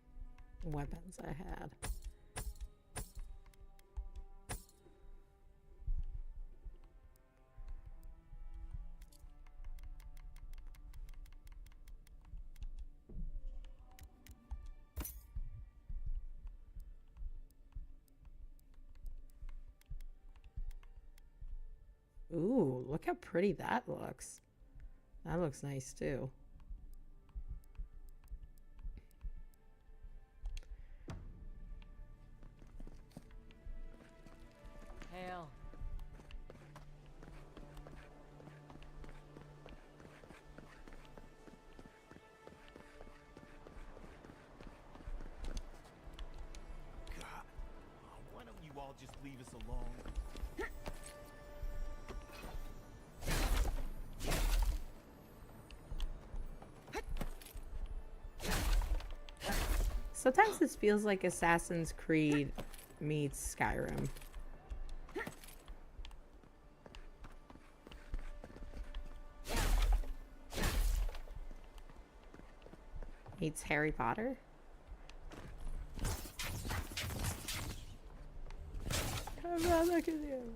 weapons I had. look how pretty that looks. That looks nice too. Hail. God, why don't you all just leave us alone? Sometimes this feels like Assassin's Creed meets Skyrim. Meets Harry Potter? Come on, look at you.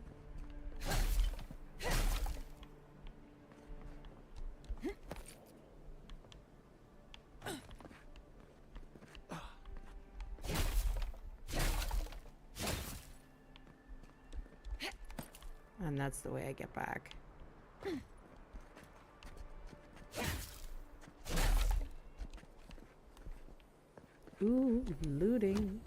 And that's the way I get back. Ooh, looting.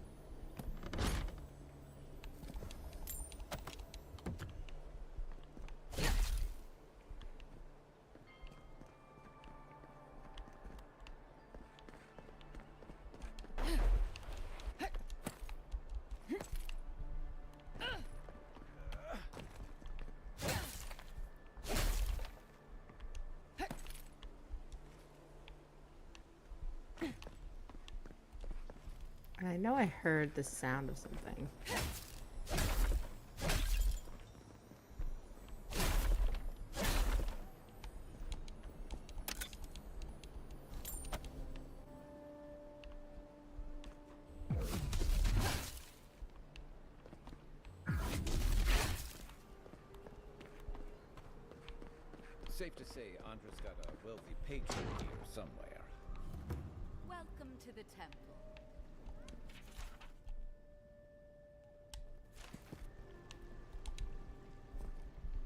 I know I heard the sound of something. Safe to say Andra's got a wealthy patron here somewhere. Welcome to the temple.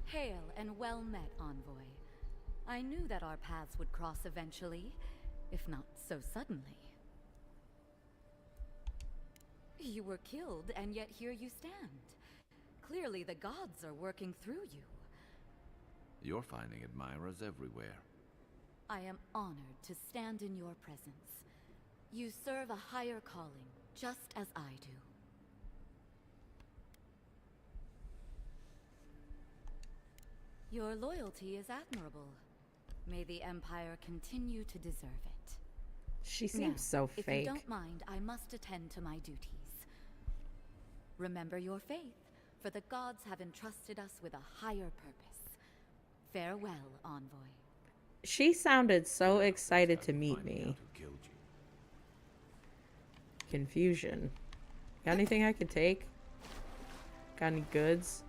Hail and well met, envoy. I knew that our paths would cross eventually, if not so suddenly. You were killed, and yet here you stand. Clearly the gods are working through you. You're finding admirers everywhere. I am honored to stand in your presence. You serve a higher calling, just as I do. Your loyalty is admirable. May the Empire continue to deserve it. She seems so If fake. you don't mind, I must attend to my duties. Remember your faith, for the gods have entrusted us with a higher purpose. Farewell, envoy. She sounded so excited to meet me. Confusion. Got anything I could take? Got any goods?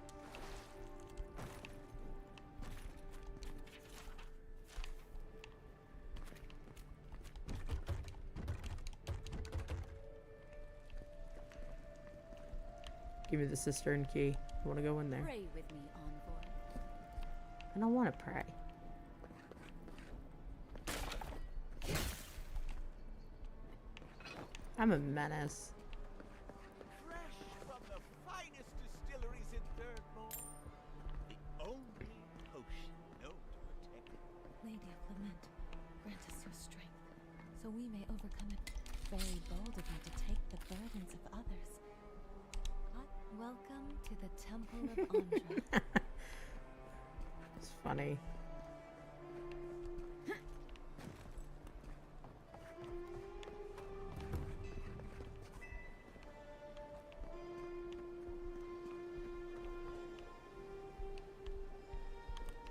Give me the cistern key. I want to go in there. Pray with me, envoy. I don't want to pray. I'm a menace. Fresh from the finest distilleries in Third Moon. The only potion known to protect. Lady of Lament, grant us your strength, so we may overcome it. Very bold of you to take the burdens of others. Welcome to the Temple of Andra. It's funny.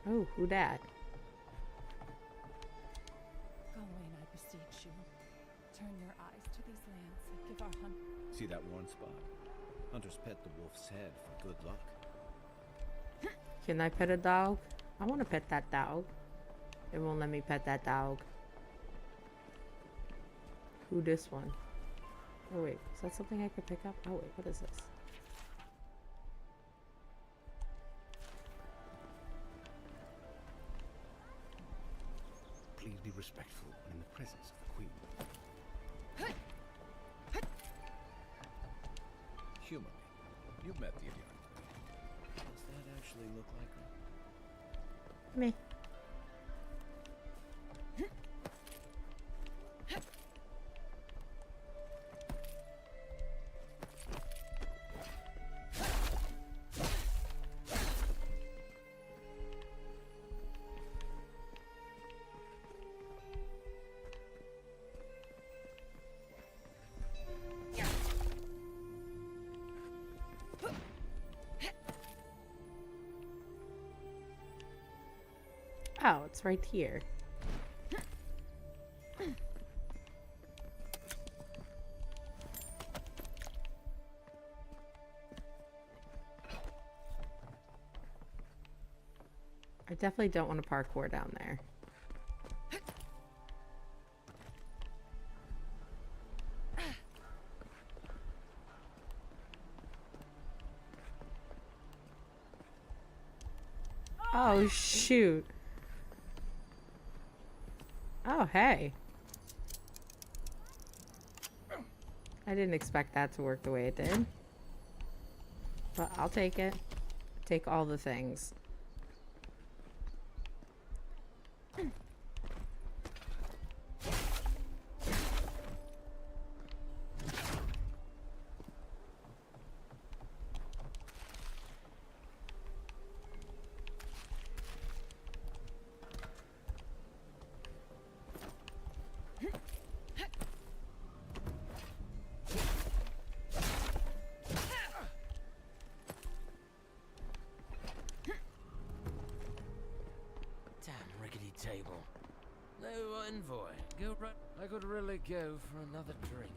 Oh, who dat? Gawain, I beseech you. Turn your eyes to these lands and give our hunt. See that worn spot? Hunters pet the wolf's head for good luck. Can I pet a dog? I want to pet that dog. It won't let me pet that dog. Who this one? Oh wait, is that something I could pick up? Oh wait, what is this? please be respectful when in the presence of the Queen. Humor me. You've met the Adira Queen. Does that actually look like her? Me. Oh, it's right here. I definitely don't want to parkour down there. Oh, shoot. Oh, hey. I didn't expect that to work the way it did. But I'll take it. Take all the things. Table. No envoy. Go right. I could really go for another drink.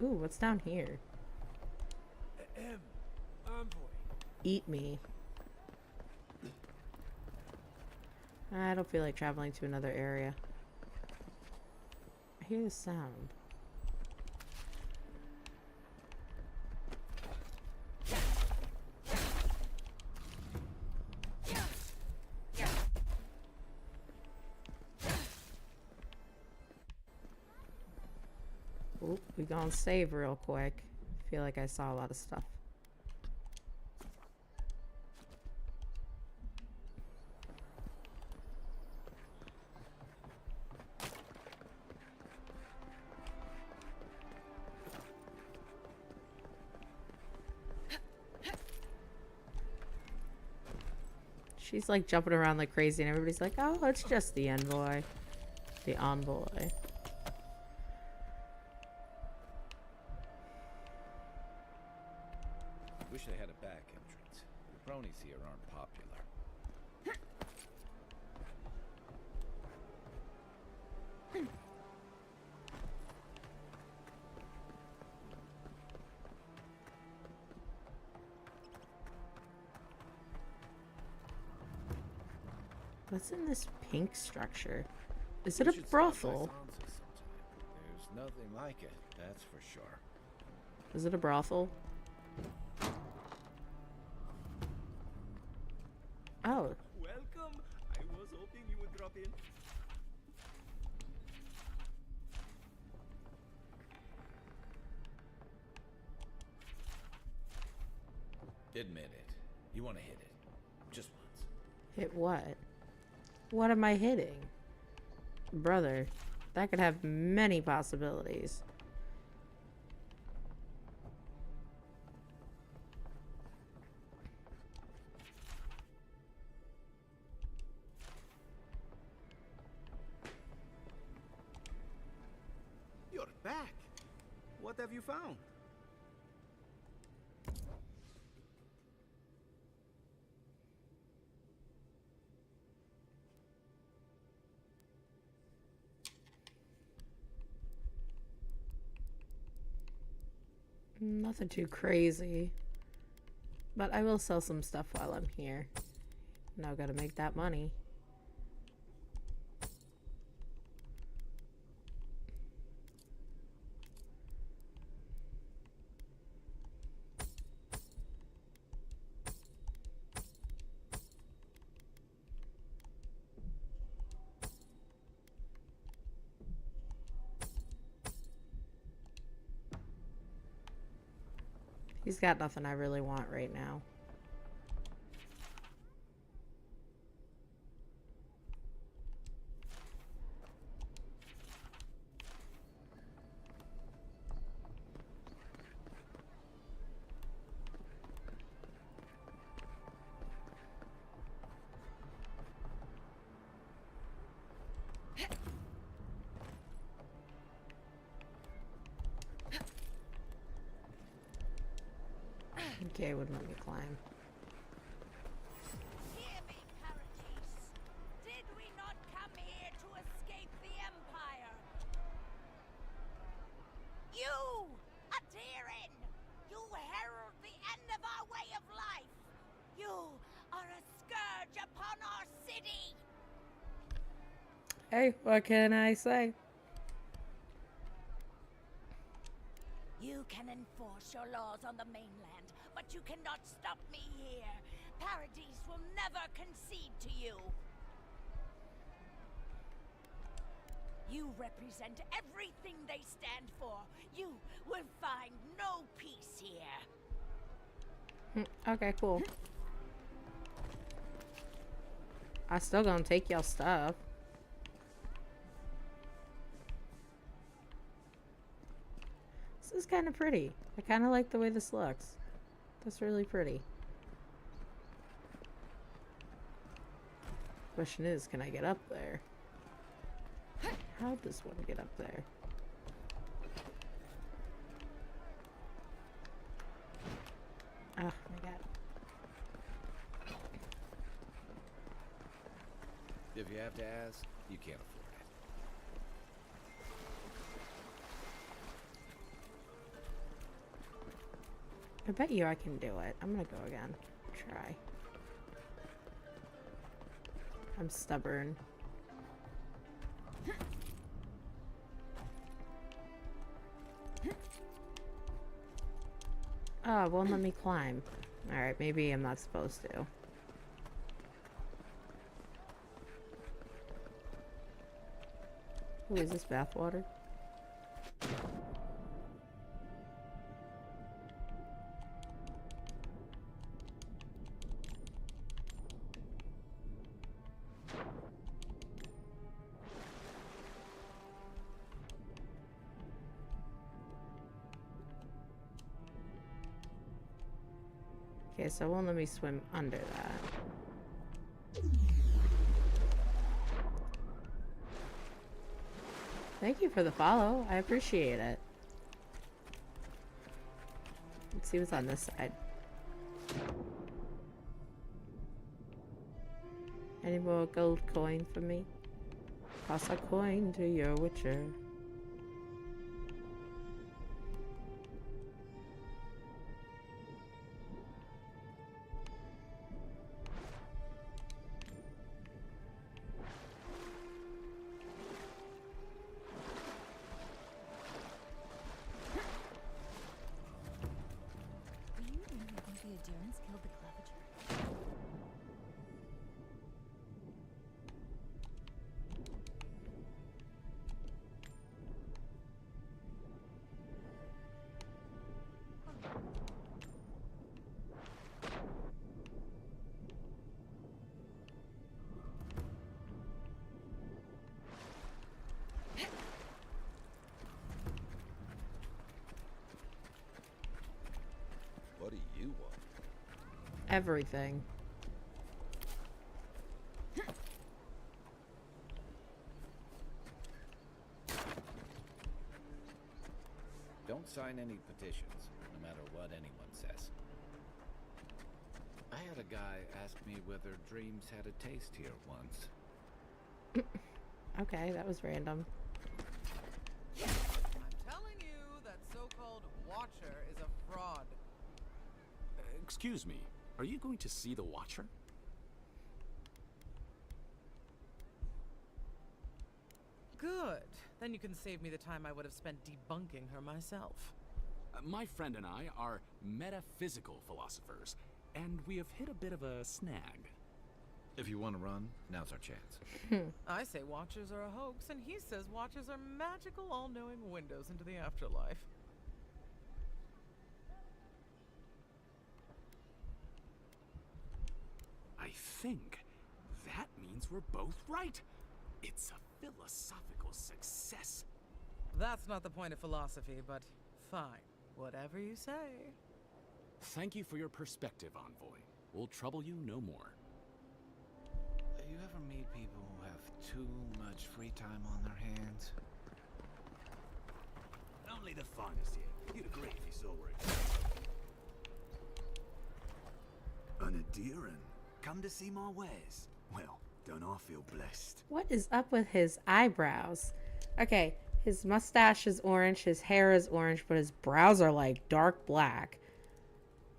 Ooh, what's down here? Envoy. Eat me. I don't feel like traveling to another area. I hear the sound. Oop, we gonna save real quick. Feel like I saw a lot of stuff. She's like jumping around like crazy and everybody's like, oh, it's just the envoy. The envoy. Wish they had a back entrance. The bronies here aren't popular. What's in this pink structure? Is it a brothel? There's nothing like it, that's for sure. Is it a brothel? Oh. Welcome. I was hoping you would drop in. Admit it. You want to hit it. Just once. Hit what? What am I hitting? Brother, that could have many possibilities. You're back. What have you found? Nothing too crazy. But I will sell some stuff while I'm here. Now gotta make that money. He's got nothing I really want right now. Okay, wouldn't let me climb. Hear me, Paradise. Did we not come here to escape the Empire? You, Aderin! You herald the end of our way of life! You are a scourge upon our city! Hey, what can I say? You can enforce your laws on the mainland, but you cannot stop me here. Paradise will never concede to you. You represent everything they stand for. You will find no peace here. Okay, cool. I still gonna take y'all stuff. This is kind of pretty. I kind of like the way this looks. That's really pretty. Question is, can I get up there? How does one get up there? Oh my god. If you have to ask, you can't afford it. I bet you I can do it. I'm gonna go again. Try. I'm stubborn. Oh, it won't let me climb. Alright, maybe I'm not supposed to. Ooh, is this bathwater? Okay, so it won't let me swim under that. Thank you for the follow. I appreciate it. Let's see what's on this side. Any more gold coin for me? Toss a coin to your witcher. Do you really think the Adherents killed the Clavager? What do you want? Everything. Don't sign any petitions, no matter what anyone says. I had a guy ask me whether dreams had a taste here once. Okay, that was random. I'm telling you that so-called Watcher is a fraud. Excuse me, are you going to see the Watcher? Good. Then you can save me the time I would have spent debunking her myself. My friend and I are metaphysical philosophers, and we have hit a bit of a snag. If you want to run, now's our chance. I say Watchers are a hoax, and he says Watchers are magical, all-knowing windows into the afterlife. think. That means we're both right. It's a philosophical success. That's not the point of philosophy, but fine. Whatever you say. Thank you for your perspective, Envoy. We'll trouble you no more. You ever meet people who have too much free time on their hands? Only the finest here. You'd agree if you saw where it's an Adiran. Come to see my wares. Well, don't I feel blessed? What is up with his eyebrows? Okay, his mustache is orange, his hair is orange, but his brows are like dark black.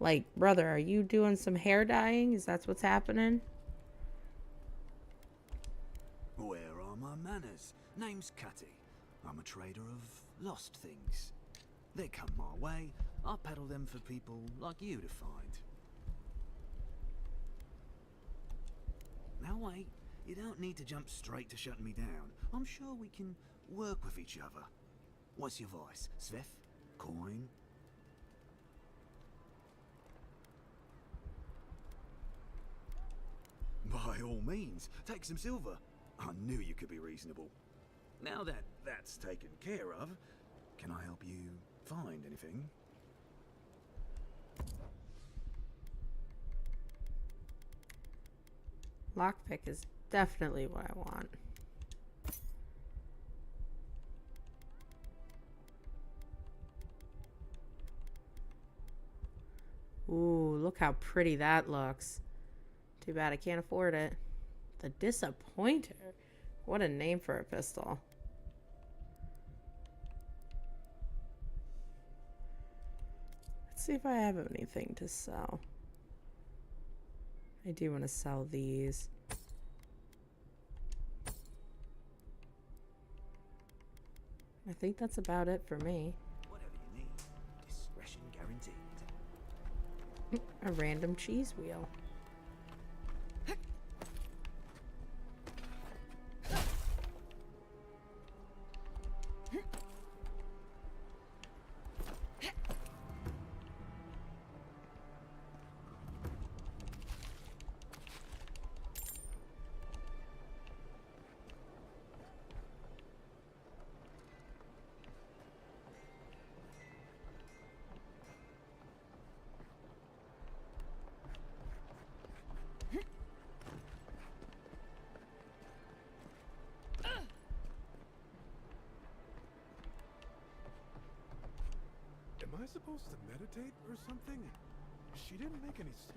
Like, brother, are you doing some hair dyeing? Is that what's happening? Where are my manners? Name's Cutty. I'm a trader of lost things. They come my way, I peddle them for people like you to find. Now wait, you don't need to jump straight to shutting me down. I'm sure we can work with each other. What's your vice? Sveth? Coin? By all means, take some silver. I knew you could be reasonable. Now that that's taken care of, can I help you find anything? Lockpick is definitely what I want. Ooh, look how pretty that looks. Too bad I can't afford it. The Disappointer. What a name for a pistol. Let's see if I have anything to sell. I do want to sell these. I think that's about it for me. Whatever you need, discretion guaranteed. A random cheese wheel. Am I supposed to meditate or something? She didn't make any sense.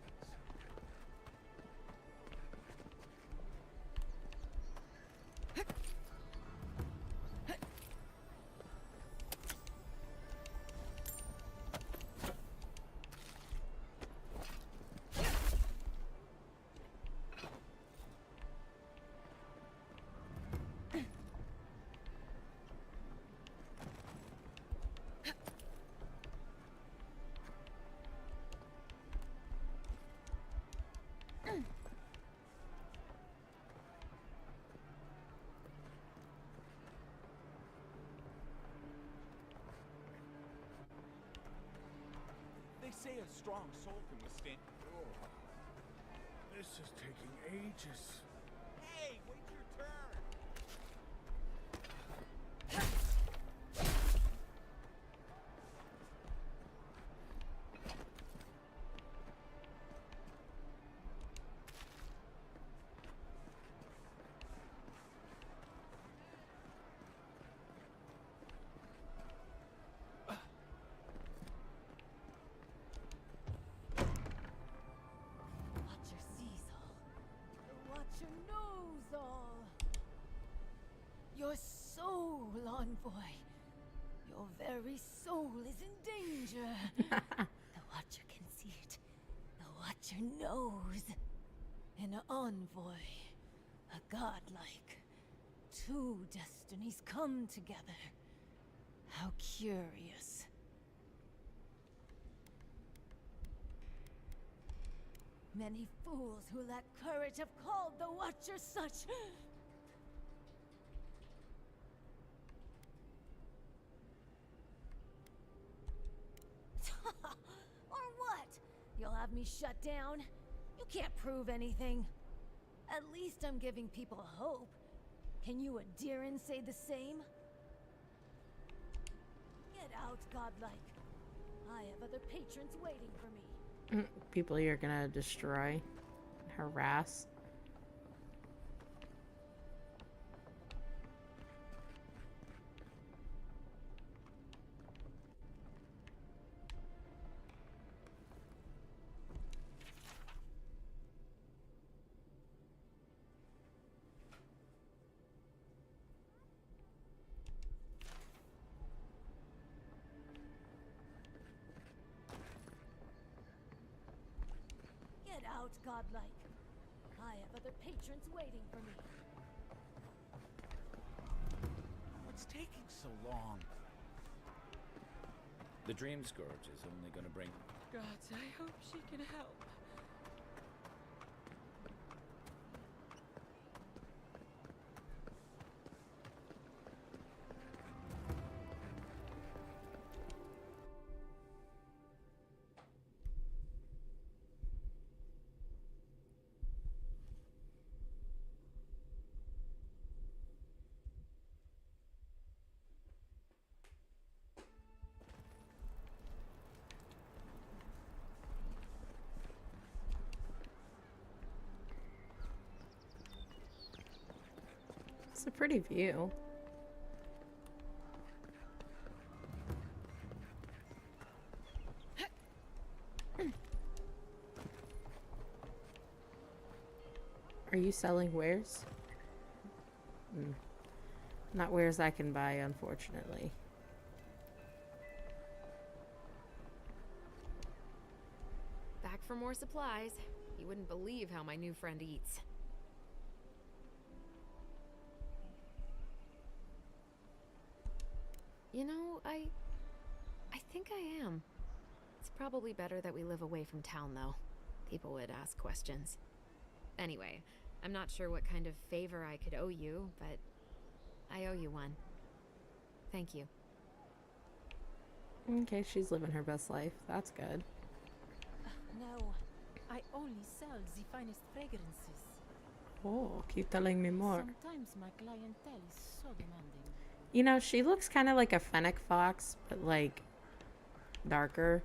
They say a strong soul can withstand. Oh, this is taking ages. Hey, wait your turn. Watch your nose all. Your soul, Envoy. Your very soul is in danger. The Watcher can see it. The Watcher knows. An Envoy. A godlike. Two destinies come together. How curious. Many fools who lack courage have called the Watcher such. Or what? You'll have me shut down? You can't prove anything. At least I'm giving people hope. Can you Adiran say the same? Get out, godlike. I have other patrons waiting for me. People you're gonna destroy, harass. Get out, godlike. I have other patrons waiting for me. What's taking so long? The Dream Scourge is only gonna bring... Gods, I hope she can help. It's a pretty view. Are you selling wares? Not wares I can buy, unfortunately. Back for more supplies. You wouldn't believe how my new friend eats. You know, I think I am. It's probably better that we live away from town, though. People would ask questions. Anyway, I'm not sure what kind of favor I could owe you, but I owe you one. Thank you. Okay, she's living her best life. That's good. No, I only sell the finest fragrances. Oh, keep telling me more. Sometimes my clientele is so demanding. You know, she looks kind of like a fennec fox, but like darker.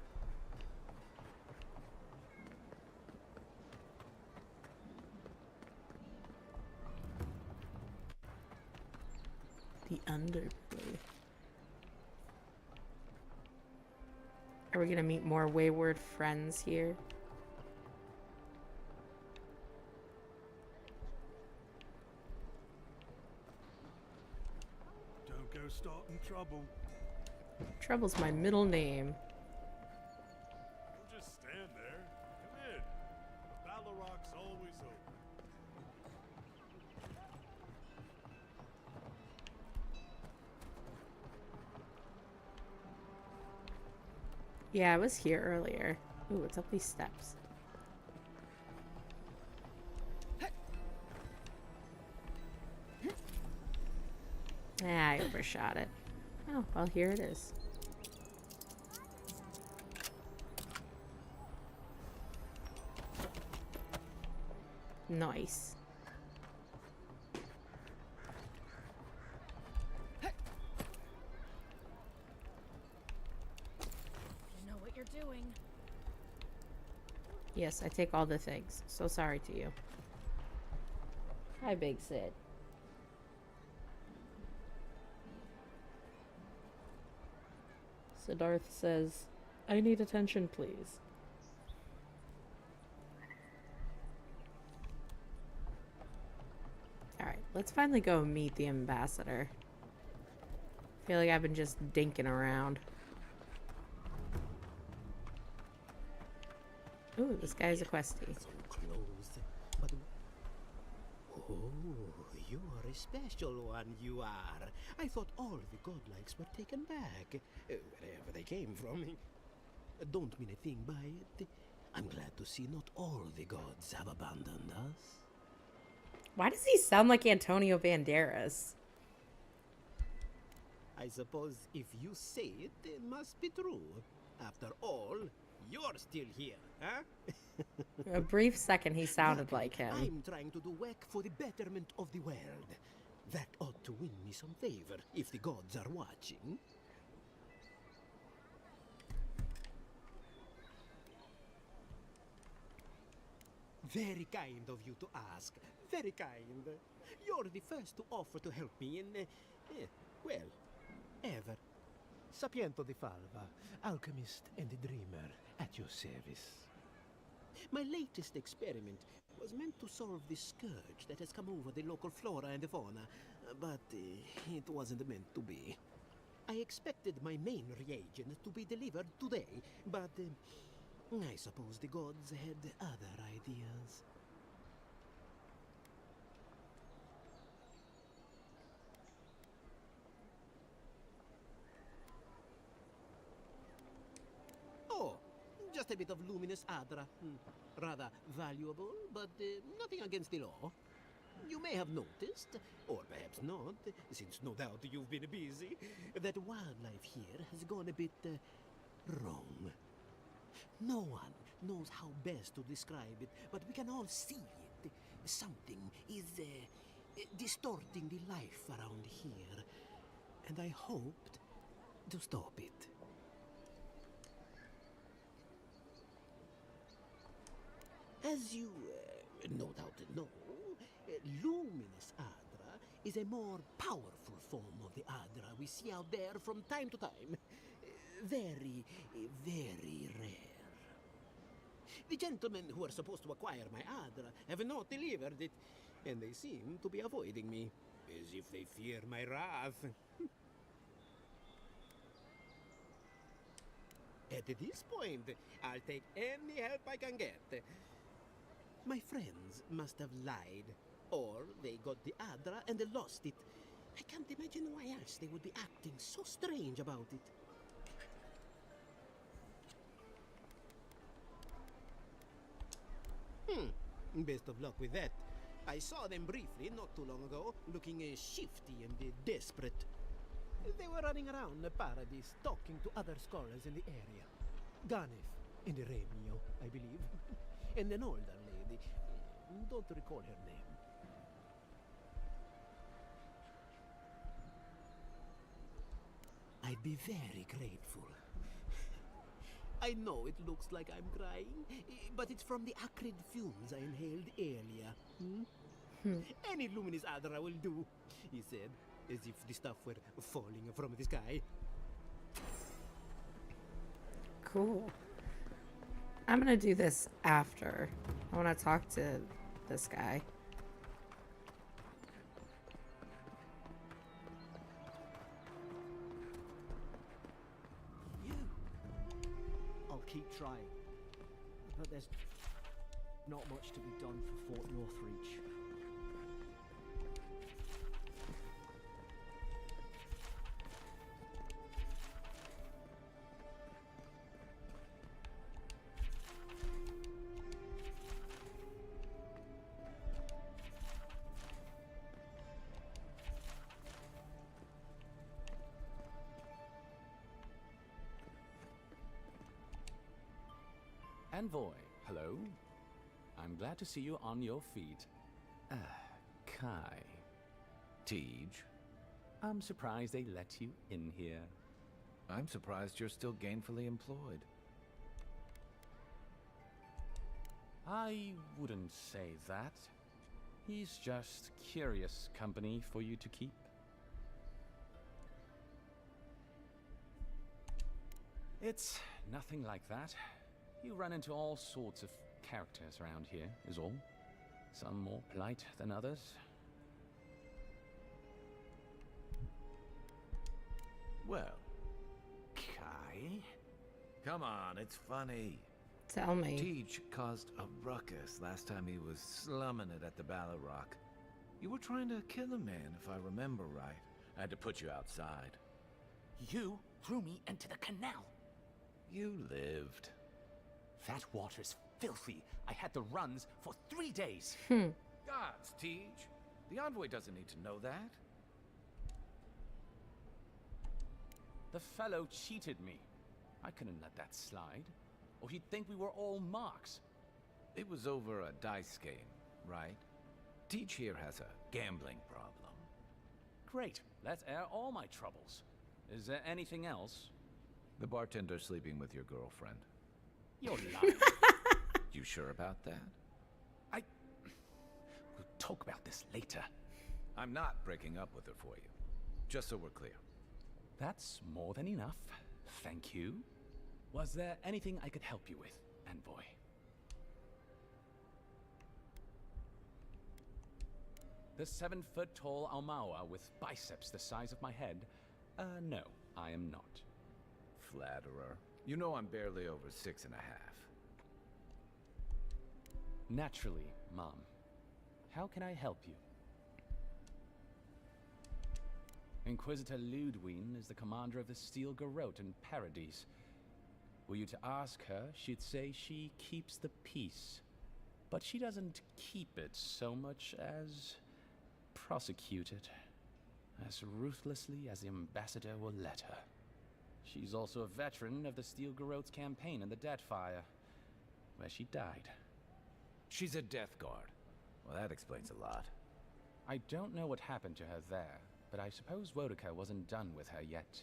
The underbelly. Are we gonna meet more wayward friends here? Don't go starting trouble. Trouble's my middle name. Don't just stand there. Come in. The Balrog's always open. Yeah, I was here earlier. Ooh, it's up these steps. Ah, I overshot it. Oh, well, here it is. Nice. You know what you're doing. Yes, I take all the things. So sorry to you. Hi, Big Sid. Siddharth says, I need attention, please. Alright, let's finally go meet the ambassador. I feel like I've been just dinking around. Ooh, this guy's a questie. So close, but oh, you are a special one. You are. I thought all the godlikes were taken back, wherever they came from. Don't mean a thing by it. I'm glad to see not all the gods have abandoned us. Why does he sound like Antonio Banderas? I suppose if you say it, it must be true. After all, you're still here, huh? A brief second, he sounded like him. I'm trying to do work for the betterment of the world. That ought to win me some favor if the gods are watching. Very kind of you to ask. Very kind. You're the first to offer to help me in, well, ever. Sapiento di Falva, alchemist and dreamer, at your service. My latest experiment was meant to solve the scourge that has come over the local flora and fauna, but it wasn't meant to be. I expected my main reagent to be delivered today, but I suppose the gods had other ideas. Oh, just a bit of luminous adra. Rather valuable, but nothing against the law. You may have noticed, or perhaps not, since no doubt you've been busy, that wildlife here has gone a bit wrong. No one knows how best to describe it, but we can all see it. Something is distorting the life around here, and I hoped to stop it. As you no doubt know, luminous Adra is a more powerful form of the Adra we see out there from time to time. Very, very rare. The gentlemen who are supposed to acquire my Adra have not delivered it, and they seem to be avoiding me, as if they fear my wrath. At this point, I'll take any help I can get. My friends must have lied, or they got the Adra and lost it. I can't imagine why else they would be acting so strange about it. Best of luck with that. I saw them briefly not too long ago, looking shifty and desperate. They were running around the paradise, talking to other scholars in the area. Ganef and Remio, I believe. And an older lady. Don't recall her name. I'd be very grateful. I know it looks like I'm crying, but it's from the acrid fumes I inhaled earlier. Any luminous Adra will do, he said, as if the stuff were falling from the sky. Cool. I'm gonna do this after. I want to talk to this guy. I'll keep trying. But there's not much to be done for Fort Northreach. Envoy, hello. I'm glad to see you on your feet. Kai. Tej. I'm surprised they let you in here. I'm surprised you're still gainfully employed. I wouldn't say that. He's just curious company for you to keep. It's nothing like that. You run into all sorts of characters around here, is all. Some more polite than others. Well, Kai? Come on, it's funny. Tell me. Tej caused a ruckus last time he was slumming it at the Ballarrock. You were trying to kill a man, if I remember right. I had to put you outside. You threw me into the canal. You lived. That water's filthy. I had the runs for 3 days. Gods, Tej. The envoy doesn't need to know that. The fellow cheated me. I couldn't let that slide. Or he'd think we were all marks. It was over a dice game, right? Teach here has a gambling problem. Great. Let's air all my troubles. Is there anything else? The bartender sleeping with your girlfriend. You're lying. You sure about that? We'll talk about this later. I'm not breaking up with her for you. Just so we're clear. That's more than enough. Thank you. Was there anything I could help you with, Envoy? The 7-foot-tall Almawa with biceps the size of my head? No, I am not. Flatterer. You know I'm barely over 6.5. Naturally, Mom. How can I help you? Inquisitor Ludwine is the commander of the Steel Garrote in Paradise. Were you to ask her, she'd say she keeps the peace. But she doesn't keep it so much as prosecute it. As ruthlessly as the ambassador will let her. She's also a veteran of the Steel Garrote's campaign in the Deathfire, where she died. She's a Death Guard. Well, that explains a lot. I don't know what happened to her there, but I suppose Wodeka wasn't done with her yet.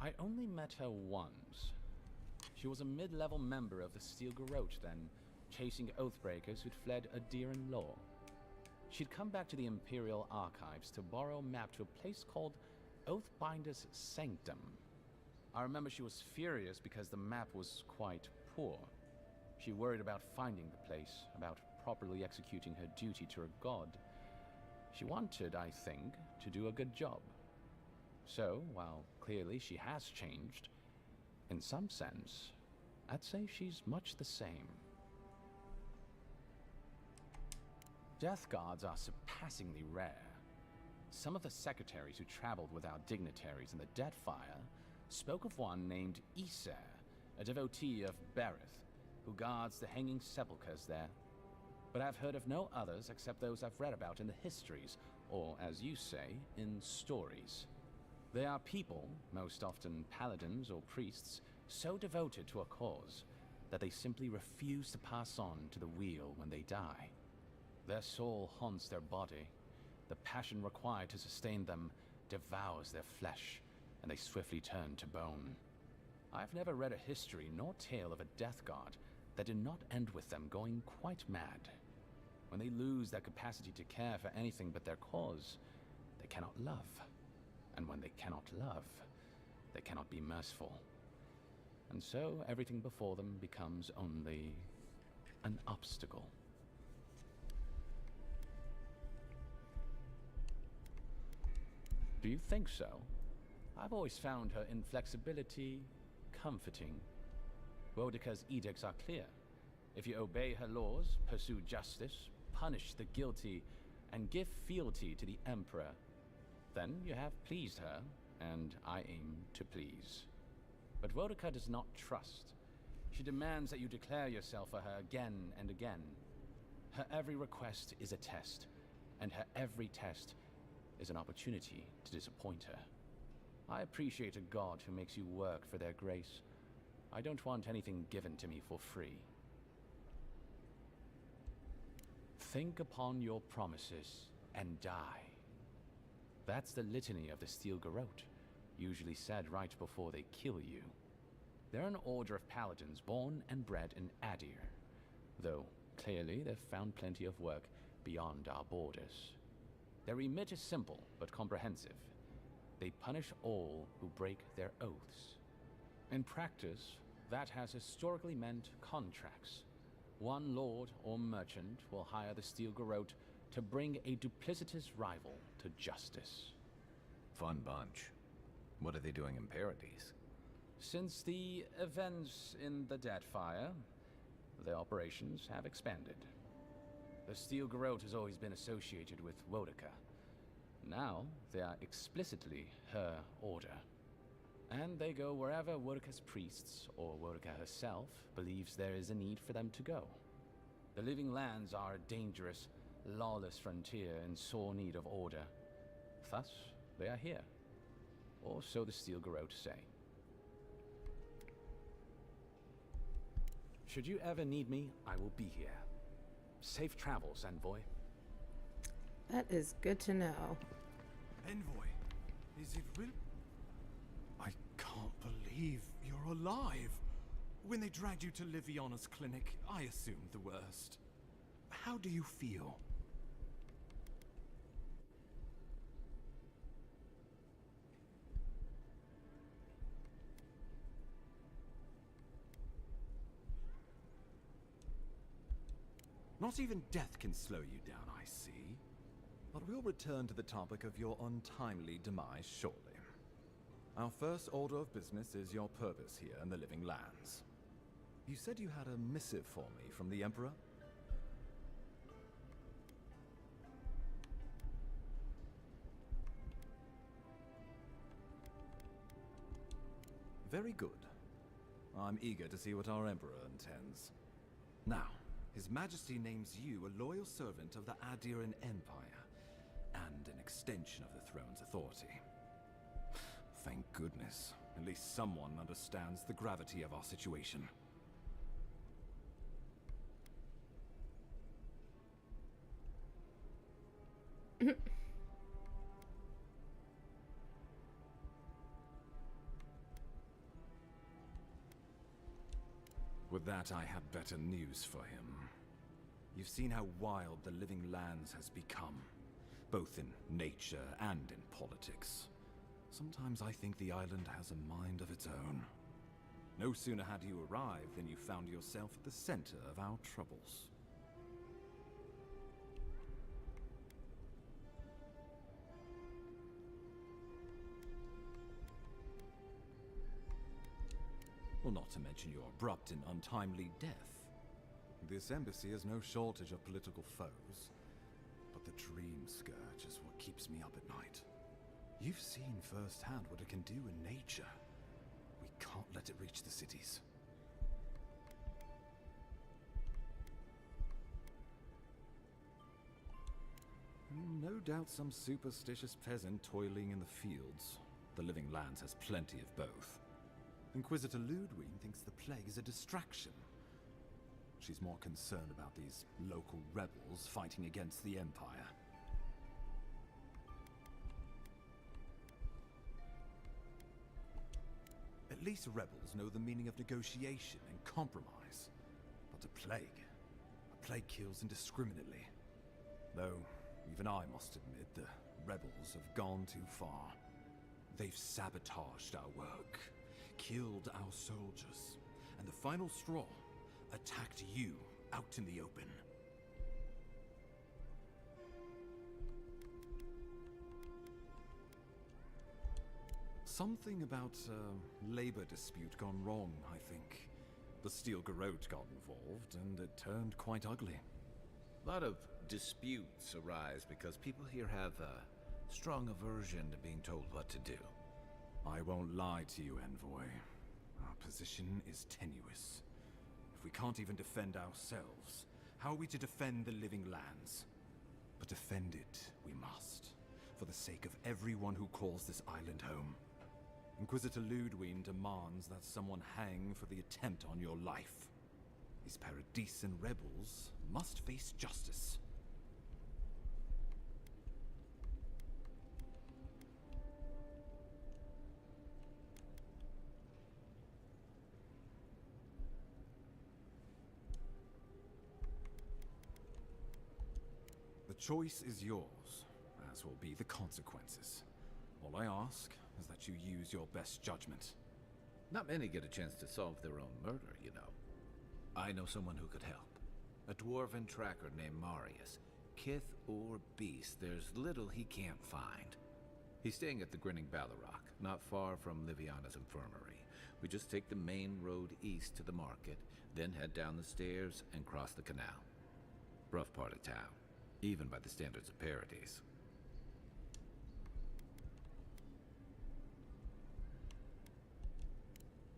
I only met her once. She was a mid-level member of the Steel Garrote then, chasing Oathbreakers who'd fled Adiran law. She'd come back to the Imperial Archives to borrow a map to a place called Oathbinder's Sanctum. I remember she was furious because the map was quite poor. She worried about finding the place, about properly executing her duty to her god. She wanted, I think, to do a good job. So, while clearly she has changed, in some sense, I'd say she's much the same. Death Guards are surpassingly rare. Some of the secretaries who traveled with our dignitaries in the Deathfire spoke of one named Iser, a devotee of Berith, who guards the hanging sepulchres there. But I've heard of no others except those I've read about in the histories, or, as you say, in stories. They are people, most often paladins or priests, so devoted to a cause that they simply refuse to pass on to the wheel when they die. Their soul haunts their body. The passion required to sustain them devours their flesh, and they swiftly turn to bone. I've never read a history nor tale of a Death Guard that did not end with them going quite mad. When they lose their capacity to care for anything but their cause, they cannot love. And when they cannot love, they cannot be merciful. And so everything before them becomes only an obstacle. Do you think so? I've always found her inflexibility comforting. Wodeka's edicts are clear. If you obey her laws, pursue justice, punish the guilty, and give fealty to the Emperor, then you have pleased her, and I aim to please. But Wodeka does not trust. She demands that you declare yourself for her again and again. Her every request is a test, and her every test is an opportunity to disappoint her. I appreciate a god who makes you work for their grace. I don't want anything given to me for free. Think upon your promises and die. That's the litany of the Steel Garrote, usually said right before they kill you. They're an order of paladins born and bred in Adir, though clearly they've found plenty of work beyond our borders. Their remit is simple but comprehensive. They punish all who break their oaths. In practice, that has historically meant contracts. One lord or merchant will hire the Steel Garrote to bring a duplicitous rival to justice. Fun bunch. What are they doing in Paradise? Since the events in the Deathfire, their operations have expanded. The Steel Garrote has always been associated with Wodeka. Now, they are explicitly her order. And they go wherever Wodeka's priests, or Wodeka herself, believes there is a need for them to go. The Living Lands are a dangerous, lawless frontier in sore need of order. Thus, they are here. or so the Steel Garrote say. Should you ever need me, I will be here. Safe travels, Envoy. That is good to know. Envoy, is it real? I can't believe you're alive. When they dragged you to Liviana's clinic, I assumed the worst. How do you feel? Not even death can slow you down, I see. But we'll return to the topic of your untimely demise shortly. Our first order of business is your purpose here in the Living Lands. You said you had a missive for me from the Emperor? Very good. I'm eager to see what our Emperor intends. Now, His Majesty names you a loyal servant of the Adiran Empire, and an extension of the throne's authority. Thank goodness. At least someone understands the gravity of our situation. With that, I have better news for him. You've seen how wild the Living Lands has become, both in nature and in politics. Sometimes I think the island has a mind of its own. No sooner had you arrived than you found yourself at the center of our troubles. Well, not to mention your abrupt and untimely death. This embassy has no shortage of political foes, but the Dream Scourge is what keeps me up at night. You've seen firsthand what it can do in nature. We can't let it reach the cities. No doubt some superstitious peasant toiling in the fields. The Living Lands has plenty of both. Inquisitor Ludwig thinks the plague is a distraction. She's more concerned about these local rebels fighting against the Empire. At least rebels know the meaning of negotiation and compromise. But a plague kills indiscriminately. Though, even I must admit, the rebels have gone too far. They've sabotaged our work, killed our soldiers, and the final straw, attacked you out in the open. Something about a labor dispute gone wrong, I think. The Steel Garrote got involved, and it turned quite ugly. A lot of disputes arise because people here have a strong aversion to being told what to do. I won't lie to you, Envoy. Our position is tenuous. If we can't even defend ourselves, how are we to defend the Living Lands? But defend it we must, for the sake of everyone who calls this island home. Inquisitor Ludwig demands that someone hang for the attempt on your life. These Paradisen rebels must face justice. The choice is yours, as will be the consequences. All I ask is that you use your best judgment. Not many get a chance to solve their own murder, you know. I know someone who could help. A dwarven tracker named Marius. Kith or beast, there's little he can't find. He's staying at the Grinning Ballarrock, not far from Liviana's infirmary. We just take the main road east to the market, then head down the stairs and cross the canal. Rough part of town, even by the standards of Paradise.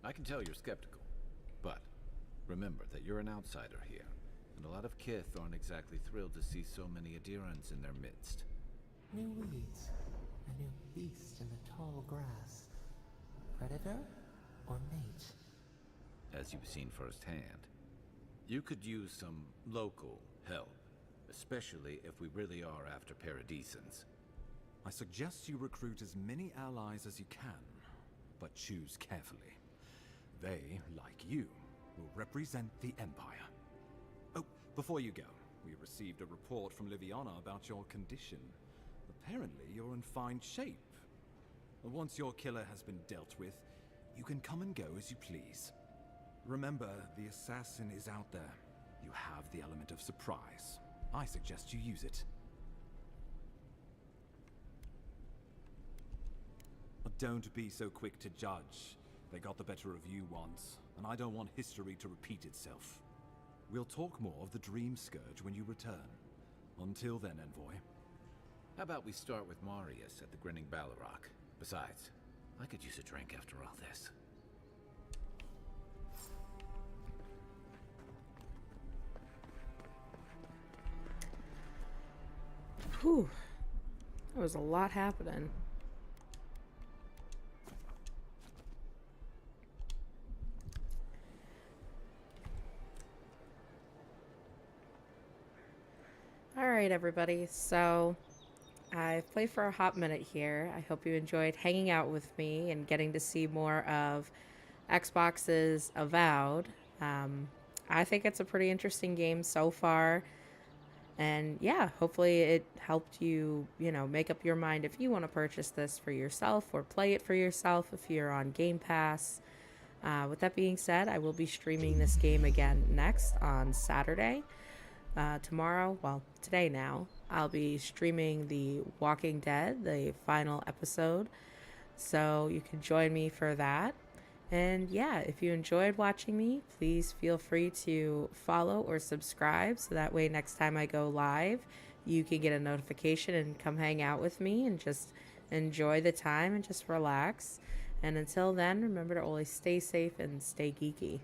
I can tell you're skeptical, but remember that you're an outsider here, and a lot of Kith aren't exactly thrilled to see so many Adirans in their midst. New weeds. A new beast in the tall grass. Predator or mate? As you've seen firsthand, you could use some local help, especially if we really are after Paradisans. I suggest you recruit as many allies as you can, but choose carefully. They, like you, will represent the Empire. Oh, before you go, we received a report from Liviana about your condition. Apparently, you're in fine shape. Once your killer has been dealt with, you can come and go as you please. Remember, the assassin is out there. You have the element of surprise. I suggest you use it. But don't be so quick to judge. They got the better of you once, and I don't want history to repeat itself. We'll talk more of the Dream Scourge when you return. Until then, Envoy. How about we start with Marius at the Grinning Balrog? Besides, I could use a drink after all this. Whew. There was a lot happening. Alright, everybody. So, I've played for a hot minute here. I hope you enjoyed hanging out with me and getting to see more of Xbox's Avowed. I think it's a pretty interesting game so far. And yeah, hopefully it helped you, make up your mind if you want to purchase this for yourself or play it for yourself if you're on Game Pass. With that being said, I will be streaming this game again next on Saturday. Tomorrow, well, today now, I'll be streaming The Walking Dead, the final episode. So you can join me for that. And yeah, if you enjoyed watching me, please feel free to follow or subscribe so that way next time I go live, you can get a notification and come hang out with me and just enjoy the time and just relax. And until then, remember to always stay safe and stay geeky.